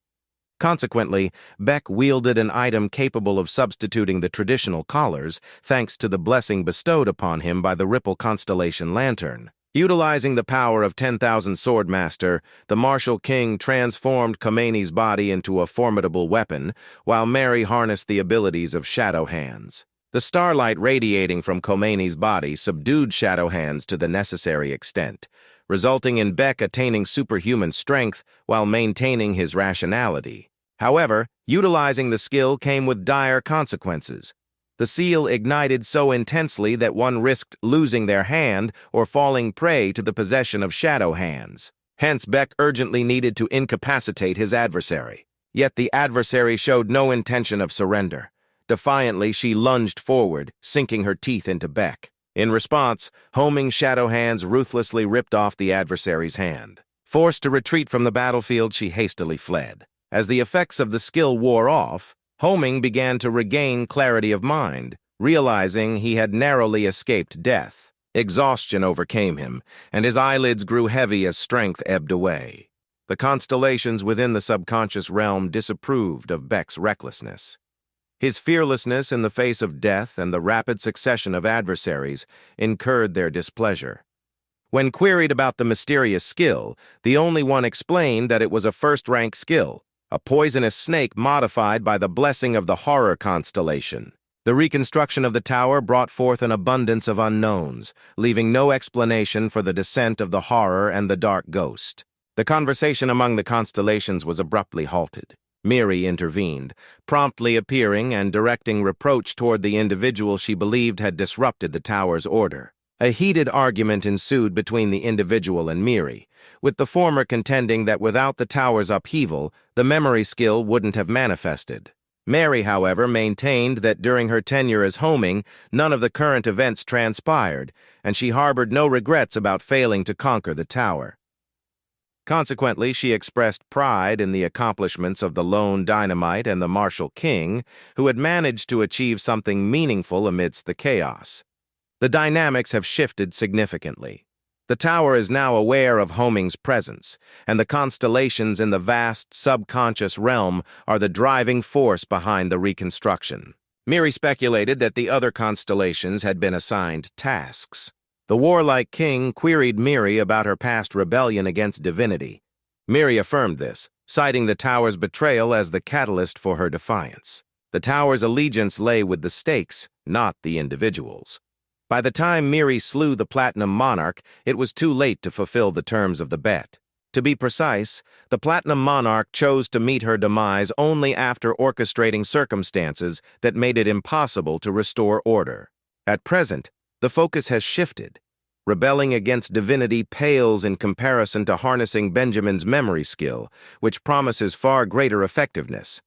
Consequently, Beck wielded an item capable of substituting the traditional collars, thanks to the blessing bestowed upon him by the Ripple Constellation Lantern. Utilizing the power of 10,000 Swordmaster, the martial king transformed Khomeini's body into a formidable weapon, while Mary harnessed the abilities of Shadow Hands. The starlight radiating from Khomeini's body subdued Shadow Hands to the necessary extent, resulting in Beck attaining superhuman strength while maintaining his rationality. However, utilizing the skill came with dire consequences. The seal ignited so intensely that one risked losing their hand or falling prey to the possession of Shadow Hands. Hence, Beck urgently needed to incapacitate his adversary. Yet the adversary showed no intention of surrender. Defiantly, she lunged forward, sinking her teeth into Beck. In response, Ho Ming's Shadow Hands ruthlessly ripped off the adversary's hand. Forced to retreat from the battlefield, she hastily fled. As the effects of the skill wore off, Ho Ming began to regain clarity of mind, realizing he had narrowly escaped death. Exhaustion overcame him, and his eyelids grew heavy as strength ebbed away. The constellations within the subconscious realm disapproved of Beck's recklessness. His fearlessness in the face of death and the rapid succession of adversaries incurred their displeasure. When queried about the mysterious skill, the only one explained that it was a first-rank skill, a poisonous snake modified by the blessing of the horror constellation. The reconstruction of the tower brought forth an abundance of unknowns, leaving no explanation for the descent of the horror and the dark ghost. The conversation among the constellations was abruptly halted. Miri intervened, promptly appearing and directing reproach toward the individual she believed had disrupted the tower's order. A heated argument ensued between the individual and Miri, with the former contending that without the tower's upheaval, the memory skill wouldn't have manifested. Mary, however, maintained that during her tenure as homing, none of the current events transpired, and she harbored no regrets about failing to conquer the tower. Consequently, she expressed pride in the accomplishments of the lone dynamite and the martial king, who had managed to achieve something meaningful amidst the chaos. The dynamics have shifted significantly. The tower is now aware of Homing's presence, and the constellations in the vast subconscious realm are the driving force behind the reconstruction. Miri speculated that the other constellations had been assigned tasks. The warlike king queried Miri about her past rebellion against divinity. Miri affirmed this, citing the tower's betrayal as the catalyst for her defiance. The tower's allegiance lay with the stakes, not the individuals. By the time Miri slew the Platinum Monarch, it was too late to fulfill the terms of the bet. To be precise, the Platinum Monarch chose to meet her demise only after orchestrating circumstances that made it impossible to restore order. At present, the focus has shifted. Rebelling against divinity pales in comparison to harnessing Benjamin's memory skill, which promises far greater effectiveness.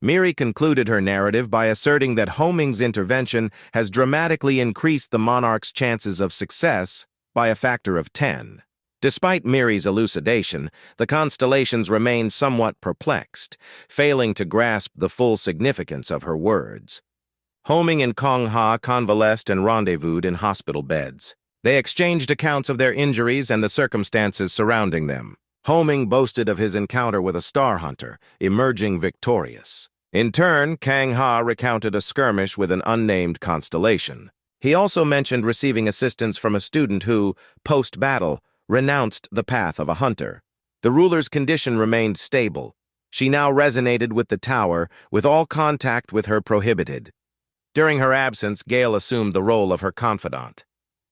Miri concluded her narrative by asserting that Homing's intervention has dramatically increased the monarch's chances of success by a factor of 10. Despite Miri's elucidation, the constellations remained somewhat perplexed, failing to grasp the full significance of her words. Homing and Kong Ha convalesced and rendezvoused in hospital beds. They exchanged accounts of their injuries and the circumstances surrounding them. Homing boasted of his encounter with a star hunter, emerging victorious. In turn, Kang Ha recounted a skirmish with an unnamed constellation. He also mentioned receiving assistance from a student who, post-battle, renounced the path of a hunter. The ruler's condition remained stable. She now resonated with the tower, with all contact with her prohibited. During her absence, Gale assumed the role of her confidant.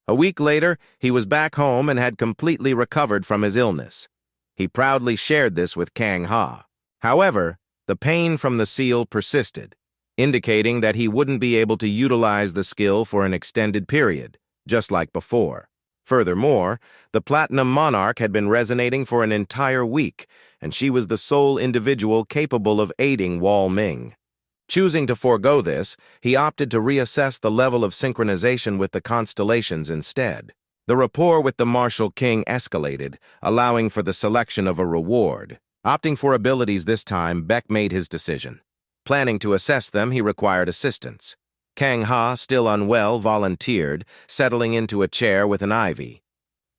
A week later, he was back home and had completely recovered from his illness. He proudly shared this with Kang Ha. However, the pain from the seal persisted, indicating that he wouldn't be able to utilize the skill for an extended period, just like before. Furthermore, the Platinum Monarch had been resonating for an entire week, and she was the sole individual capable of aiding Wall Ming. Choosing to forego this, he opted to reassess the level of synchronization with the constellations instead. The rapport with the martial king escalated, allowing for the selection of a reward. Opting for abilities this time, Beck made his decision. Planning to assess them, he required assistance. Kang Ha, still unwell, volunteered, settling into a chair with an ivy.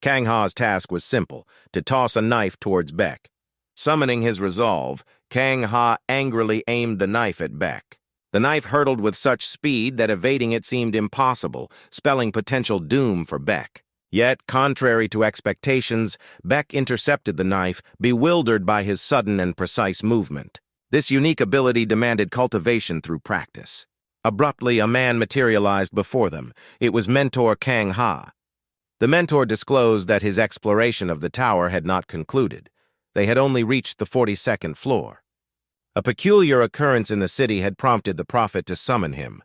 Kang Ha's task was simple, to toss a knife towards Beck. Summoning his resolve, Kang Ha angrily aimed the knife at Beck. The knife hurtled with such speed that evading it seemed impossible, spelling potential doom for Beck. Yet, contrary to expectations, Beck intercepted the knife, bewildered by his sudden and precise movement. This unique ability demanded cultivation through practice. Abruptly, a man materialized before them. It was Mentor Kang Ha. The mentor disclosed that his exploration of the tower had not concluded. They had only reached the 42nd floor. A peculiar occurrence in the city had prompted the prophet to summon him.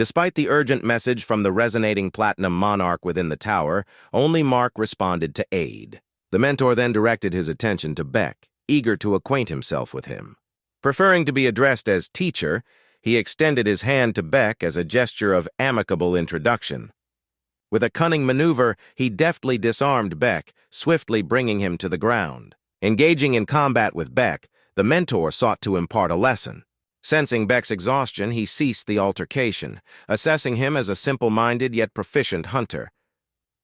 Despite the urgent message from the resonating Platinum Monarch within the tower, only Mark responded to aid. The mentor then directed his attention to Beck, eager to acquaint himself with him. Preferring to be addressed as teacher, he extended his hand to Beck as a gesture of amicable introduction. With a cunning maneuver, he deftly disarmed Beck, swiftly bringing him to the ground. Engaging in combat with Beck, the mentor sought to impart a lesson. Sensing Beck's exhaustion, he ceased the altercation, assessing him as a simple-minded yet proficient hunter.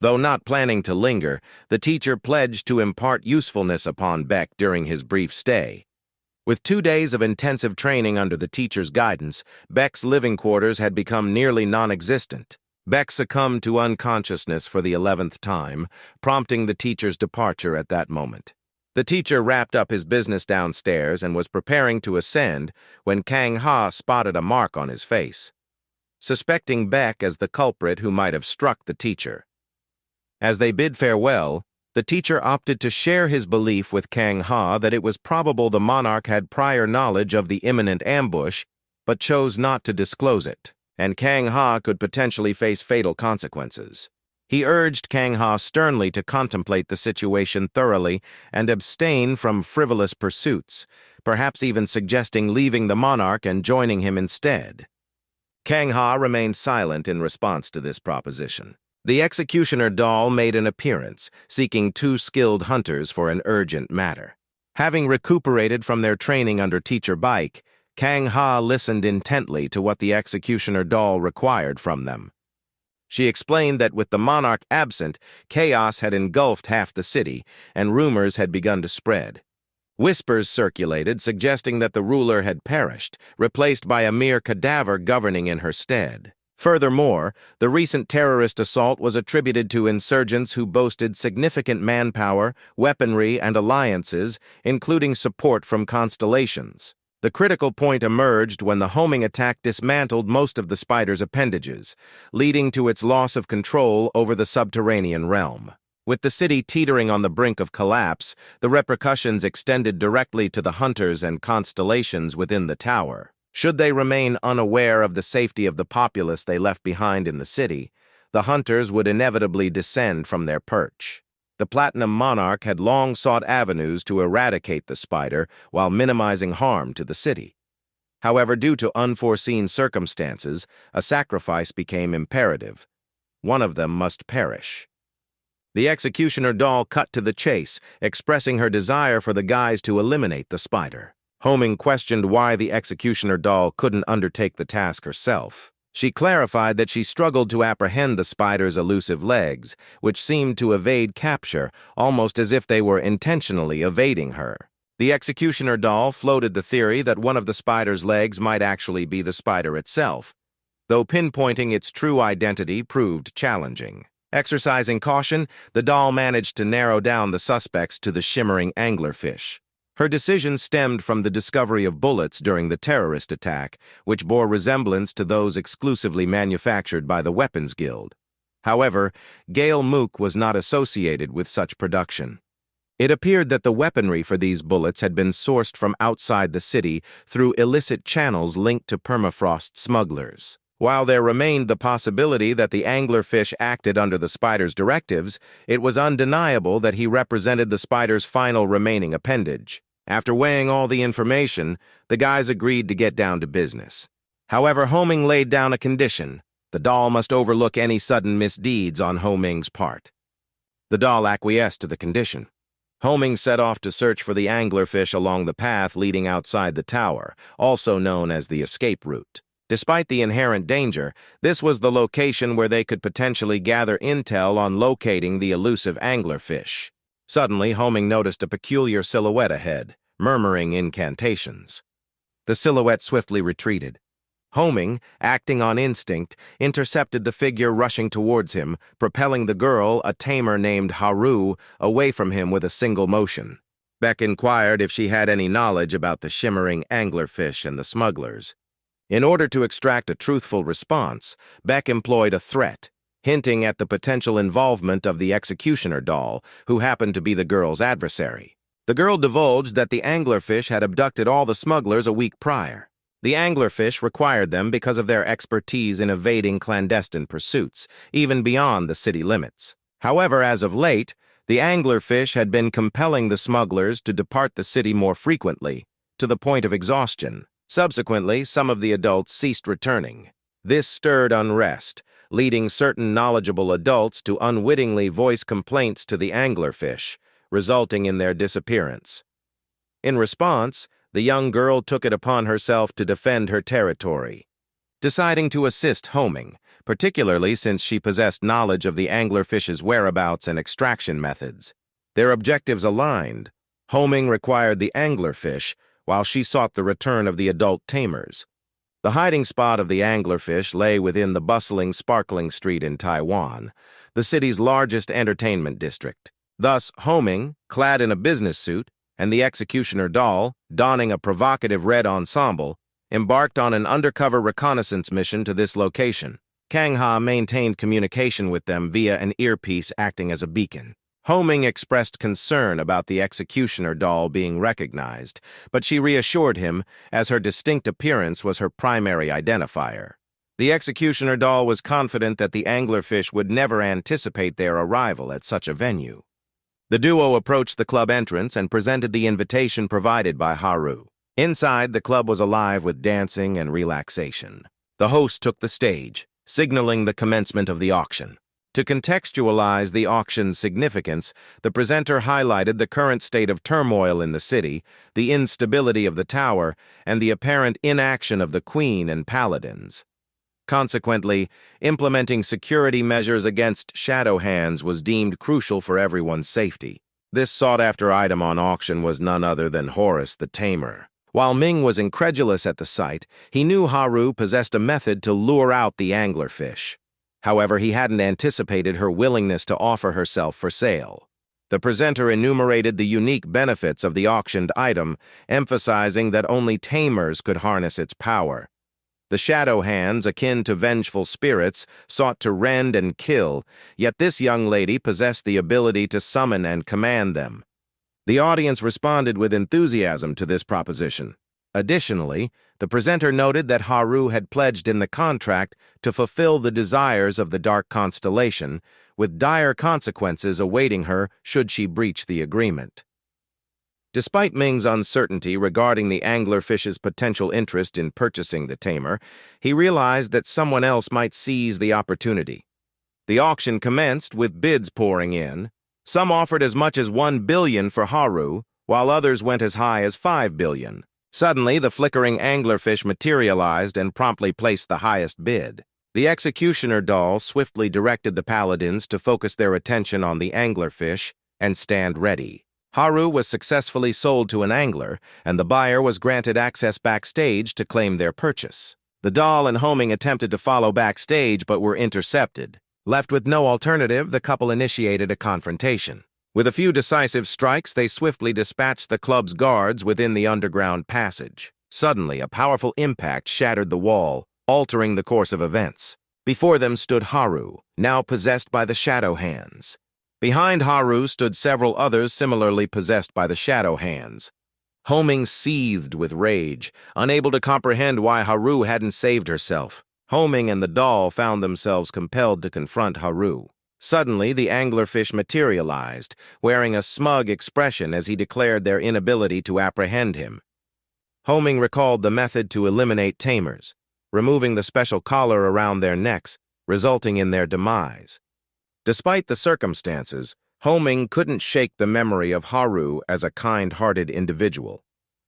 Though not planning to linger, the teacher pledged to impart usefulness upon Beck during his brief stay. With 2 days of intensive training under the teacher's guidance, Beck's living quarters had become nearly non-existent. Beck succumbed to unconsciousness for the 11th time, prompting the teacher's departure at that moment. The teacher wrapped up his business downstairs and was preparing to ascend when Kang Ha spotted a mark on his face, suspecting Beck as the culprit who might have struck the teacher. As they bid farewell, the teacher opted to share his belief with Kang Ha that it was probable the monarch had prior knowledge of the imminent ambush, but chose not to disclose it, and Kang Ha could potentially face fatal consequences. He urged Kang Ha sternly to contemplate the situation thoroughly and abstain from frivolous pursuits, perhaps even suggesting leaving the monarch and joining him instead. Kang Ha remained silent in response to this proposition. The executioner doll made an appearance, seeking 2 skilled hunters for an urgent matter. Having recuperated from their training under Teacher Bike, Kang Ha listened intently to what the executioner doll required from them. She explained that with the monarch absent, chaos had engulfed half the city, and rumors had begun to spread. Whispers circulated suggesting that the ruler had perished, replaced by a mere cadaver governing in her stead. Furthermore, the recent terrorist assault was attributed to insurgents who boasted significant manpower, weaponry, and alliances, including support from constellations. The critical point emerged when the homing attack dismantled most of the spider's appendages, leading to its loss of control over the subterranean realm. With the city teetering on the brink of collapse, the repercussions extended directly to the hunters and constellations within the tower. Should they remain unaware of the safety of the populace they left behind in the city, the hunters would inevitably descend from their perch. The Platinum Monarch had long sought avenues to eradicate the spider while minimizing harm to the city. However, due to unforeseen circumstances, a sacrifice became imperative. One of them must perish. The executioner doll cut to the chase, expressing her desire for the guys to eliminate the spider. Homing questioned why the executioner doll couldn't undertake the task herself. She clarified that she struggled to apprehend the spider's elusive legs, which seemed to evade capture, almost as if they were intentionally evading her. The executioner doll floated the theory that one of the spider's legs might actually be the spider itself, though pinpointing its true identity proved challenging. Exercising caution, the doll managed to narrow down the suspects to the shimmering anglerfish. Her decision stemmed from the discovery of bullets during the terrorist attack, which bore resemblance to those exclusively manufactured by the Weapons Guild. However, Gail Mook was not associated with such production. It appeared that the weaponry for these bullets had been sourced from outside the city through illicit channels linked to permafrost smugglers. While there remained the possibility that the anglerfish acted under the spider's directives, it was undeniable that he represented the spider's final remaining appendage. After weighing all the information, the guys agreed to get down to business. However, Homing laid down a condition. The doll must overlook any sudden misdeeds on Homing's part. The doll acquiesced to the condition. Homing set off to search for the anglerfish along the path leading outside the tower, also known as the escape route. Despite the inherent danger, this was the location where they could potentially gather intel on locating the elusive anglerfish. Suddenly, Homing noticed a peculiar silhouette ahead, murmuring incantations. The silhouette swiftly retreated. Homing, acting on instinct, intercepted the figure rushing towards him, propelling the girl, a tamer named Haru, away from him with a single motion. Beck inquired if she had any knowledge about the shimmering anglerfish and the smugglers. In order to extract a truthful response, Beck employed a threat, hinting at the potential involvement of the executioner doll, who happened to be the girl's adversary. The girl divulged that the anglerfish had abducted all the smugglers a week prior. The anglerfish required them because of their expertise in evading clandestine pursuits, even beyond the city limits. However, as of late, the anglerfish had been compelling the smugglers to depart the city more frequently, to the point of exhaustion. Subsequently, some of the adults ceased returning. This stirred unrest, leading certain knowledgeable adults to unwittingly voice complaints to the anglerfish, resulting in their disappearance. In response, the young girl took it upon herself to defend her territory. Deciding to assist Homing, particularly since she possessed knowledge of the anglerfish's whereabouts and extraction methods. Their objectives aligned. Homing required the anglerfish, while she sought the return of the adult tamers. The hiding spot of the anglerfish lay within the bustling, sparkling street in Taiwan, the city's largest entertainment district. Thus, Homing, clad in a business suit, and the executioner doll, donning a provocative red ensemble, embarked on an undercover reconnaissance mission to this location. Kang Ha maintained communication with them via an earpiece acting as a beacon. Homing expressed concern about the executioner doll being recognized, but she reassured him as her distinct appearance was her primary identifier. The executioner doll was confident that the anglerfish would never anticipate their arrival at such a venue. The duo approached the club entrance and presented the invitation provided by Haru. Inside, the club was alive with dancing and relaxation. The host took the stage, signaling the commencement of the auction. To contextualize the auction's significance, the presenter highlighted the current state of turmoil in the city, the instability of the tower, and the apparent inaction of the queen and paladins. Consequently, implementing security measures against shadow hands was deemed crucial for everyone's safety. This sought-after item on auction was none other than Horus the Tamer. While Ming was incredulous at the sight, he knew Haru possessed a method to lure out the anglerfish. However, he hadn't anticipated her willingness to offer herself for sale. The presenter enumerated the unique benefits of the auctioned item, emphasizing that only tamers could harness its power. The shadow hands, akin to vengeful spirits, sought to rend and kill, yet this young lady possessed the ability to summon and command them. The audience responded with enthusiasm to this proposition. Additionally, the presenter noted that Haru had pledged in the contract to fulfill the desires of the Dark Constellation, with dire consequences awaiting her should she breach the agreement. Despite Ming's uncertainty regarding the anglerfish's potential interest in purchasing the tamer, he realized that someone else might seize the opportunity. The auction commenced with bids pouring in. Some offered as much as 1 billion for Haru, while others went as high as 5 billion. Suddenly, the flickering anglerfish materialized and promptly placed the highest bid. The executioner doll swiftly directed the paladins to focus their attention on the anglerfish and stand ready. Haru was successfully sold to an angler, and the buyer was granted access backstage to claim their purchase. The doll and Homing attempted to follow backstage but were intercepted. Left with no alternative, the couple initiated a confrontation. With a few decisive strikes, they swiftly dispatched the club's guards within the underground passage. Suddenly, a powerful impact shattered the wall, altering the course of events. Before them stood Haru, now possessed by the shadow hands. Behind Haru stood several others similarly possessed by the shadow hands. Homing seethed with rage, unable to comprehend why Haru hadn't saved herself. Homing and the doll found themselves compelled to confront Haru. Suddenly, the anglerfish materialized, wearing a smug expression as he declared their inability to apprehend him. Homing recalled the method to eliminate tamers, removing the special collar around their necks, resulting in their demise. Despite the circumstances, Homing couldn't shake the memory of Haru as a kind-hearted individual.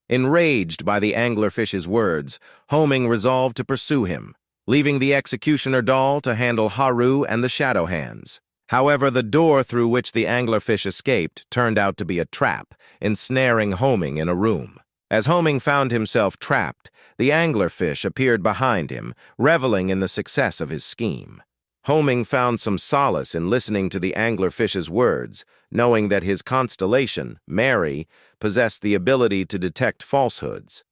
Enraged by the anglerfish's words, Homing resolved to pursue him, leaving the executioner doll to handle Haru and the shadow hands. However, the door through which the anglerfish escaped turned out to be a trap, ensnaring Homing in a room. As Homing found himself trapped, the anglerfish appeared behind him, reveling in the success of his scheme. Homing found some solace in listening to the anglerfish's words, knowing that his constellation, Mary, possessed the ability to detect falsehoods.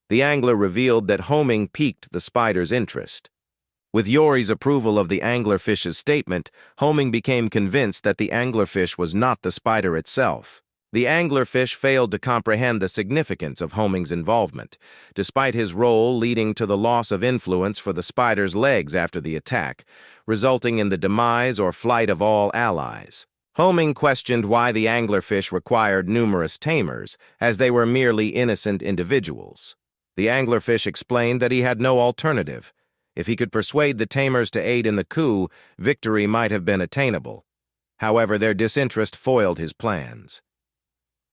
The angler revealed that Homing piqued the spider's interest. With Yori's approval of the anglerfish's statement, Homing became convinced that the anglerfish was not the spider itself. The anglerfish failed to comprehend the significance of Homing's involvement, despite his role leading to the loss of influence for the spider's legs after the attack, resulting in the demise or flight of all allies. Homing questioned why the anglerfish required numerous tamers, as they were merely innocent individuals. The anglerfish explained that he had no alternative. If he could persuade the tamers to aid in the coup, victory might have been attainable. However, their disinterest foiled his plans.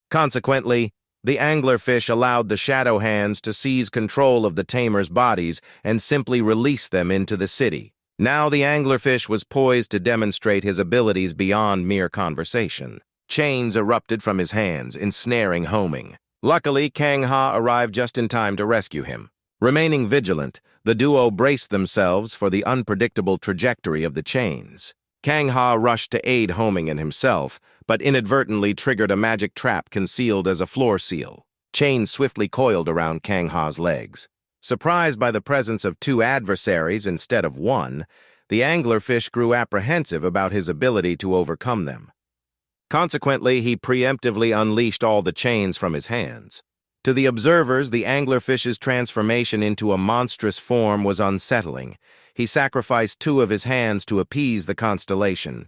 Consequently, the anglerfish allowed the shadow hands to seize control of the tamers' bodies and simply release them into the city. Now the anglerfish was poised to demonstrate his abilities beyond mere conversation. Chains erupted from his hands, ensnaring Homing. Luckily, Kang Ha arrived just in time to rescue him. Remaining vigilant, the duo braced themselves for the unpredictable trajectory of the chains. Kang Ha rushed to aid Homing and himself, but inadvertently triggered a magic trap concealed as a floor seal. Chains swiftly coiled around Kang Ha's legs. Surprised by the presence of two adversaries instead of one, the anglerfish grew apprehensive about his ability to overcome them. Consequently, he preemptively unleashed all the chains from his hands. To the observers, the anglerfish's transformation into a monstrous form was unsettling. He sacrificed two of his hands to appease the constellation.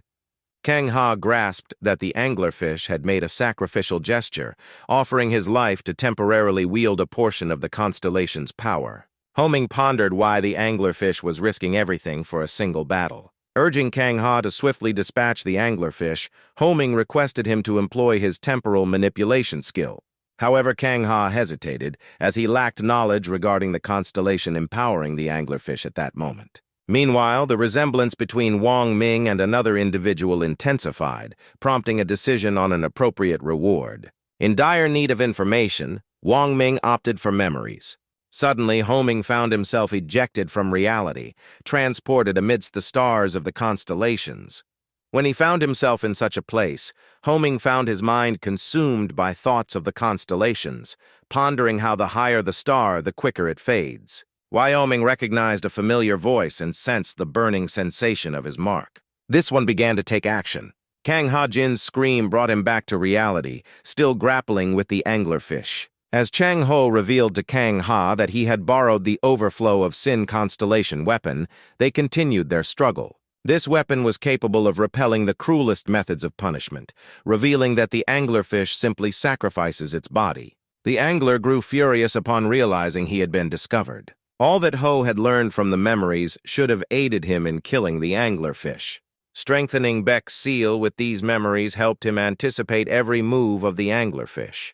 Kang Ha grasped that the anglerfish had made a sacrificial gesture, offering his life to temporarily wield a portion of the constellation's power. Homing pondered why the anglerfish was risking everything for a single battle. Urging Kang Ha to swiftly dispatch the anglerfish, Homing requested him to employ his temporal manipulation skill. However, Kang Ha hesitated, as he lacked knowledge regarding the constellation empowering the anglerfish at that moment. Meanwhile, the resemblance between Wang Ming and another individual intensified, prompting a decision on an appropriate reward. In dire need of information, Wang Ming opted for memories. Suddenly, Homing found himself ejected from reality, transported amidst the stars of the constellations. When he found himself in such a place, Homing found his mind consumed by thoughts of the constellations, pondering how the higher the star, the quicker it fades. Wyoming recognized a familiar voice and sensed the burning sensation of his mark. This one began to take action. Kang Ha-jin's scream brought him back to reality, still grappling with the anglerfish. As Chang Ho revealed to Kang Ha that he had borrowed the overflow of Sin constellation weapon, they continued their struggle. This weapon was capable of repelling the cruelest methods of punishment, revealing that the anglerfish simply sacrifices its body. The angler grew furious upon realizing he had been discovered. All that Ho had learned from the memories should have aided him in killing the anglerfish. Strengthening Beck's seal with these memories helped him anticipate every move of the anglerfish.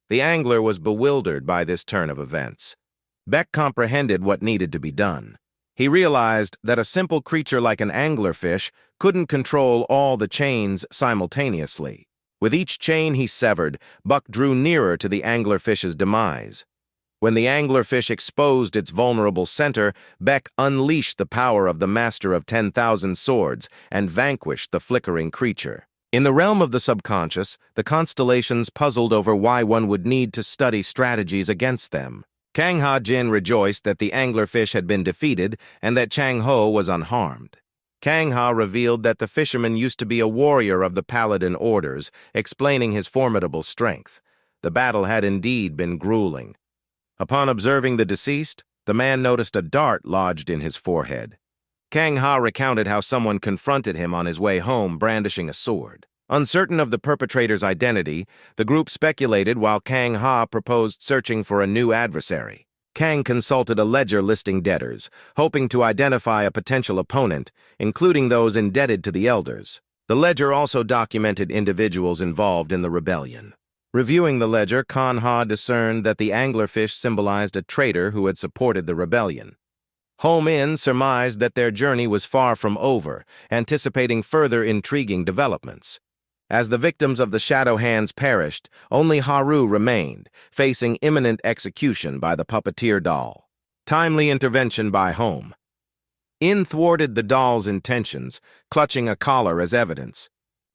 The angler was bewildered by this turn of events. Beck comprehended what needed to be done. He realized that a simple creature like an anglerfish couldn't control all the chains simultaneously. With each chain he severed, Buck drew nearer to the anglerfish's demise. When the anglerfish exposed its vulnerable center, Beck unleashed the power of the Master of 10,000 Swords and vanquished the flickering creature. In the realm of the subconscious, the constellations puzzled over why one would need to study strategies against them. Kang Ha-jin rejoiced that the anglerfish had been defeated and that Chang Ho was unharmed. Kang Ha revealed that the fisherman used to be a warrior of the Paladin orders, explaining his formidable strength. The battle had indeed been grueling. Upon observing the deceased, the man noticed a dart lodged in his forehead. Kang Ha recounted how someone confronted him on his way home brandishing a sword. Uncertain of the perpetrator's identity, the group speculated while Kang Ha proposed searching for a new adversary. Kang consulted a ledger listing debtors, hoping to identify a potential opponent, including those indebted to the elders. The ledger also documented individuals involved in the rebellion. Reviewing the ledger, Kan Ha discerned that the anglerfish symbolized a traitor who had supported the rebellion. Ho Min surmised that their journey was far from over, anticipating further intriguing developments. As the victims of the Shadow Hands perished, only Haru remained, facing imminent execution by the puppeteer doll. Timely intervention by Home. In thwarted the doll's intentions, clutching a collar as evidence.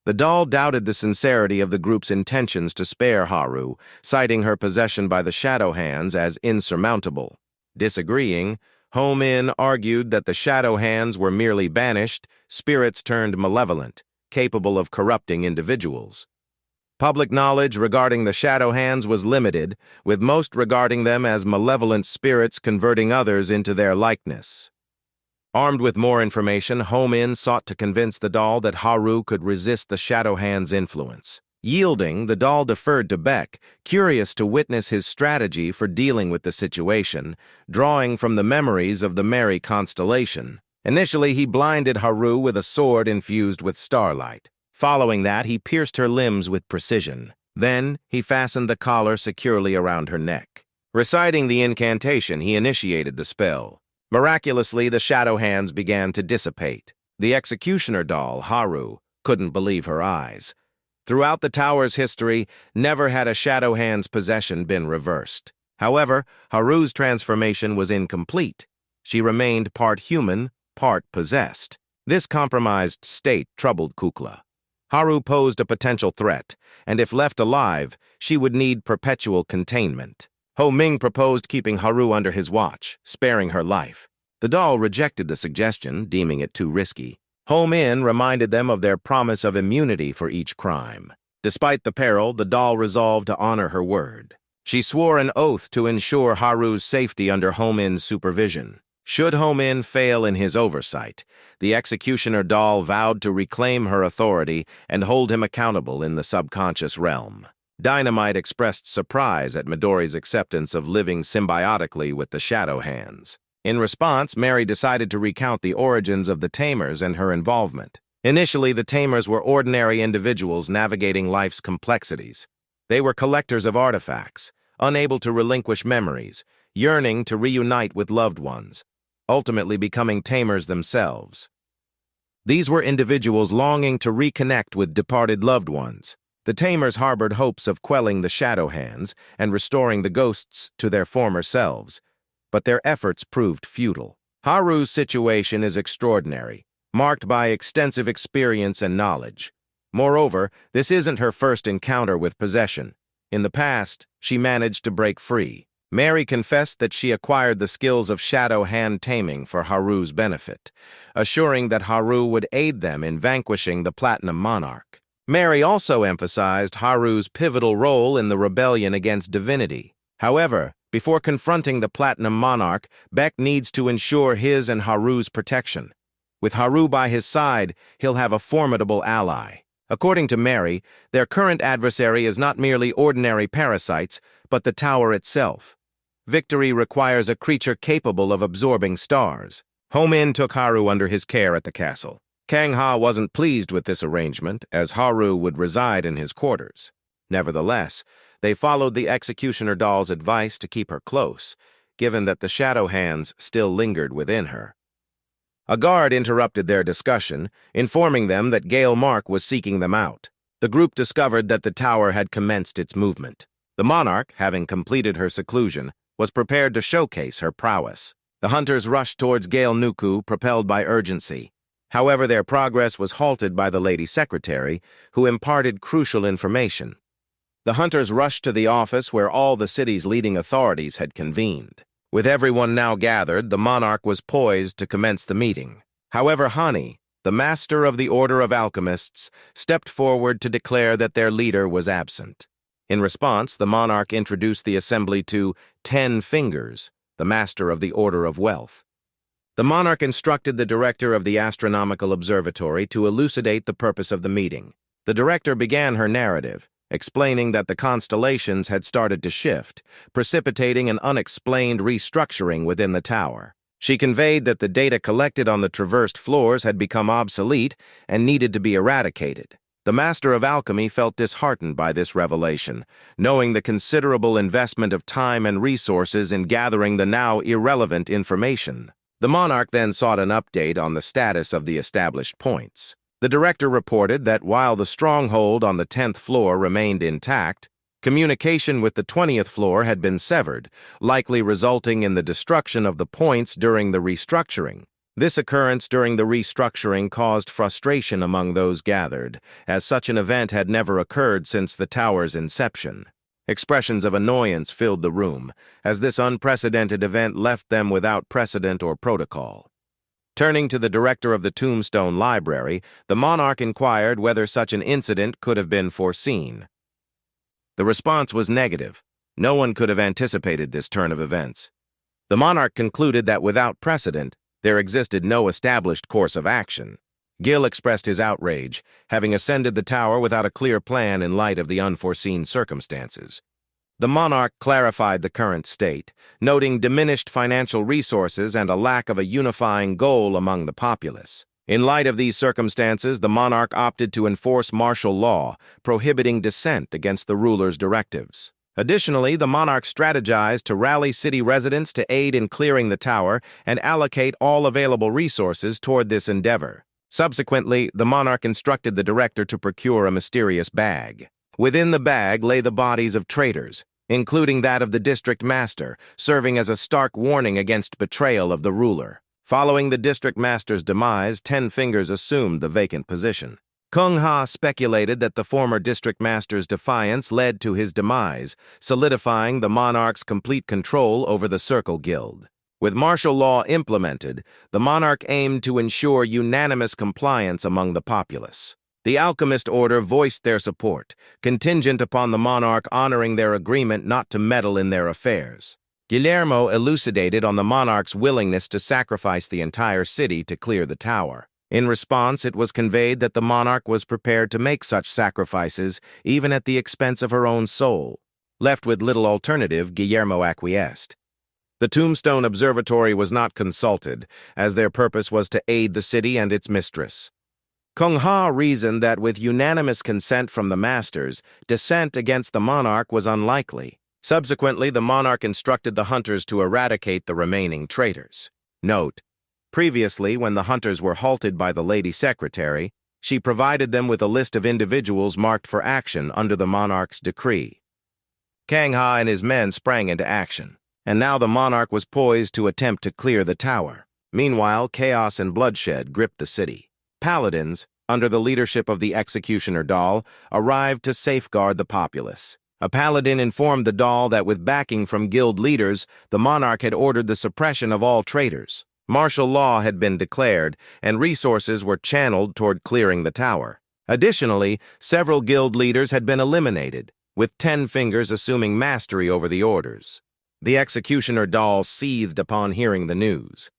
The doll doubted the sincerity of the group's intentions to spare Haru, citing her possession by the Shadow Hands as insurmountable. Disagreeing, Ho Min argued that the Shadow Hands were merely banished, spirits turned malevolent, capable of corrupting individuals. Public knowledge regarding the Shadow Hands was limited, with most regarding them as malevolent spirits converting others into their likeness. Armed with more information, Ho Min sought to convince the doll that Haru could resist the Shadow Hand's influence. Yielding, the doll deferred to Beck, curious to witness his strategy for dealing with the situation, drawing from the memories of the merry constellation. Initially, he blinded Haru with a sword infused with starlight. Following that, he pierced her limbs with precision. Then, he fastened the collar securely around her neck. Reciting the incantation, he initiated the spell. Miraculously, the shadow hands began to dissipate. The executioner doll, Haru, couldn't believe her eyes. Throughout the tower's history, never had a shadow hand's possession been reversed. However, Haru's transformation was incomplete. She remained part human, part possessed. This compromised state troubled Kukla. Haru posed a potential threat, and if left alive, she would need perpetual containment. Ho Ming proposed keeping Haru under his watch, sparing her life. The doll rejected the suggestion, deeming it too risky. Ho Min reminded them of their promise of immunity for each crime. Despite the peril, the doll resolved to honor her word. She swore an oath to ensure Haru's safety under Ho Min's supervision. Should Ho Min fail in his oversight, the executioner doll vowed to reclaim her authority and hold him accountable in the subconscious realm. Dynamite expressed surprise at Midori's acceptance of living symbiotically with the shadow hands. In response, Mary decided to recount the origins of the Tamers and her involvement. Initially, the Tamers were ordinary individuals navigating life's complexities. They were collectors of artifacts, unable to relinquish memories, yearning to reunite with loved ones, ultimately becoming Tamers themselves. These were individuals longing to reconnect with departed loved ones. The Tamers harbored hopes of quelling the shadow hands and restoring the ghosts to their former selves, but their efforts proved futile. Haru's situation is extraordinary, marked by extensive experience and knowledge. Moreover, this isn't her first encounter with possession. In the past, she managed to break free. Mary confessed that she acquired the skills of shadow hand taming for Haru's benefit, assuring that Haru would aid them in vanquishing the Platinum Monarch. Mary also emphasized Haru's pivotal role in the rebellion against divinity. However, before confronting the Platinum Monarch, Beck needs to ensure his and Haru's protection. With Haru by his side, he'll have a formidable ally. According to Mary, their current adversary is not merely ordinary parasites, but the tower itself. Victory requires a creature capable of absorbing stars. Ho Min took Haru under his care at the castle. Kang Ha wasn't pleased with this arrangement, as Haru would reside in his quarters. Nevertheless, they followed the executioner doll's advice to keep her close, given that the shadow hands still lingered within her. A guard interrupted their discussion, informing them that Gale Mark was seeking them out. The group discovered that the tower had commenced its movement. The monarch, having completed her seclusion, was prepared to showcase her prowess. The hunters rushed towards Gale Nuku, propelled by urgency. However, their progress was halted by the lady secretary, who imparted crucial information. The hunters rushed to the office where all the city's leading authorities had convened. With everyone now gathered, the monarch was poised to commence the meeting. However, Hani, the master of the Order of Alchemists, stepped forward to declare that their leader was absent. In response, the monarch introduced the assembly to 10 Fingers, the master of the Order of Wealth. The monarch instructed the director of the Astronomical Observatory to elucidate the purpose of the meeting. The director began her narrative, explaining that the constellations had started to shift, precipitating an unexplained restructuring within the tower. She conveyed that the data collected on the traversed floors had become obsolete and needed to be eradicated. The Master of Alchemy felt disheartened by this revelation, knowing the considerable investment of time and resources in gathering the now irrelevant information. The monarch then sought an update on the status of the established points. The director reported that while the stronghold on the 10th floor remained intact, communication with the 20th floor had been severed, likely resulting in the destruction of the points during the restructuring. This occurrence during the restructuring caused frustration among those gathered, as such an event had never occurred since the tower's inception. Expressions of annoyance filled the room, as this unprecedented event left them without precedent or protocol. Turning to the director of the Tombstone Library, the monarch inquired whether such an incident could have been foreseen. The response was negative. No one could have anticipated this turn of events. The monarch concluded that without precedent, there existed no established course of action. Gil expressed his outrage, having ascended the tower without a clear plan in light of the unforeseen circumstances. The monarch clarified the current state, noting diminished financial resources and a lack of a unifying goal among the populace. In light of these circumstances, the monarch opted to enforce martial law, prohibiting dissent against the ruler's directives. Additionally, the monarch strategized to rally city residents to aid in clearing the tower and allocate all available resources toward this endeavor. Subsequently, the monarch instructed the director to procure a mysterious bag. Within the bag lay the bodies of traitors, including that of the district master, serving as a stark warning against betrayal of the ruler. Following the district master's demise, 10 Fingers assumed the vacant position. Kung Ha speculated that the former district master's defiance led to his demise, solidifying the monarch's complete control over the Circle Guild. With martial law implemented, the monarch aimed to ensure unanimous compliance among the populace. The Alchemist Order voiced their support, contingent upon the monarch honoring their agreement not to meddle in their affairs. Guillermo elucidated on the monarch's willingness to sacrifice the entire city to clear the tower. In response, it was conveyed that the monarch was prepared to make such sacrifices, even at the expense of her own soul. Left with little alternative, Guillermo acquiesced. The Tombstone Observatory was not consulted, as their purpose was to aid the city and its mistress. Kung Ha reasoned that with unanimous consent from the masters, dissent against the monarch was unlikely. Subsequently, the monarch instructed the hunters to eradicate the remaining traitors. Note: previously, when the hunters were halted by the Lady Secretary, she provided them with a list of individuals marked for action under the monarch's decree. Kang Ha and his men sprang into action, and now the monarch was poised to attempt to clear the tower. Meanwhile, chaos and bloodshed gripped the city. Paladins, under the leadership of the executioner Doll, arrived to safeguard the populace. A paladin informed the Doll that with backing from guild leaders, the monarch had ordered the suppression of all traitors. Martial law had been declared, and resources were channeled toward clearing the tower. Additionally, several guild leaders had been eliminated, with 10 Fingers assuming mastery over the orders. The executioner Doll seethed upon hearing the news.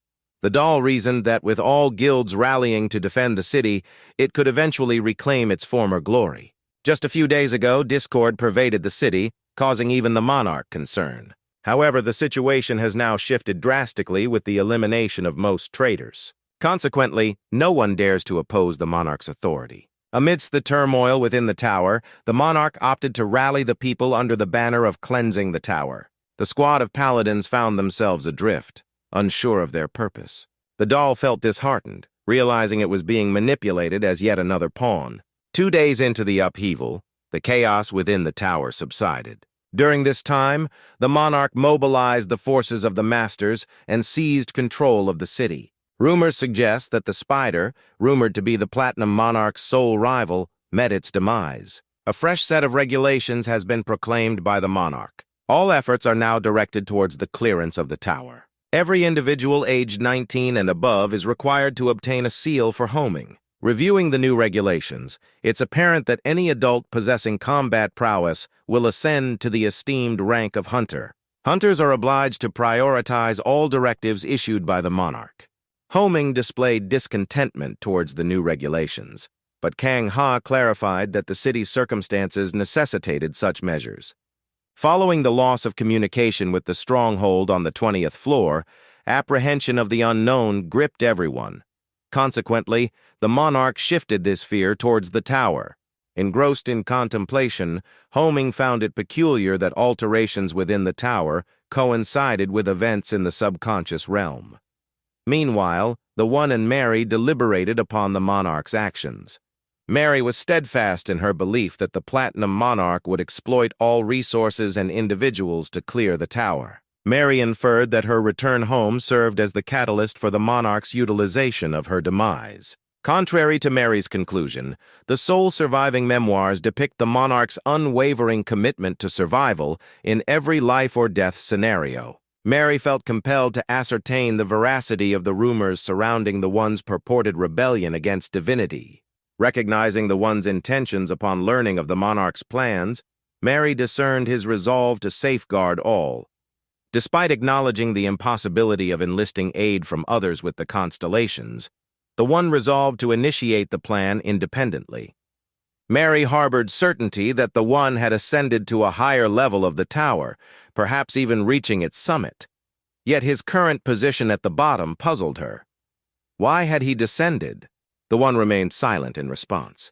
The Doll reasoned that with all guilds rallying to defend the city, it could eventually reclaim its former glory. Just a few days ago, discord pervaded the city, causing even the monarch concern. However, the situation has now shifted drastically with the elimination of most traitors. Consequently, no one dares to oppose the monarch's authority. Amidst the turmoil within the tower, the monarch opted to rally the people under the banner of cleansing the tower. The squad of paladins found themselves adrift, unsure of their purpose. The Doll felt disheartened, realizing it was being manipulated as yet another pawn. 2 days into the upheaval, the chaos within the tower subsided. During this time, the monarch mobilized the forces of the masters and seized control of the city. Rumors suggest that the Spider, rumored to be the Platinum Monarch's sole rival, met its demise. A fresh set of regulations has been proclaimed by the monarch. All efforts are now directed towards the clearance of the tower. Every individual aged 19 and above is required to obtain a seal for homing. Reviewing the new regulations, it's apparent that any adult possessing combat prowess will ascend to the esteemed rank of hunter. Hunters are obliged to prioritize all directives issued by the monarch. Homing displayed discontentment towards the new regulations, but Kang Ha clarified that the city's circumstances necessitated such measures. Following the loss of communication with the stronghold on the 20th floor, apprehension of the unknown gripped everyone. Consequently, the monarch shifted this fear towards the tower. Engrossed in contemplation, Homing found it peculiar that alterations within the tower coincided with events in the subconscious realm. Meanwhile, the One and Mary deliberated upon the monarch's actions. Mary was steadfast in her belief that the Platinum Monarch would exploit all resources and individuals to clear the tower. Mary inferred that her return home served as the catalyst for the monarch's utilization of her demise. Contrary to Mary's conclusion, the sole surviving memoirs depict the monarch's unwavering commitment to survival in every life or death scenario. Mary felt compelled to ascertain the veracity of the rumors surrounding the One's purported rebellion against divinity. Recognizing the One's intentions upon learning of the monarch's plans, Mary discerned his resolve to safeguard all. Despite acknowledging the impossibility of enlisting aid from others with the constellations, the One resolved to initiate the plan independently. Mary harbored certainty that the One had ascended to a higher level of the tower, perhaps even reaching its summit. Yet his current position at the bottom puzzled her. Why had he descended? The One remained silent in response.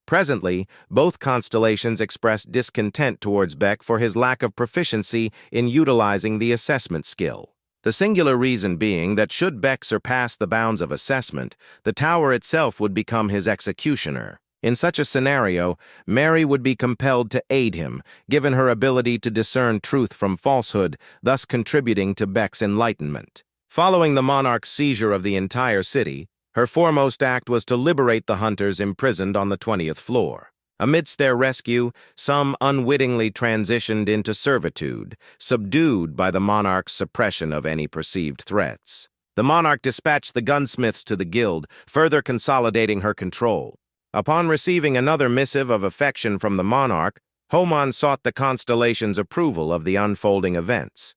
Presently, both constellations expressed discontent towards Beck for his lack of proficiency in utilizing the assessment skill. The singular reason being that should Beck surpass the bounds of assessment, the tower itself would become his executioner. In such a scenario, Mary would be compelled to aid him, given her ability to discern truth from falsehood, thus contributing to Beck's enlightenment. Following the monarch's seizure of the entire city, her foremost act was to liberate the hunters imprisoned on the 20th floor. Amidst their rescue, some unwittingly transitioned into servitude, subdued by the monarch's suppression of any perceived threats. The monarch dispatched the gunsmiths to the guild, further consolidating her control. Upon receiving another missive of affection from the monarch, Homon sought the constellation's approval of the unfolding events.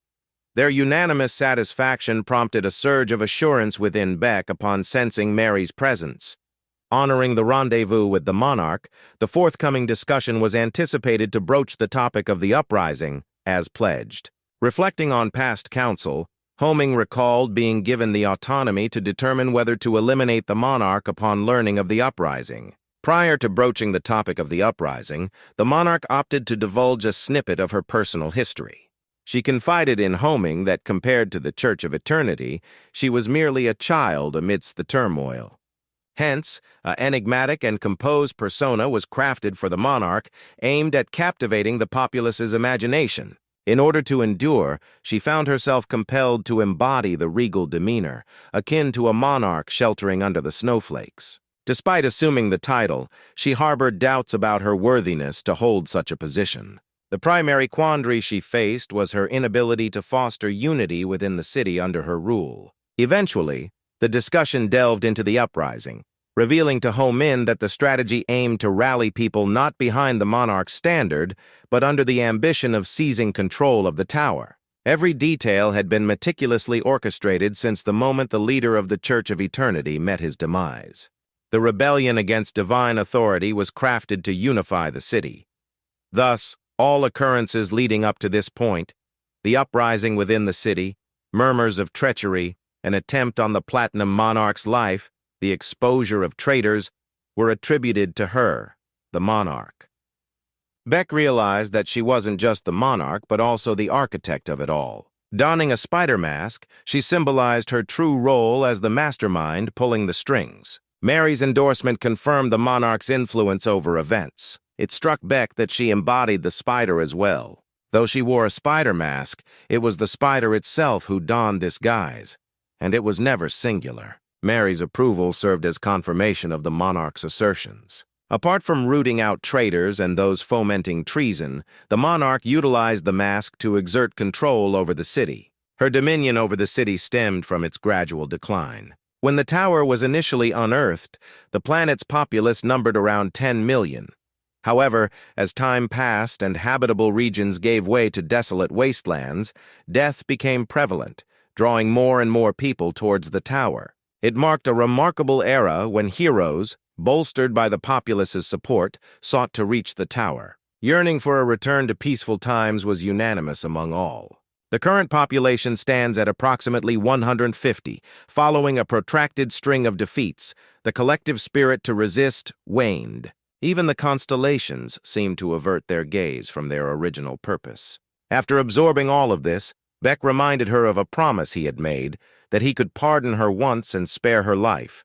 Their unanimous satisfaction prompted a surge of assurance within Beck upon sensing Mary's presence. Honoring the rendezvous with the monarch, the forthcoming discussion was anticipated to broach the topic of the uprising, as pledged. Reflecting on past counsel, Homing recalled being given the autonomy to determine whether to eliminate the monarch upon learning of the uprising. Prior to broaching the topic of the uprising, the monarch opted to divulge a snippet of her personal history. She confided in Homing that compared to the Church of Eternity, she was merely a child amidst the turmoil. Hence, an enigmatic and composed persona was crafted for the monarch, aimed at captivating the populace's imagination. In order to endure, she found herself compelled to embody the regal demeanor, akin to a monarch sheltering under the snowflakes. Despite assuming the title, she harbored doubts about her worthiness to hold such a position. The primary quandary she faced was her inability to foster unity within the city under her rule. Eventually, the discussion delved into the uprising, revealing to Ho-Min that the strategy aimed to rally people not behind the monarch's standard, but under the ambition of seizing control of the tower. Every detail had been meticulously orchestrated since the moment the leader of the Church of Eternity met his demise. The rebellion against divine authority was crafted to unify the city. Thus, all occurrences leading up to this point, the uprising within the city, murmurs of treachery, an attempt on the Platinum Monarch's life, the exposure of traitors, were attributed to her, the monarch. Beck realized that she wasn't just the monarch, but also the architect of it all. Donning a spider mask, she symbolized her true role as the mastermind pulling the strings. Mary's endorsement confirmed the monarch's influence over events. It struck Beck that she embodied the spider as well. Though she wore a spider mask, it was the spider itself who donned this guise, and it was never singular. Mary's approval served as confirmation of the monarch's assertions. Apart from rooting out traitors and those fomenting treason, the monarch utilized the mask to exert control over the city. Her dominion over the city stemmed from its gradual decline. When the tower was initially unearthed, the planet's populace numbered around 10 million. However, as time passed and habitable regions gave way to desolate wastelands, death became prevalent, drawing more and more people towards the tower. It marked a remarkable era when heroes, bolstered by the populace's support, sought to reach the tower. Yearning for a return to peaceful times was unanimous among all. The current population stands at approximately 150. Following a protracted string of defeats, the collective spirit to resist waned. Even the constellations seemed to avert their gaze from their original purpose. After absorbing all of this, Beck reminded her of a promise he had made, that he could pardon her once and spare her life.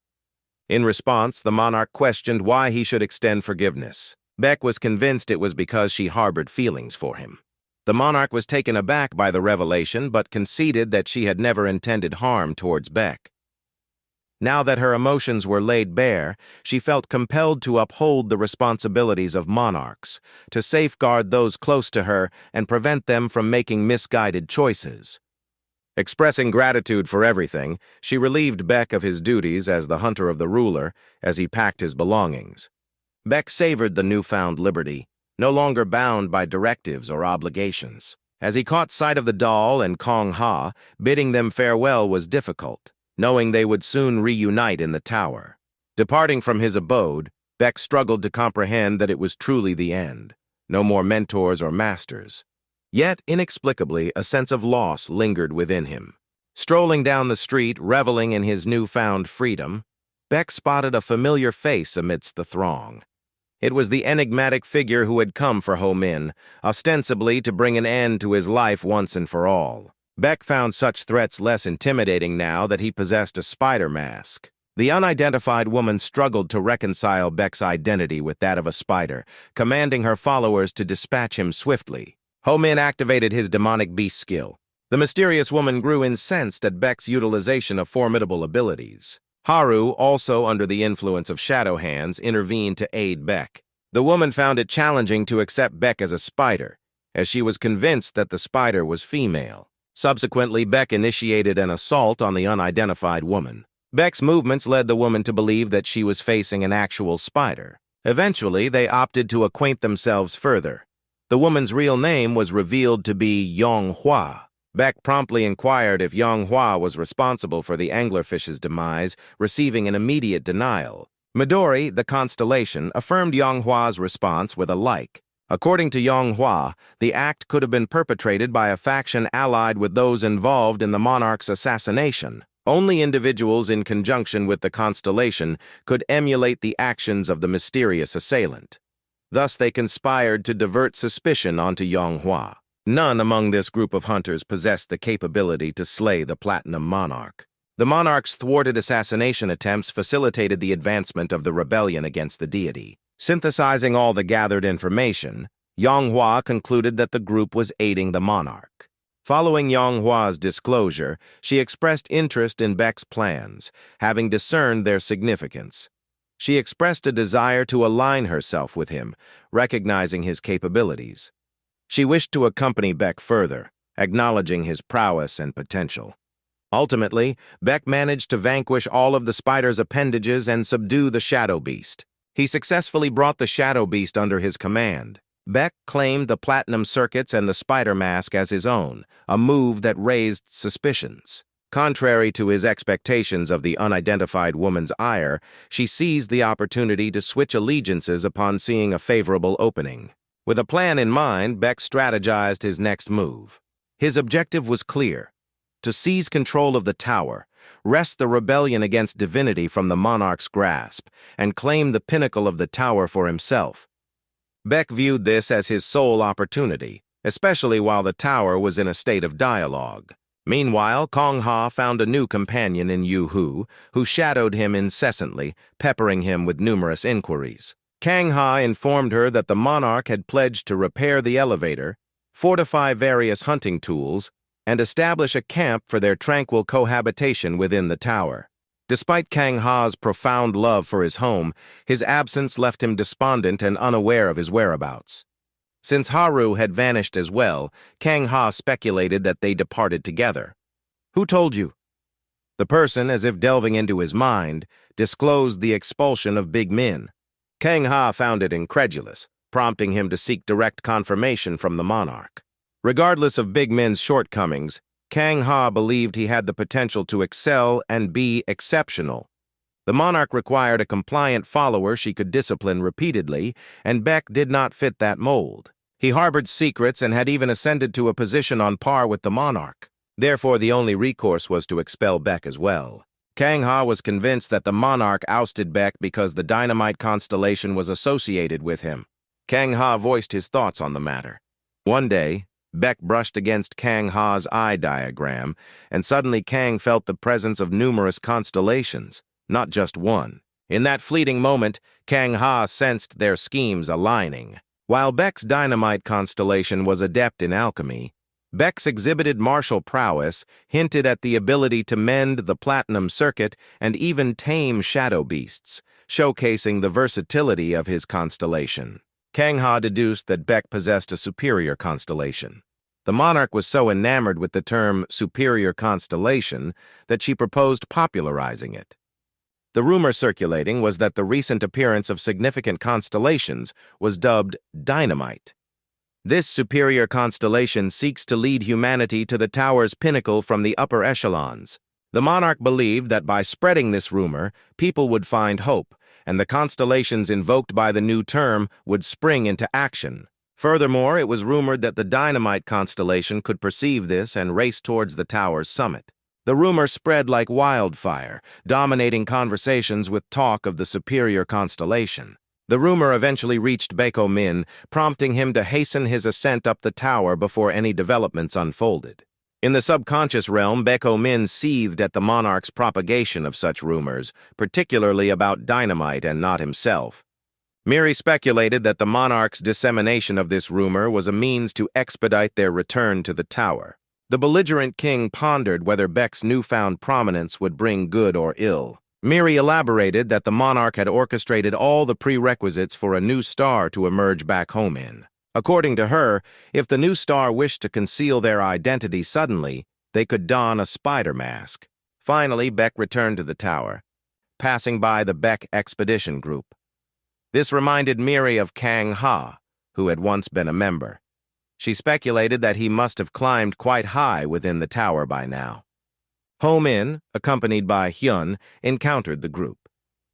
In response, the monarch questioned why he should extend forgiveness. Beck was convinced it was because she harbored feelings for him. The monarch was taken aback by the revelation, but conceded that she had never intended harm towards Beck. Now that her emotions were laid bare, she felt compelled to uphold the responsibilities of monarchs, to safeguard those close to her and prevent them from making misguided choices. Expressing gratitude for everything, she relieved Beck of his duties as the hunter of the ruler as he packed his belongings. Beck savored the newfound liberty, no longer bound by directives or obligations. As he caught sight of the doll and Kong Ha, bidding them farewell was difficult, knowing they would soon reunite in the tower. Departing from his abode, Beck struggled to comprehend that it was truly the end. No more mentors or masters. Yet, inexplicably, a sense of loss lingered within him. Strolling down the street, reveling in his newfound freedom, Beck spotted a familiar face amidst the throng. It was the enigmatic figure who had come for Ho Min, ostensibly to bring an end to his life once and for all. Beck found such threats less intimidating now that he possessed a spider mask. The unidentified woman struggled to reconcile Beck's identity with that of a spider, commanding her followers to dispatch him swiftly. Ho Min activated his demonic beast skill. The mysterious woman grew incensed at Beck's utilization of formidable abilities. Haru, also under the influence of shadow hands, intervened to aid Beck. The woman found it challenging to accept Beck as a spider, as she was convinced that the spider was female. Subsequently, Beck initiated an assault on the unidentified woman. Beck's movements led the woman to believe that she was facing an actual spider. Eventually, they opted to acquaint themselves further. The woman's real name was revealed to be Yonghua. Beck promptly inquired if Yonghua was responsible for the anglerfish's demise, receiving an immediate denial. Midori, the constellation, affirmed Yonghua's response with a like. According to Yonghua, the act could have been perpetrated by a faction allied with those involved in the monarch's assassination. Only individuals in conjunction with the constellation could emulate the actions of the mysterious assailant. Thus, they conspired to divert suspicion onto Yonghua. None among this group of hunters possessed the capability to slay the Platinum Monarch. The monarch's thwarted assassination attempts facilitated the advancement of the rebellion against the deity. Synthesizing all the gathered information, Yonghua concluded that the group was aiding the monarch. Following Yonghua's disclosure, she expressed interest in Beck's plans, having discerned their significance. She expressed a desire to align herself with him, recognizing his capabilities. She wished to accompany Beck further, acknowledging his prowess and potential. Ultimately, Beck managed to vanquish all of the spider's appendages and subdue the Shadow Beast. He successfully brought the Shadow Beast under his command. Beck claimed the platinum circuits and the spider mask as his own, a move that raised suspicions. Contrary to his expectations of the unidentified woman's ire, she seized the opportunity to switch allegiances upon seeing a favorable opening. With a plan in mind, Beck strategized his next move. His objective was clear: to seize control of the tower, wrest the rebellion against divinity from the monarch's grasp, and claim the pinnacle of the tower for himself. Beck viewed this as his sole opportunity, especially while the tower was in a state of dialogue. Meanwhile, Kong Ha found a new companion in Yu Hu, who shadowed him incessantly, peppering him with numerous inquiries. Kang Ha informed her that the monarch had pledged to repair the elevator, fortify various hunting tools, and establish a camp for their tranquil cohabitation within the tower. Despite Kang Ha's profound love for his home, his absence left him despondent and unaware of his whereabouts. Since Haru had vanished as well, Kang Ha speculated that they departed together. "Who told you?" The person, as if delving into his mind, disclosed the expulsion of Big Min. Kang Ha found it incredulous, prompting him to seek direct confirmation from the monarch. Regardless of Big Min's shortcomings, Kang Ha believed he had the potential to excel and be exceptional. The monarch required a compliant follower she could discipline repeatedly, and Beck did not fit that mold. He harbored secrets and had even ascended to a position on par with the monarch. Therefore, the only recourse was to expel Beck as well. Kang Ha was convinced that the monarch ousted Beck because the dynamite constellation was associated with him. Kang Ha voiced his thoughts on the matter. One day, Beck brushed against Kang Ha's eye diagram, and suddenly Kang felt the presence of numerous constellations, not just one. In that fleeting moment, Kang Ha sensed their schemes aligning. While Beck's dynamite constellation was adept in alchemy, Beck's exhibited martial prowess hinted at the ability to mend the platinum circuit and even tame shadow beasts, showcasing the versatility of his constellation. Kang Ha deduced that Beck possessed a superior constellation. The monarch was so enamored with the term superior constellation that she proposed popularizing it. The rumor circulating was that the recent appearance of significant constellations was dubbed dynamite. This superior constellation seeks to lead humanity to the tower's pinnacle from the upper echelons. The monarch believed that by spreading this rumor, people would find hope, and the constellations invoked by the new term would spring into action. Furthermore, it was rumored that the dynamite constellation could perceive this and race towards the tower's summit. The rumor spread like wildfire, dominating conversations with talk of the superior constellation. The rumor eventually reached Baeko Min, prompting him to hasten his ascent up the tower before any developments unfolded. In the subconscious realm, Baeko Min seethed at the monarch's propagation of such rumors, particularly about dynamite and not himself. Miri speculated that the monarch's dissemination of this rumor was a means to expedite their return to the tower. The belligerent king pondered whether Baek's newfound prominence would bring good or ill. Miri elaborated that the monarch had orchestrated all the prerequisites for a new star to emerge back home in. According to her, if the new star wished to conceal their identity suddenly, they could don a spider mask. Finally, Baek returned to the tower, passing by the Baek expedition group. This reminded Miri of Kang Ha, who had once been a member. She speculated that he must have climbed quite high within the tower by now. Ho Min, accompanied by Hyun, encountered the group.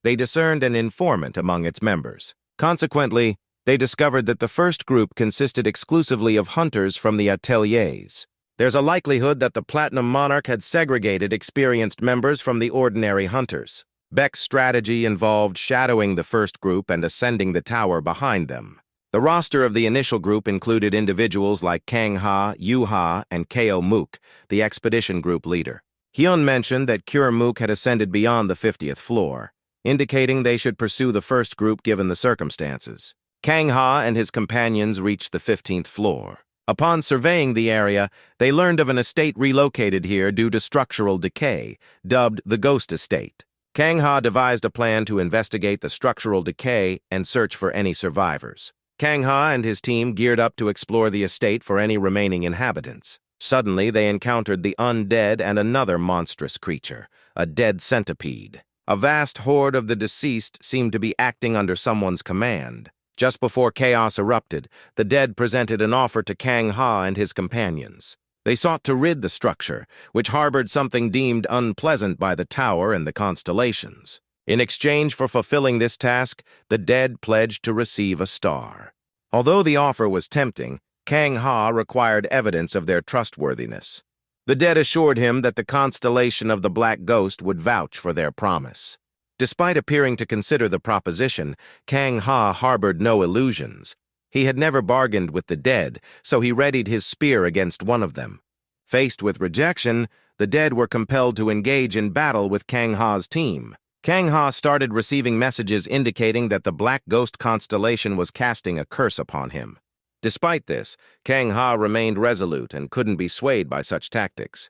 They discerned an informant among its members. Consequently, they discovered that the first group consisted exclusively of hunters from the ateliers. There's a likelihood that the Platinum Monarch had segregated experienced members from the ordinary hunters. Baek's strategy involved shadowing the first group and ascending the tower behind them. The roster of the initial group included individuals like Kang Ha, Yu Ha, and Ko Mook, the expedition group leader. Hyun mentioned that Kure Mook had ascended beyond the 50th floor, indicating they should pursue the first group given the circumstances. Kang Ha and his companions reached the 15th floor. Upon surveying the area, they learned of an estate relocated here due to structural decay, dubbed the Ghost Estate. Kang Ha devised a plan to investigate the structural decay and search for any survivors. Kang Ha and his team geared up to explore the estate for any remaining inhabitants. Suddenly, they encountered the undead and another monstrous creature, a dead centipede. A vast horde of the deceased seemed to be acting under someone's command. Just before chaos erupted, the dead presented an offer to Kang Ha and his companions. They sought to rid the structure, which harbored something deemed unpleasant by the tower and the constellations. In exchange for fulfilling this task, the dead pledged to receive a star. Although the offer was tempting, Kang Ha required evidence of their trustworthiness. The dead assured him that the constellation of the Black Ghost would vouch for their promise. Despite appearing to consider the proposition, Kang Ha harbored no illusions. He had never bargained with the dead, so he readied his spear against one of them. Faced with rejection, the dead were compelled to engage in battle with Kang Ha's team. Kang Ha started receiving messages indicating that the Black Ghost constellation was casting a curse upon him. Despite this, Kang Ha remained resolute and couldn't be swayed by such tactics.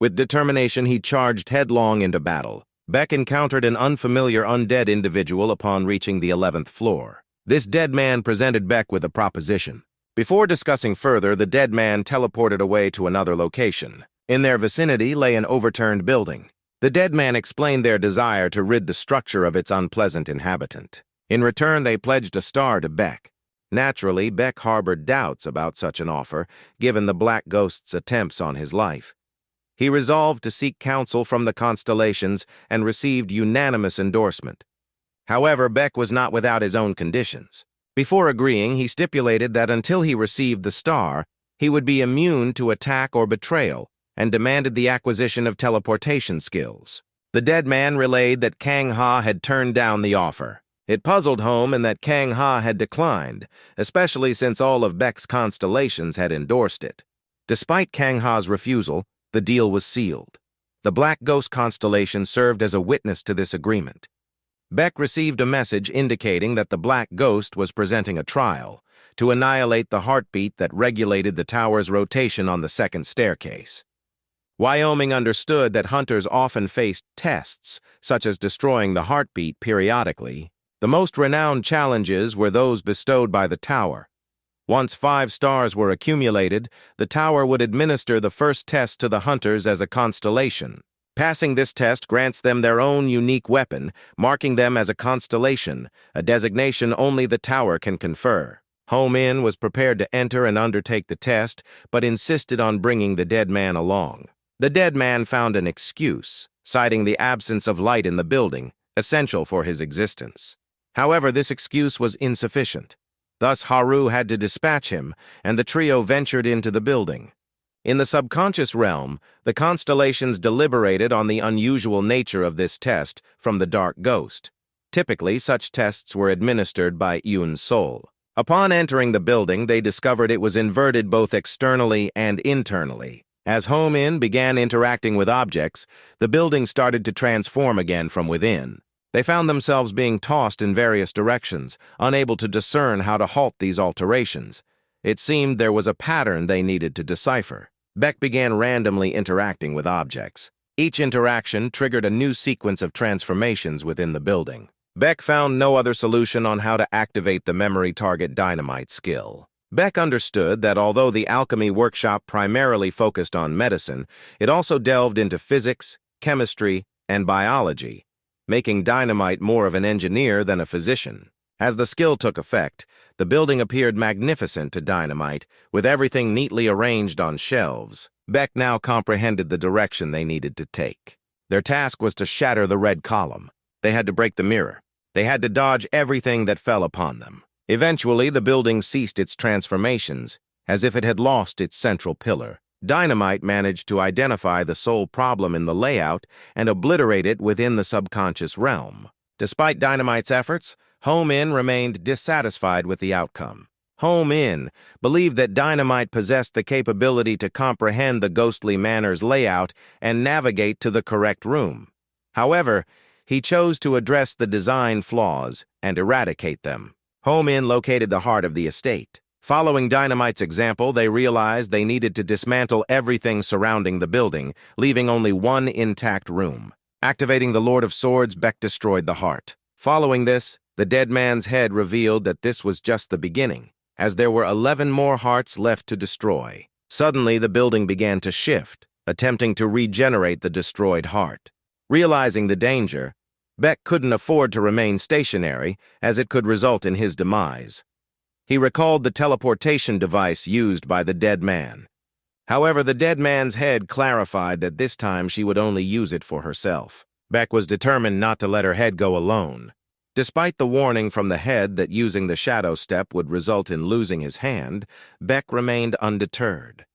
With determination, he charged headlong into battle. Baek encountered an unfamiliar undead individual upon reaching the 11th floor. This dead man presented Baek with a proposition. Before discussing further, the dead man teleported away to another location. In their vicinity lay an overturned building. The dead man explained their desire to rid the structure of its unpleasant inhabitant. In return, they pledged a star to Baek. Naturally, Baek harbored doubts about such an offer, given the Black Ghost's attempts on his life. He resolved to seek counsel from the constellations and received unanimous endorsement. However, Baek was not without his own conditions. Before agreeing, he stipulated that until he received the star, he would be immune to attack or betrayal, and demanded the acquisition of teleportation skills. The dead man relayed that Kang Ha had turned down the offer. It puzzled Home in that Kang Ha had declined, especially since all of Baek's constellations had endorsed it. Despite Kang Ha's refusal, the deal was sealed. The Black Ghost constellation served as a witness to this agreement. Baek received a message indicating that the Black Ghost was presenting a trial to annihilate the heartbeat that regulated the tower's rotation on the second staircase. Wyoming understood that hunters often faced tests, such as destroying the heartbeat periodically. The most renowned challenges were those bestowed by the tower. Once 5 stars were accumulated, the tower would administer the first test to the hunters as a constellation. Passing this test grants them their own unique weapon, marking them as a constellation, a designation only the tower can confer. Ho Min was prepared to enter and undertake the test, but insisted on bringing the dead man along. The dead man found an excuse, citing the absence of light in the building, essential for his existence. However, this excuse was insufficient. Thus, Haru had to dispatch him, and the trio ventured into the building. In the subconscious realm, the constellations deliberated on the unusual nature of this test from the Dark Ghost. Typically, such tests were administered by Yoon's soul. Upon entering the building, they discovered it was inverted both externally and internally. As Ho-min began interacting with objects, the building started to transform again from within. They found themselves being tossed in various directions, unable to discern how to halt these alterations. It seemed there was a pattern they needed to decipher. Beck began randomly interacting with objects. Each interaction triggered a new sequence of transformations within the building. Beck found no other solution on how to activate the memory target dynamite skill. Beck understood that although the alchemy workshop primarily focused on medicine, it also delved into physics, chemistry, and biology, making dynamite more of an engineer than a physician. As the skill took effect, the building appeared magnificent to Dynamite, with everything neatly arranged on shelves. Beck now comprehended the direction they needed to take. Their task was to shatter the red column. They had to break the mirror. They had to dodge everything that fell upon them. Eventually, the building ceased its transformations, as if it had lost its central pillar. Dynamite managed to identify the sole problem in the layout and obliterate it within the subconscious realm. Despite Dynamite's efforts, Ho-min remained dissatisfied with the outcome. Ho-min believed that Dynamite possessed the capability to comprehend the ghostly manor's layout and navigate to the correct room. However, he chose to address the design flaws and eradicate them. Ho-min located the heart of the estate. Following Dynamite's example, they realized they needed to dismantle everything surrounding the building, leaving only one intact room. Activating the Lord of Swords, Beck destroyed the heart. Following this, the dead man's head revealed that this was just the beginning, as there were 11 more hearts left to destroy. Suddenly, the building began to shift, attempting to regenerate the destroyed heart. Realizing the danger, Beck couldn't afford to remain stationary, as it could result in his demise. He recalled the teleportation device used by the dead man. However, the dead man's head clarified that this time she would only use it for herself. Beck was determined not to let her head go alone. Despite the warning from the head that using the shadow step would result in losing his hand, Beck remained undeterred.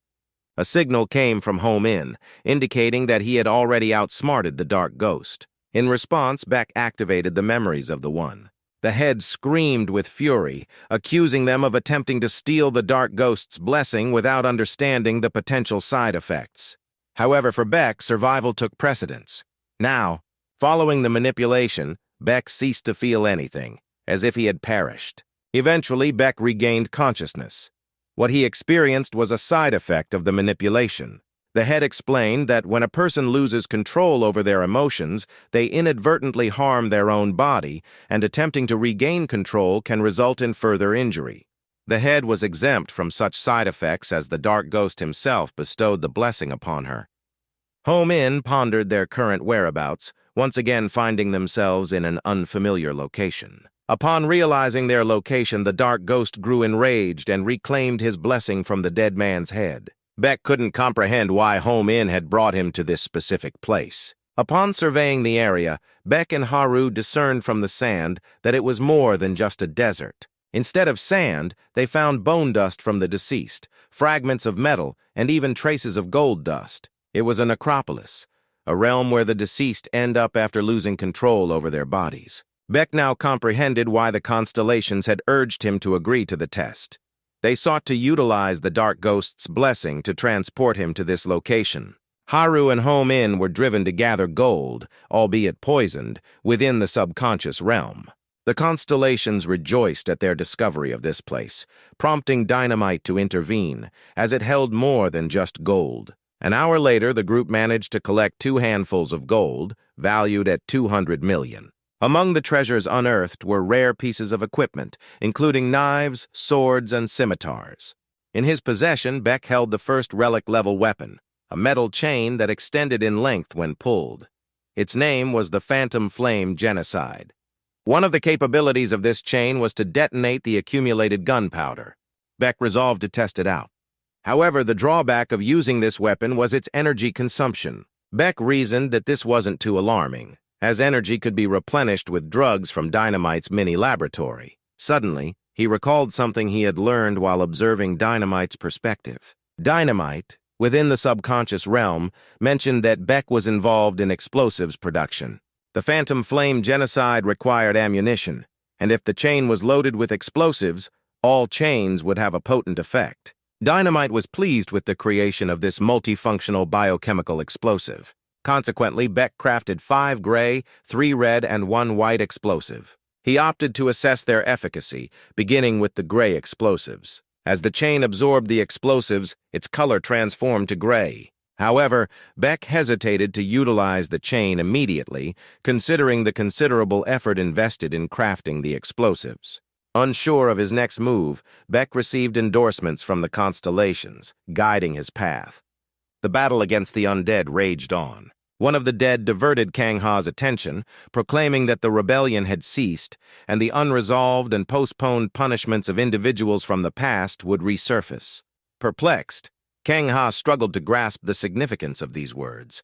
A signal came from Ho-min, indicating that he had already outsmarted the dark ghost. In response, Beck activated the memories of the one. The head screamed with fury, accusing them of attempting to steal the dark ghost's blessing without understanding the potential side effects. However, for Beck, survival took precedence. Now, following the manipulation, Beck ceased to feel anything, as if he had perished. Eventually, Beck regained consciousness. What he experienced was a side effect of the manipulation. The head explained that when a person loses control over their emotions, they inadvertently harm their own body, and attempting to regain control can result in further injury. The head was exempt from such side effects as the dark ghost himself bestowed the blessing upon her. Ho-min pondered their current whereabouts, once again finding themselves in an unfamiliar location. Upon realizing their location, the dark ghost grew enraged and reclaimed his blessing from the dead man's head. Beck couldn't comprehend why Ho-min had brought him to this specific place. Upon surveying the area, Beck and Haru discerned from the sand that it was more than just a desert. Instead of sand, they found bone dust from the deceased, fragments of metal, and even traces of gold dust. It was a necropolis, a realm where the deceased end up after losing control over their bodies. Beck now comprehended why the constellations had urged him to agree to the test. They sought to utilize the dark ghost's blessing to transport him to this location. Haru and Ho-min were driven to gather gold, albeit poisoned, within the subconscious realm. The constellations rejoiced at their discovery of this place, prompting Dynamite to intervene, as it held more than just gold. An hour later, the group managed to collect 2 handfuls of gold, valued at 200 million. Among the treasures unearthed were rare pieces of equipment, including knives, swords, and scimitars. In his possession, Beck held the first relic-level weapon, a metal chain that extended in length when pulled. Its name was the Phantom Flame Genocide. One of the capabilities of this chain was to detonate the accumulated gunpowder. Beck resolved to test it out. However, the drawback of using this weapon was its energy consumption. Beck reasoned that this wasn't too alarming, as energy could be replenished with drugs from Dynamite's mini-laboratory. Suddenly, he recalled something he had learned while observing Dynamite's perspective. Dynamite, within the subconscious realm, mentioned that Beck was involved in explosives production. The phantom flame genocide required ammunition, and if the chain was loaded with explosives, all chains would have a potent effect. Dynamite was pleased with the creation of this multifunctional biochemical explosive. Consequently, Beck crafted 5 gray, 3 red, and 1 white explosive. He opted to assess their efficacy, beginning with the gray explosives. As the chain absorbed the explosives, its color transformed to gray. However, Beck hesitated to utilize the chain immediately, considering the considerable effort invested in crafting the explosives. Unsure of his next move, Beck received endorsements from the constellations, guiding his path. The battle against the undead raged on. One of the dead diverted Kang Ha's attention, proclaiming that the rebellion had ceased, and the unresolved and postponed punishments of individuals from the past would resurface. Perplexed, Kang Ha struggled to grasp the significance of these words.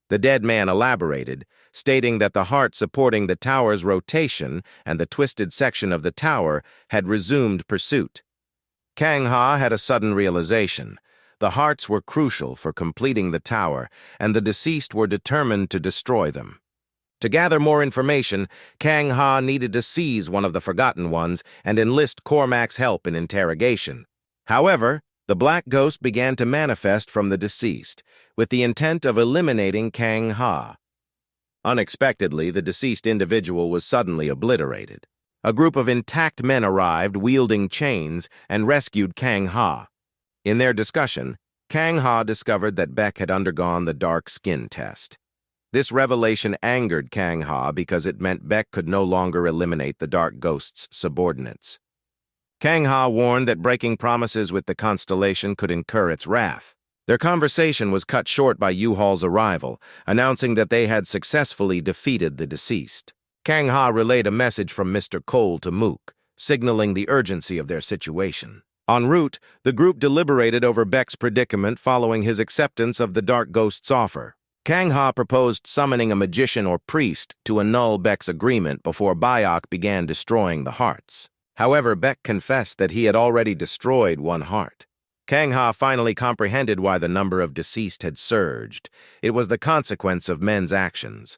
The dead man elaborated, stating that the heart supporting the tower's rotation and the twisted section of the tower had resumed pursuit. Kang Ha had a sudden realization. The hearts were crucial for completing the tower, and the deceased were determined to destroy them. To gather more information, Kang Ha needed to seize one of the forgotten ones and enlist Cormac's help in interrogation. However, the black ghost began to manifest from the deceased, with the intent of eliminating Kang Ha. Unexpectedly, the deceased individual was suddenly obliterated. A group of intact men arrived, wielding chains, and rescued Kang Ha. In their discussion, Kang Ha discovered that Beck had undergone the dark skin test. This revelation angered Kang Ha because it meant Beck could no longer eliminate the dark ghost's subordinates. Kang Ha warned that breaking promises with the constellation could incur its wrath. Their conversation was cut short by U-Haul's arrival, announcing that they had successfully defeated the deceased. Kang Ha relayed a message from Mr. Cole to Mook, signaling the urgency of their situation. En route, the group deliberated over Beck's predicament following his acceptance of the dark ghost's offer. Kang Ha proposed summoning a magician or priest to annul Beck's agreement before Bayok began destroying the hearts. However, Beck confessed that he had already destroyed 1 heart. Kang Ha finally comprehended why the number of deceased had surged. It was the consequence of men's actions.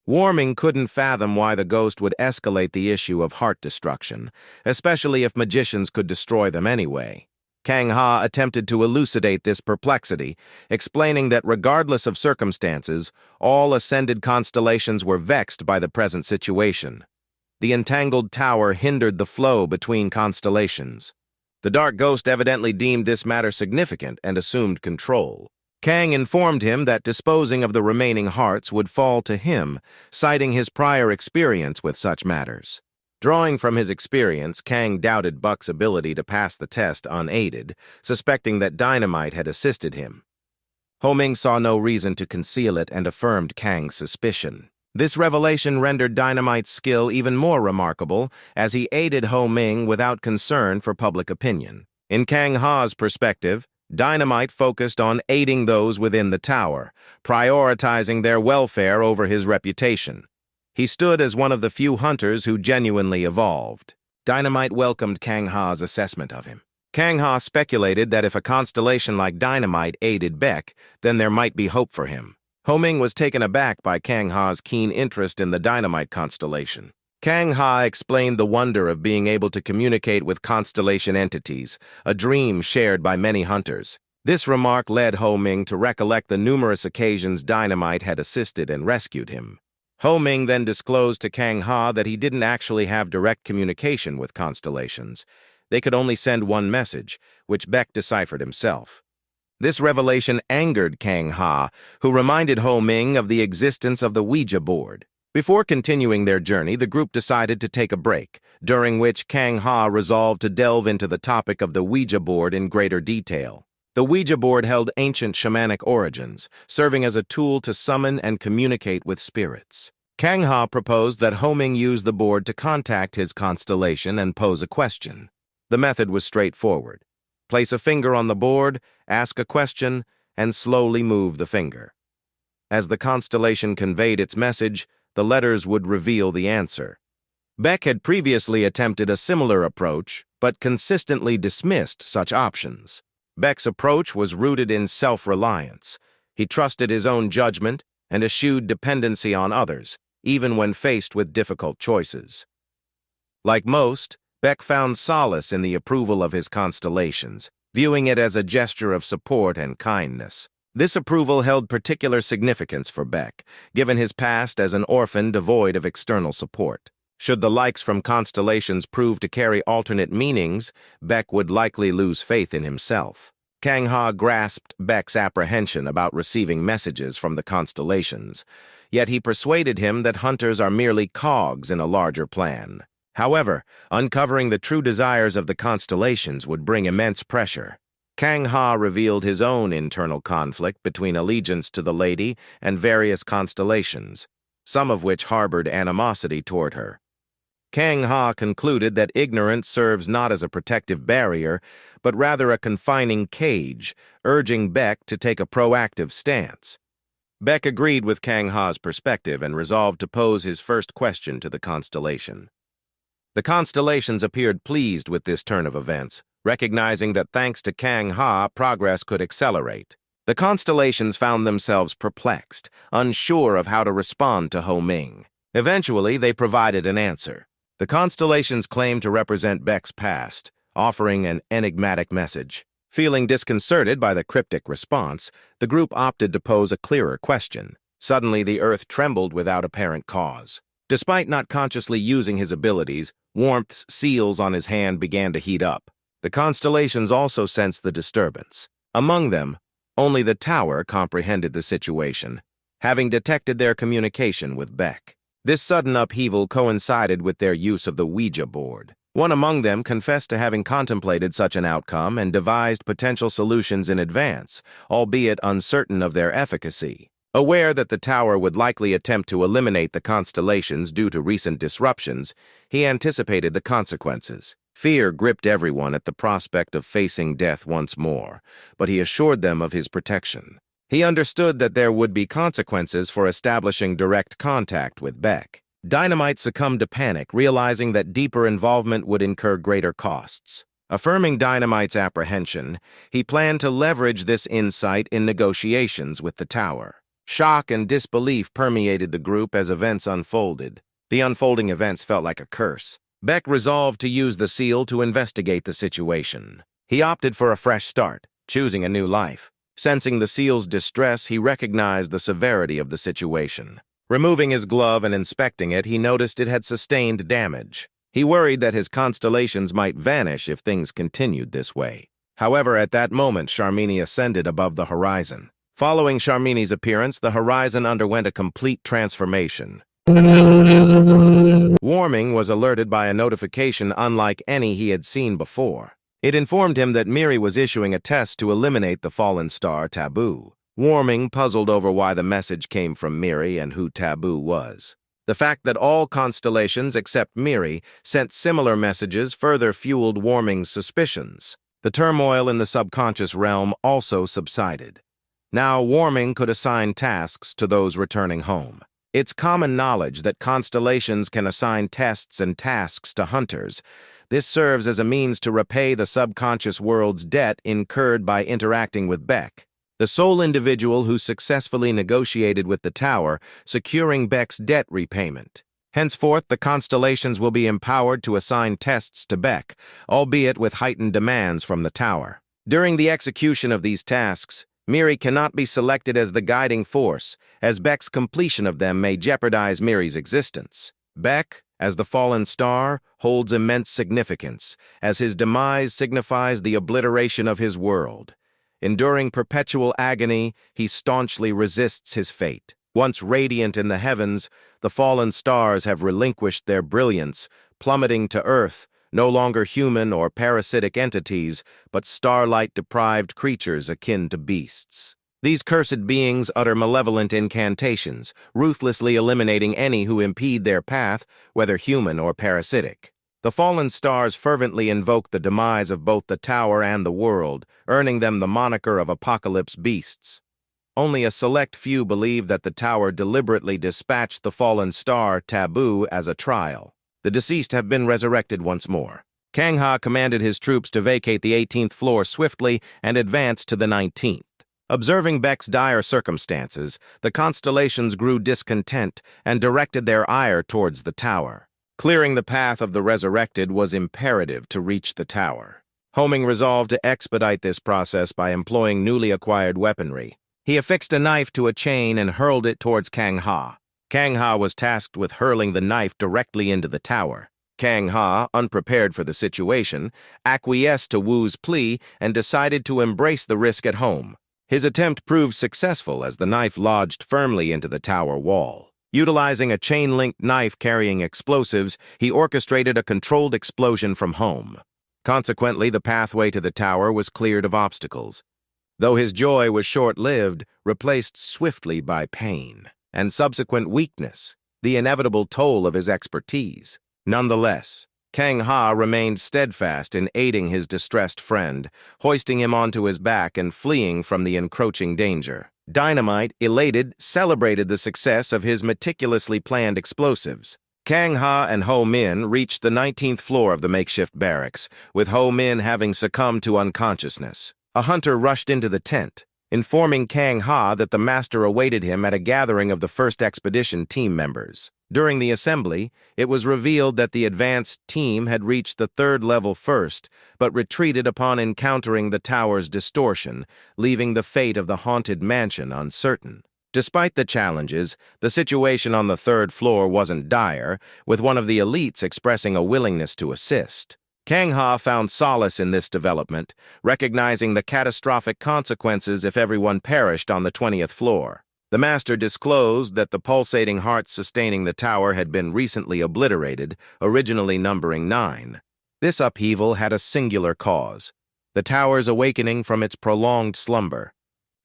Warming couldn't fathom why the ghost would escalate the issue of heart destruction, especially if magicians could destroy them anyway. Kang Ha attempted to elucidate this perplexity, explaining that regardless of circumstances, all ascended constellations were vexed by the present situation. The entangled tower hindered the flow between constellations. The dark ghost evidently deemed this matter significant and assumed control. Kang informed him that disposing of the remaining hearts would fall to him, citing his prior experience with such matters. Drawing from his experience, Kang doubted Buck's ability to pass the test unaided, suspecting that dynamite had assisted him. Ho Ming saw no reason to conceal it and affirmed Kang's suspicion. This revelation rendered Dynamite's skill even more remarkable, as he aided Ho Ming without concern for public opinion. In Kang Ha's perspective, Dynamite focused on aiding those within the tower, prioritizing their welfare over his reputation. He stood as one of the few hunters who genuinely evolved. Dynamite welcomed Kang Ha's assessment of him. Kang Ha speculated that if a constellation like Dynamite aided Beck, then there might be hope for him. Ho Ming was taken aback by Kang Ha's keen interest in the Dynamite constellation. Kang Ha explained the wonder of being able to communicate with constellation entities, a dream shared by many hunters. This remark led Ho Ming to recollect the numerous occasions Dynamite had assisted and rescued him. Ho Ming then disclosed to Kang Ha that he didn't actually have direct communication with constellations. They could only send one message, which Beck deciphered himself. This revelation angered Kang Ha, who reminded Ho Ming of the existence of the Ouija board. Before continuing their journey, the group decided to take a break, during which Kang Ha resolved to delve into the topic of the Ouija board in greater detail. The Ouija board held ancient shamanic origins, serving as a tool to summon and communicate with spirits. Kang Ha proposed that Ho Ming use the board to contact his constellation and pose a question. The method was straightforward. Place a finger on the board, ask a question, and slowly move the finger. As the constellation conveyed its message, the letters would reveal the answer. Beck had previously attempted a similar approach, but consistently dismissed such options. Beck's approach was rooted in self-reliance. He trusted his own judgment and eschewed dependency on others. even when faced with difficult choices. Like most, Beck found solace in the approval of his constellations, viewing it as a gesture of support and kindness. This approval held particular significance for Beck, given his past as an orphan devoid of external support. Should the likes from constellations prove to carry alternate meanings, Beck would likely lose faith in himself. Kang Ha grasped Beck's apprehension about receiving messages from the constellations, yet he persuaded him that hunters are merely cogs in a larger plan. However, uncovering the true desires of the constellations would bring immense pressure. Kang Ha revealed his own internal conflict between allegiance to the lady and various constellations, some of which harbored animosity toward her. Kang Ha concluded that ignorance serves not as a protective barrier, but rather a confining cage, urging Beck to take a proactive stance. Beck agreed with Kang Ha's perspective and resolved to pose his first question to the constellation. The constellations appeared pleased with this turn of events, recognizing that thanks to Kang Ha, progress could accelerate. The constellations found themselves perplexed, unsure of how to respond to Ho Ming. Eventually, they provided an answer. The constellations claimed to represent Beck's past, offering an enigmatic message. Feeling disconcerted by the cryptic response, the group opted to pose a clearer question. Suddenly, the earth trembled without apparent cause. Despite not consciously using his abilities, Warmth's seals on his hand began to heat up. The constellations also sensed the disturbance. Among them, only the tower comprehended the situation, having detected their communication with Beck. This sudden upheaval coincided with their use of the Ouija board. One among them confessed to having contemplated such an outcome and devised potential solutions in advance, albeit uncertain of their efficacy. Aware that the tower would likely attempt to eliminate the constellations due to recent disruptions, he anticipated the consequences. Fear gripped everyone at the prospect of facing death once more, but he assured them of his protection. He understood that there would be consequences for establishing direct contact with Beck. Dynamite succumbed to panic, realizing that deeper involvement would incur greater costs. Affirming Dynamite's apprehension, he planned to leverage this insight in negotiations with the tower. Shock and disbelief permeated the group as events unfolded. The unfolding events felt like a curse. Beck resolved to use the seal to investigate the situation. He opted for a fresh start, choosing a new life. Sensing the seal's distress, he recognized the severity of the situation. Removing his glove and inspecting it, he noticed it had sustained damage. He worried that his constellations might vanish if things continued this way. However, at that moment, Charmini ascended above the horizon. Following Charmini's appearance, the horizon underwent a complete transformation. Warming was alerted by a notification unlike any he had seen before. It informed him that Miri was issuing a test to eliminate the fallen star Taboo. Warming puzzled over why the message came from Miri and who Taboo was. The fact that all constellations except Miri sent similar messages further fueled Warming's suspicions. The turmoil in the subconscious realm also subsided. Now Warming could assign tasks to those returning home. It's common knowledge that constellations can assign tests and tasks to hunters. This serves as a means to repay the subconscious world's debt incurred by interacting with Beck, the sole individual who successfully negotiated with the tower, securing Beck's debt repayment. Henceforth, the constellations will be empowered to assign tests to Beck, albeit with heightened demands from the tower. During the execution of these tasks, Miri cannot be selected as the guiding force, as Beck's completion of them may jeopardize Miri's existence. Beck, as the fallen star, holds immense significance, as his demise signifies the obliteration of his world. Enduring perpetual agony, he staunchly resists his fate. Once radiant in the heavens, the fallen stars have relinquished their brilliance, plummeting to earth, no longer human or parasitic entities, but starlight-deprived creatures akin to beasts. These cursed beings utter malevolent incantations, ruthlessly eliminating any who impede their path, whether human or parasitic. The fallen stars fervently invoke the demise of both the tower and the world, earning them the moniker of apocalypse beasts. Only a select few believe that the tower deliberately dispatched the fallen star Taboo as a trial. The deceased have been resurrected once more. Kang Ha commanded his troops to vacate the 18th floor swiftly and advance to the 19th. Observing Beck's dire circumstances, the constellations grew discontent and directed their ire towards the tower. Clearing the path of the resurrected was imperative to reach the tower. Homing resolved to expedite this process by employing newly acquired weaponry. He affixed a knife to a chain and hurled it towards Kang Ha. Kang Ha was tasked with hurling the knife directly into the tower. Kang Ha, unprepared for the situation, acquiesced to Wu's plea and decided to embrace the risk at home. His attempt proved successful as the knife lodged firmly into the tower wall. Utilizing a chain-linked knife carrying explosives, he orchestrated a controlled explosion from home. Consequently, the pathway to the tower was cleared of obstacles. Though his joy was short-lived, replaced swiftly by pain and subsequent weakness, the inevitable toll of his expertise. Nonetheless, Kang Ha remained steadfast in aiding his distressed friend, hoisting him onto his back and fleeing from the encroaching danger. Dynamite, elated, celebrated the success of his meticulously planned explosives. Kang Ha and Ho Min reached the 19th floor of the makeshift barracks, with Ho Min having succumbed to unconsciousness. A hunter rushed into the tent, informing Kang Ha that the master awaited him at a gathering of the first expedition team members. During the assembly, it was revealed that the advanced team had reached the 3rd level first, but retreated upon encountering the tower's distortion, leaving the fate of the haunted mansion uncertain. Despite the challenges, the situation on the 3rd floor wasn't dire, with one of the elites expressing a willingness to assist. Kang Ha found solace in this development, recognizing the catastrophic consequences if everyone perished on the 20th floor. The master disclosed that the pulsating hearts sustaining the tower had been recently obliterated, originally numbering 9. This upheaval had a singular cause: the tower's awakening from its prolonged slumber.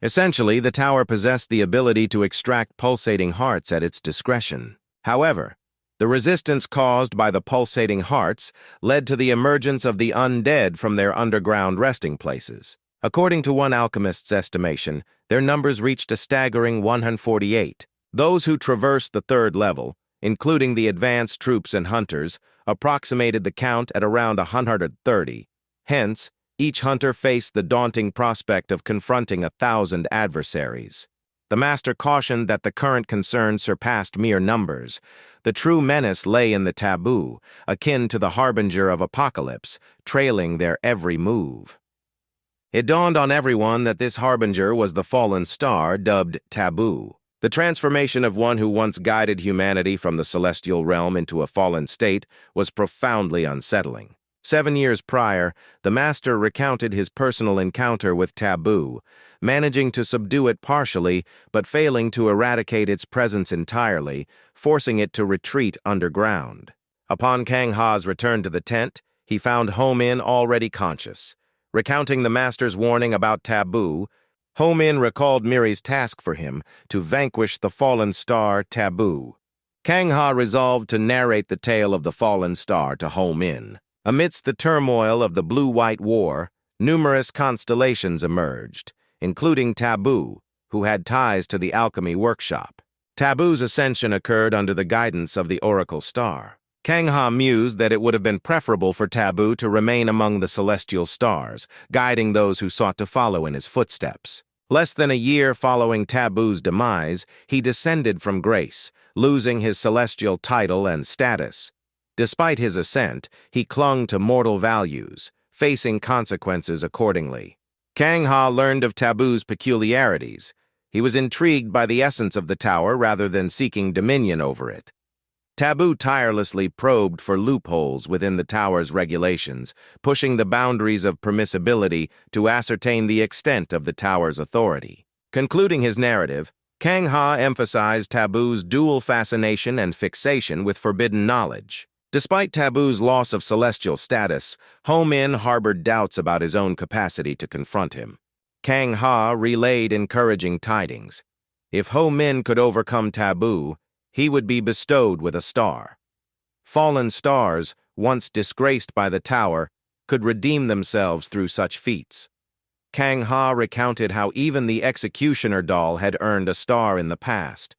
Essentially, the tower possessed the ability to extract pulsating hearts at its discretion. However, the resistance caused by the pulsating hearts led to the emergence of the undead from their underground resting places. According to one alchemist's estimation, their numbers reached a staggering 148. Those who traversed the 3rd level, including the advanced troops and hunters, approximated the count at around 130. Hence, each hunter faced the daunting prospect of confronting 1,000 adversaries. The master cautioned that the current concern surpassed mere numbers. The true menace lay in the taboo, akin to the harbinger of apocalypse, trailing their every move. It dawned on everyone that this harbinger was the fallen star dubbed Taboo. The transformation of one who once guided humanity from the celestial realm into a fallen state was profoundly unsettling. 7 years prior, the master recounted his personal encounter with Taboo, managing to subdue it partially but failing to eradicate its presence entirely, forcing it to retreat underground. Upon Kang Ha's return to the tent, he found Ho Min already conscious. Recounting the master's warning about Taboo, Ho Min recalled Miri's task for him to vanquish the fallen star Taboo. Kang Ha resolved to narrate the tale of the fallen star to Ho Min. Amidst the turmoil of the Blue-White War, numerous constellations emerged, including Taboo, who had ties to the alchemy workshop. Taboo's ascension occurred under the guidance of the Oracle Star. Kang Ha mused that it would have been preferable for Taboo to remain among the celestial stars, guiding those who sought to follow in his footsteps. Less than a year following Taboo's demise, he descended from grace, losing his celestial title and status. Despite his ascent, he clung to mortal values, facing consequences accordingly. Kang Ha learned of Taboo's peculiarities. He was intrigued by the essence of the tower rather than seeking dominion over it. Taboo tirelessly probed for loopholes within the tower's regulations, pushing the boundaries of permissibility to ascertain the extent of the tower's authority. Concluding his narrative, Kang Ha emphasized Taboo's dual fascination and fixation with forbidden knowledge. Despite Taboo's loss of celestial status, Ho Min harbored doubts about his own capacity to confront him. Kang Ha relayed encouraging tidings. If Ho Min could overcome Taboo, he would be bestowed with a star. Fallen stars, once disgraced by the tower, could redeem themselves through such feats. Kang Ha recounted how even the executioner doll had earned a star in the past.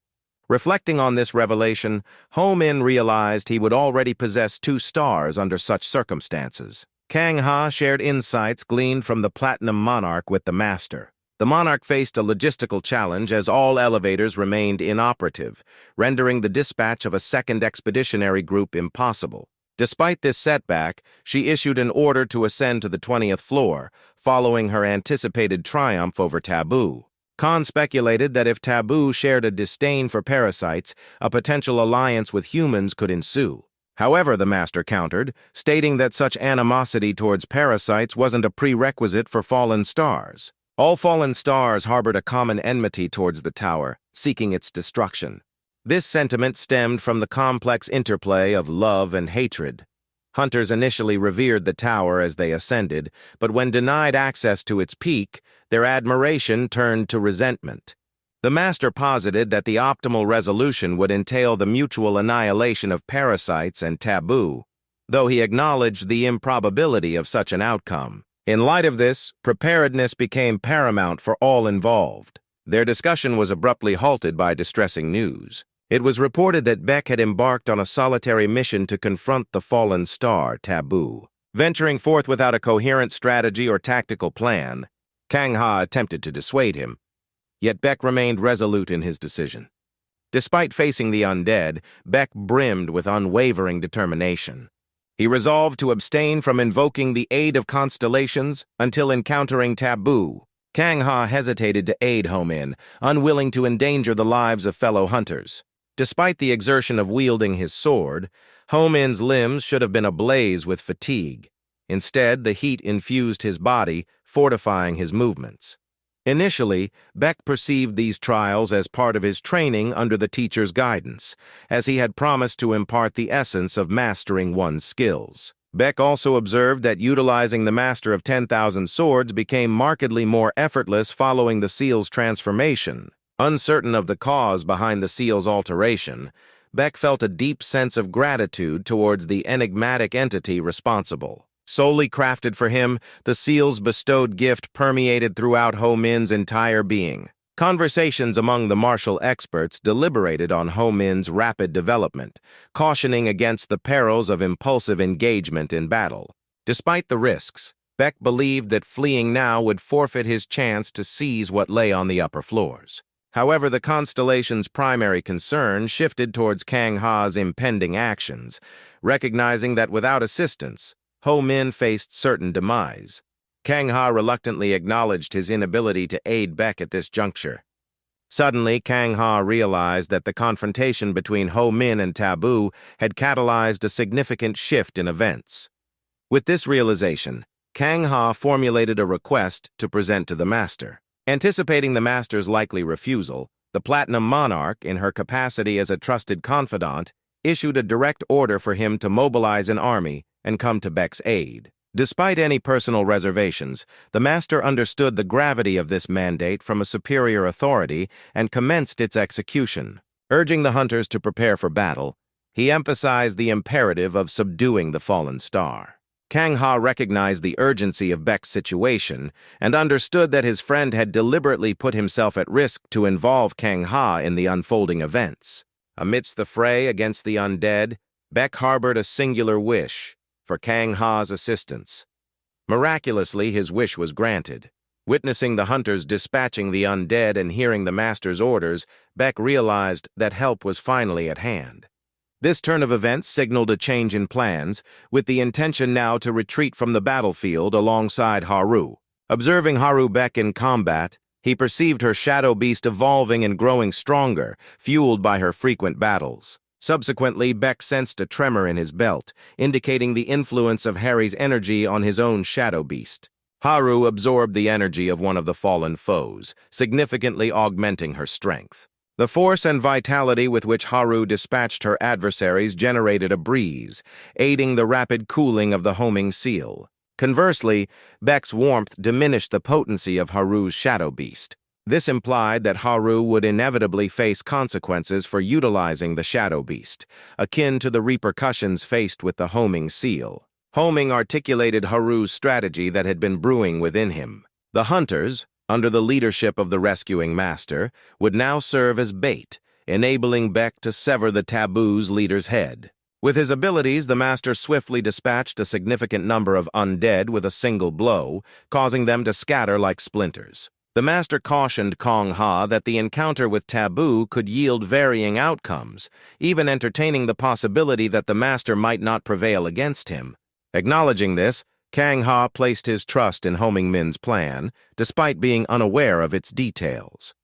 Reflecting on this revelation, Ho Min realized he would already possess 2 stars under such circumstances. Kang Ha shared insights gleaned from the Platinum Monarch with the Master. The monarch faced a logistical challenge as all elevators remained inoperative, rendering the dispatch of a second expeditionary group impossible. Despite this setback, she issued an order to ascend to the 20th floor, following her anticipated triumph over Taboo. Khan speculated that if Taboo shared a disdain for parasites, a potential alliance with humans could ensue. However, the master countered, stating that such animosity towards parasites wasn't a prerequisite for fallen stars. All fallen stars harbored a common enmity towards the tower, seeking its destruction. This sentiment stemmed from the complex interplay of love and hatred. Hunters initially revered the tower as they ascended, but when denied access to its peak, their admiration turned to resentment. The master posited that the optimal resolution would entail the mutual annihilation of parasites and Taboo, though he acknowledged the improbability of such an outcome. In light of this, preparedness became paramount for all involved. Their discussion was abruptly halted by distressing news. It was reported that Beck had embarked on a solitary mission to confront the fallen star, Taboo. Venturing forth without a coherent strategy or tactical plan, Kang Ha attempted to dissuade him, yet Beck remained resolute in his decision. Despite facing the undead, Beck brimmed with unwavering determination. He resolved to abstain from invoking the aid of constellations until encountering Taboo. Kang Ha hesitated to aid Ho-Min, unwilling to endanger the lives of fellow hunters. Despite the exertion of wielding his sword, Ho-Min's limbs should have been ablaze with fatigue. Instead, the heat infused his body, fortifying his movements. Initially, Beck perceived these trials as part of his training under the teacher's guidance, as he had promised to impart the essence of mastering one's skills. Beck also observed that utilizing the Master of 10,000 Swords became markedly more effortless following the seal's transformation. Uncertain of the cause behind the seal's alteration, Beck felt a deep sense of gratitude towards the enigmatic entity responsible. Solely crafted for him, the seal's bestowed gift permeated throughout Ho-Min's entire being. Conversations among the martial experts deliberated on Ho-Min's rapid development, cautioning against the perils of impulsive engagement in battle. Despite the risks, Beck believed that fleeing now would forfeit his chance to seize what lay on the upper floors. However, the constellation's primary concern shifted towards Kang Ha's impending actions, recognizing that without assistance, Ho-Min faced certain demise. Kang Ha reluctantly acknowledged his inability to aid Beck at this juncture. Suddenly, Kang Ha realized that the confrontation between Ho-Min and Taboo had catalyzed a significant shift in events. With this realization, Kang Ha formulated a request to present to the Master. Anticipating the Master's likely refusal, the Platinum Monarch, in her capacity as a trusted confidant, issued a direct order for him to mobilize an army and come to Beck's aid. Despite any personal reservations, the Master understood the gravity of this mandate from a superior authority and commenced its execution. Urging the hunters to prepare for battle, he emphasized the imperative of subduing the fallen star. Kang Ha recognized the urgency of Beck's situation and understood that his friend had deliberately put himself at risk to involve Kang Ha in the unfolding events. Amidst the fray against the undead, Beck harbored a singular wish for Kang Ha's assistance. Miraculously, his wish was granted. Witnessing the hunters dispatching the undead and hearing the Master's orders, Beck realized that help was finally at hand. This turn of events signaled a change in plans, with the intention now to retreat from the battlefield alongside Haru. Observing Haru Beck in combat, he perceived her shadow beast evolving and growing stronger, fueled by her frequent battles. Subsequently, Beck sensed a tremor in his belt, indicating the influence of Harry's energy on his own shadow beast. Haru absorbed the energy of one of the fallen foes, significantly augmenting her strength. The force and vitality with which Haru dispatched her adversaries generated a breeze, aiding the rapid cooling of the homing seal. Conversely, Beck's warmth diminished the potency of Haru's shadow beast. This implied that Haru would inevitably face consequences for utilizing the shadow beast, akin to the repercussions faced with the homing seal. Homing articulated Haru's strategy that had been brewing within him. The hunters, under the leadership of the rescuing Master, would now serve as bait, enabling Beck to sever the Taboo's leader's head. With his abilities, the Master swiftly dispatched a significant number of undead with a single blow, causing them to scatter like splinters. The master cautioned Kong Ha that the encounter with Taboo could yield varying outcomes, even entertaining the possibility that the master might not prevail against him. Acknowledging this, Kang Ha placed his trust in Ho Ming-min's plan, despite being unaware of its details.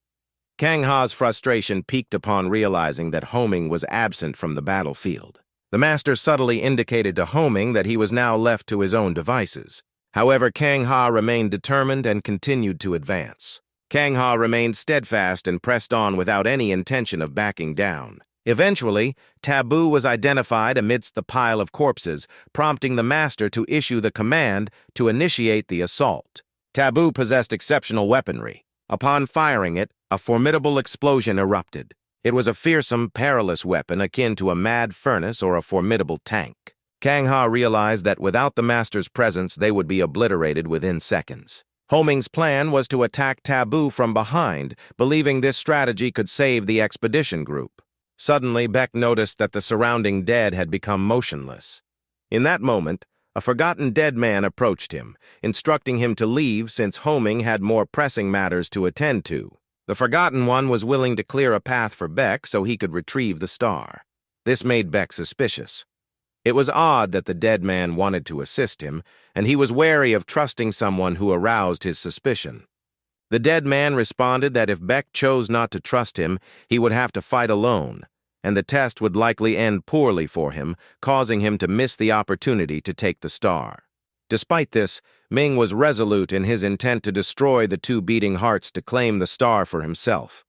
Kang Ha's frustration peaked upon realizing that Ho Ming was absent from the battlefield. The master subtly indicated to Ho Ming that he was now left to his own devices. However, Kang Ha remained determined and continued to advance. Kang Ha remained steadfast and pressed on without any intention of backing down. Eventually, Taboo was identified amidst the pile of corpses, prompting the master to issue the command to initiate the assault. Taboo possessed exceptional weaponry. Upon firing it, a formidable explosion erupted. It was a fearsome, perilous weapon akin to a mad furnace or a formidable tank. Kang Ha realized that without the master's presence, they would be obliterated within seconds. Ho Ming's plan was to attack Taboo from behind, believing this strategy could save the expedition group. Suddenly, Beck noticed that the surrounding dead had become motionless. In that moment, a forgotten dead man approached him, instructing him to leave since Ho Ming had more pressing matters to attend to. The forgotten one was willing to clear a path for Beck so he could retrieve the star. This made Beck suspicious. It was odd that the dead man wanted to assist him, and he was wary of trusting someone who aroused his suspicion. The dead man responded that if Beck chose not to trust him, he would have to fight alone, and the test would likely end poorly for him, causing him to miss the opportunity to take the star. Despite this, Ming was resolute in his intent to destroy the two beating hearts to claim the star for himself.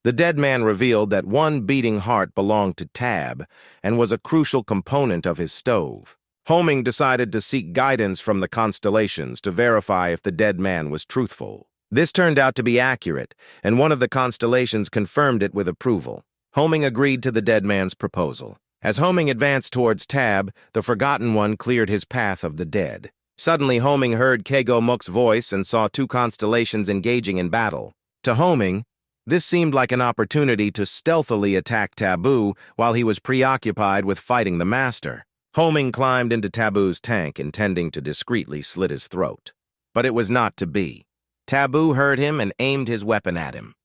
The dead man revealed that one beating heart belonged to Tab and was a crucial component of his stove. Ho Ming decided to seek guidance from the constellations to verify if the dead man was truthful. This turned out to be accurate, and one of the constellations confirmed it with approval. Ho Ming agreed to the dead man's proposal. As Ho Ming advanced towards Tab, the Forgotten One cleared his path of the dead. Suddenly, Ho Ming heard Kego Muk's voice and saw two constellations engaging in battle. To Ho Ming, this seemed like an opportunity to stealthily attack Taboo while he was preoccupied with fighting the master. Ho Ming climbed into Taboo's tank, intending to discreetly slit his throat. But it was not to be. Taboo heard him and aimed his weapon at him.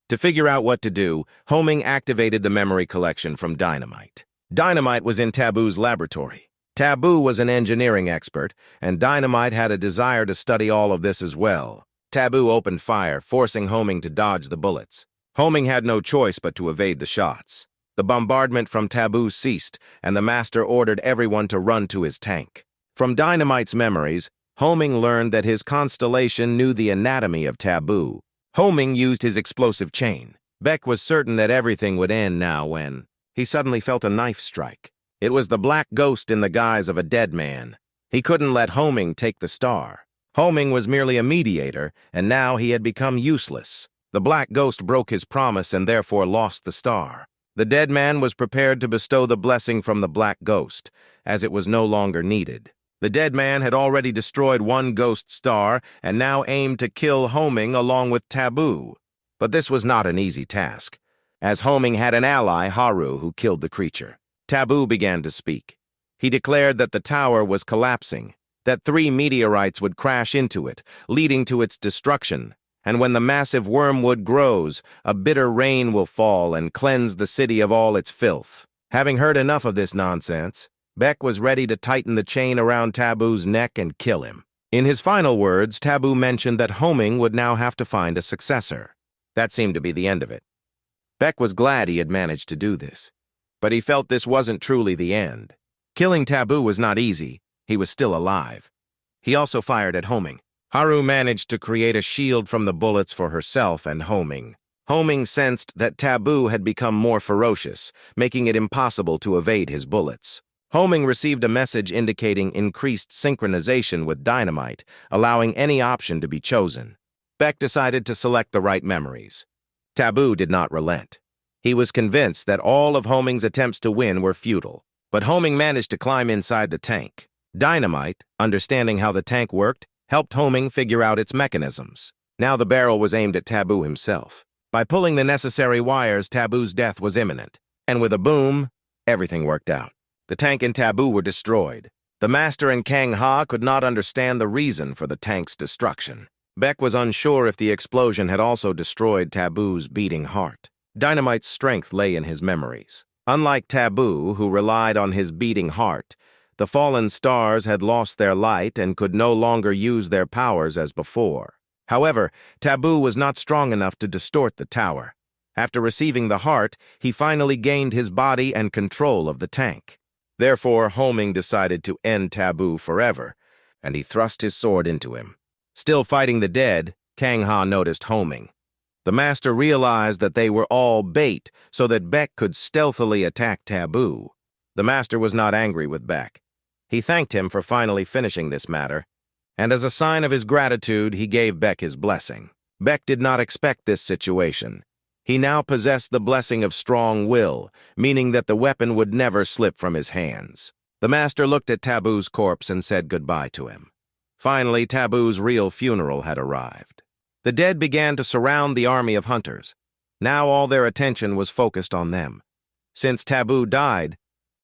To figure out what to do, Ho Ming activated the memory collection from Dynamite. Dynamite was in Taboo's laboratory. Taboo was an engineering expert, and Dynamite had a desire to study all of this as well. Taboo opened fire, forcing Ho Ming to dodge the bullets. Ho Ming had no choice but to evade the shots. The bombardment from Taboo ceased, and the master ordered everyone to run to his tank. From Dynamite's memories, Ho Ming learned that his constellation knew the anatomy of Taboo. Ho Ming used his explosive chain. Beck was certain that everything would end now when he suddenly felt a knife strike. It was the black ghost in the guise of a dead man. He couldn't let Ho Ming take the star. Ho Ming was merely a mediator, and now he had become useless. The black ghost broke his promise and therefore lost the star. The dead man was prepared to bestow the blessing from the black ghost, as it was no longer needed. The dead man had already destroyed one ghost star and now aimed to kill Ho Ming along with Taboo. But this was not an easy task, as Ho Ming had an ally, Haru, who killed the creature. Taboo began to speak. He declared that the tower was collapsing, that 3 meteorites would crash into it, leading to its destruction, and when the massive wormwood grows, a bitter rain will fall and cleanse the city of all its filth. Having heard enough of this nonsense, Beck was ready to tighten the chain around Taboo's neck and kill him. In his final words, Taboo mentioned that Ho Ming would now have to find a successor. That seemed to be the end of it. Beck was glad he had managed to do this, but he felt this wasn't truly the end. Killing Taboo was not easy. He was still alive. He also fired at Ho Ming. Haru managed to create a shield from the bullets for herself and Ho Ming. Ho Ming sensed that Taboo had become more ferocious, making it impossible to evade his bullets. Ho Ming received a message indicating increased synchronization with Dynamite, allowing any option to be chosen. Beck decided to select the right memories. Taboo did not relent. He was convinced that all of Ho Ming's attempts to win were futile, but Ho Ming managed to climb inside the tank. Dynamite, understanding how the tank worked, helped Ho Ming figure out its mechanisms. Now the barrel was aimed at Taboo himself. By pulling the necessary wires, Taboo's death was imminent. And with a boom, everything worked out. The tank and Taboo were destroyed. The master and Kang Ha could not understand the reason for the tank's destruction. Beck was unsure if the explosion had also destroyed Taboo's beating heart. Dynamite's strength lay in his memories. Unlike Taboo, who relied on his beating heart, the fallen stars had lost their light and could no longer use their powers as before. However, Taboo was not strong enough to distort the tower. After receiving the heart, he finally gained his body and control of the tank. Therefore, Homing decided to end Taboo forever, and he thrust his sword into him. Still fighting the dead, Kang Ha noticed Homing. The master realized that they were all bait so that Beck could stealthily attack Taboo. The master was not angry with Beck. He thanked him for finally finishing this matter, and as a sign of his gratitude, he gave Beck his blessing. Beck did not expect this situation. He now possessed the blessing of strong will, meaning that the weapon would never slip from his hands. The master looked at Taboo's corpse and said goodbye to him. Finally, Taboo's real funeral had arrived. The dead began to surround the army of hunters. Now all their attention was focused on them. Since Taboo died,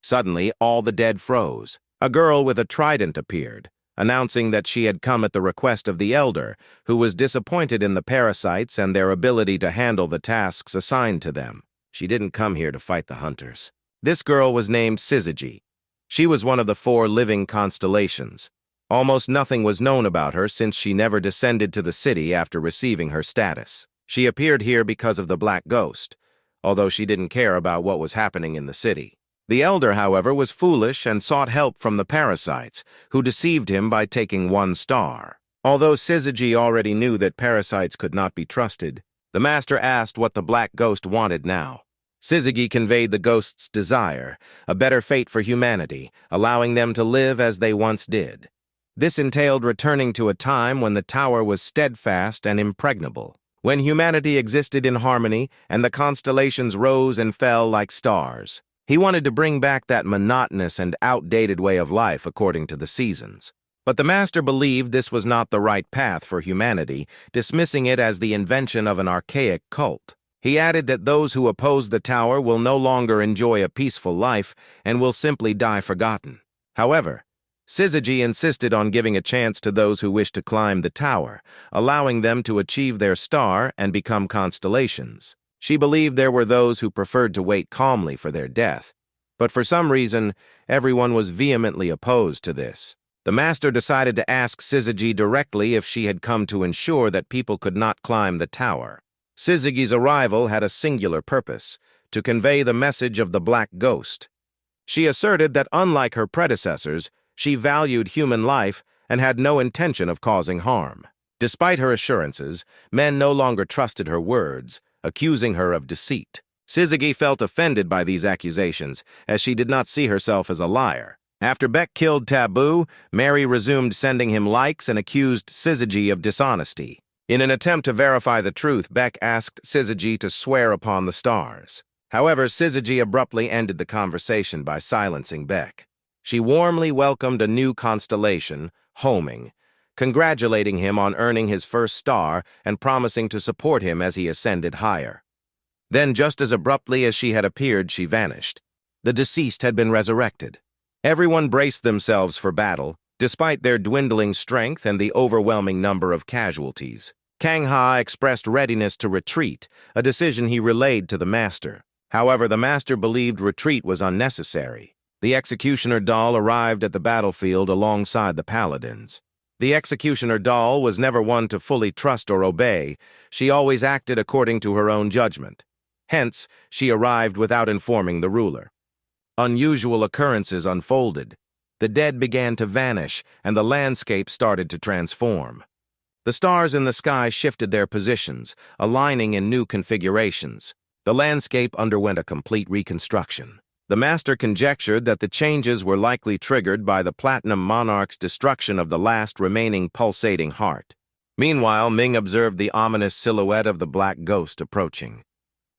suddenly all the dead froze. A girl with a trident appeared, announcing that she had come at the request of the elder, who was disappointed in the parasites and their ability to handle the tasks assigned to them. She didn't come here to fight the hunters. This girl was named Syzygy. She was one of the 4 living constellations. Almost nothing was known about her since she never descended to the city after receiving her status. She appeared here because of the Black Ghost, although she didn't care about what was happening in the city. The elder, however, was foolish and sought help from the parasites, who deceived him by taking 1 star. Although Syzygy already knew that parasites could not be trusted, the master asked what the Black Ghost wanted now. Syzygy conveyed the ghost's desire, a better fate for humanity, allowing them to live as they once did. This entailed returning to a time when the tower was steadfast and impregnable, when humanity existed in harmony and the constellations rose and fell like stars. He wanted to bring back that monotonous and outdated way of life according to the seasons. But the master believed this was not the right path for humanity, dismissing it as the invention of an archaic cult. He added that those who oppose the tower will no longer enjoy a peaceful life and will simply die forgotten. However, Syzygy insisted on giving a chance to those who wish to climb the tower, allowing them to achieve their star and become constellations. She believed there were those who preferred to wait calmly for their death, but for some reason, everyone was vehemently opposed to this. The master decided to ask Syzygy directly if she had come to ensure that people could not climb the tower. Syzygy's arrival had a singular purpose, to convey the message of the Black Ghost. She asserted that unlike her predecessors, she valued human life and had no intention of causing harm. Despite her assurances, men no longer trusted her words, accusing her of deceit. Syzygy felt offended by these accusations, as she did not see herself as a liar. After Beck killed Taboo, Mary resumed sending him likes and accused Syzygy of dishonesty. In an attempt to verify the truth, Beck asked Syzygy to swear upon the stars. However, Syzygy abruptly ended the conversation by silencing Beck. She warmly welcomed a new constellation, Homing, congratulating him on earning his first star and promising to support him as he ascended higher. Then, just as abruptly as she had appeared, she vanished. The deceased had been resurrected. Everyone braced themselves for battle, despite their dwindling strength and the overwhelming number of casualties. Kang Ha expressed readiness to retreat, a decision he relayed to the master. However, the master believed retreat was unnecessary. The executioner doll arrived at the battlefield alongside the paladins. The executioner doll was never one to fully trust or obey. She always acted according to her own judgment. Hence, she arrived without informing the ruler. Unusual occurrences unfolded. The dead began to vanish, and the landscape started to transform. The stars in the sky shifted their positions, aligning in new configurations. The landscape underwent a complete reconstruction. The master conjectured that the changes were likely triggered by the Platinum Monarch's destruction of the last remaining pulsating heart. Meanwhile, Ming observed the ominous silhouette of the Black Ghost approaching.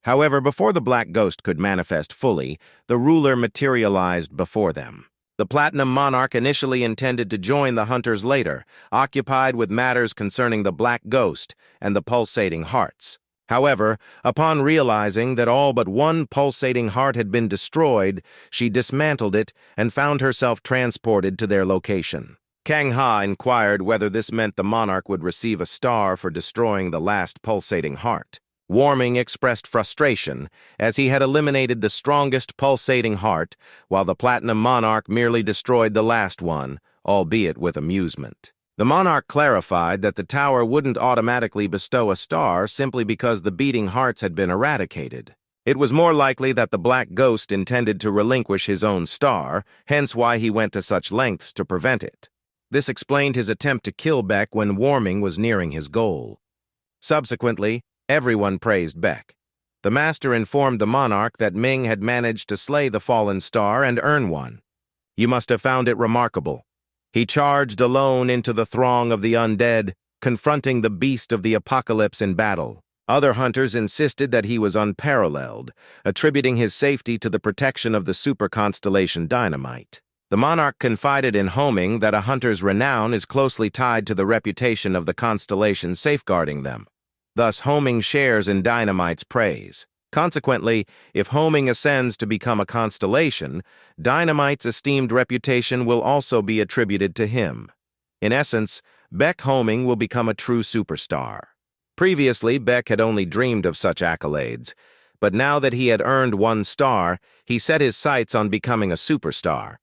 However, before the Black Ghost could manifest fully, the ruler materialized before them. The Platinum Monarch initially intended to join the hunters later, occupied with matters concerning the Black Ghost and the pulsating hearts. However, upon realizing that all but one pulsating heart had been destroyed, she dismantled it and found herself transported to their location. Kang Ha inquired whether this meant the monarch would receive a star for destroying the last pulsating heart. Warming expressed frustration, as he had eliminated the strongest pulsating heart, while the Platinum Monarch merely destroyed the last one, albeit with amusement. The monarch clarified that the tower wouldn't automatically bestow a star simply because the beating hearts had been eradicated. It was more likely that the Black Ghost intended to relinquish his own star, hence why he went to such lengths to prevent it. This explained his attempt to kill Beck when Warming was nearing his goal. Subsequently, everyone praised Beck. The master informed the monarch that Ming had managed to slay the fallen star and earn one. You must have found it remarkable. He charged alone into the throng of the undead, confronting the beast of the apocalypse in battle. Other hunters insisted that he was unparalleled, attributing his safety to the protection of the super constellation Dynamite. The monarch confided in Homing that a hunter's renown is closely tied to the reputation of the constellation safeguarding them. Thus, Homing shares in Dynamite's praise. Consequently, if Homing ascends to become a constellation, Dynamite's esteemed reputation will also be attributed to him. In essence, Beck Homing will become a true superstar. Previously, Beck had only dreamed of such accolades, but now that he had earned one star, he set his sights on becoming a superstar.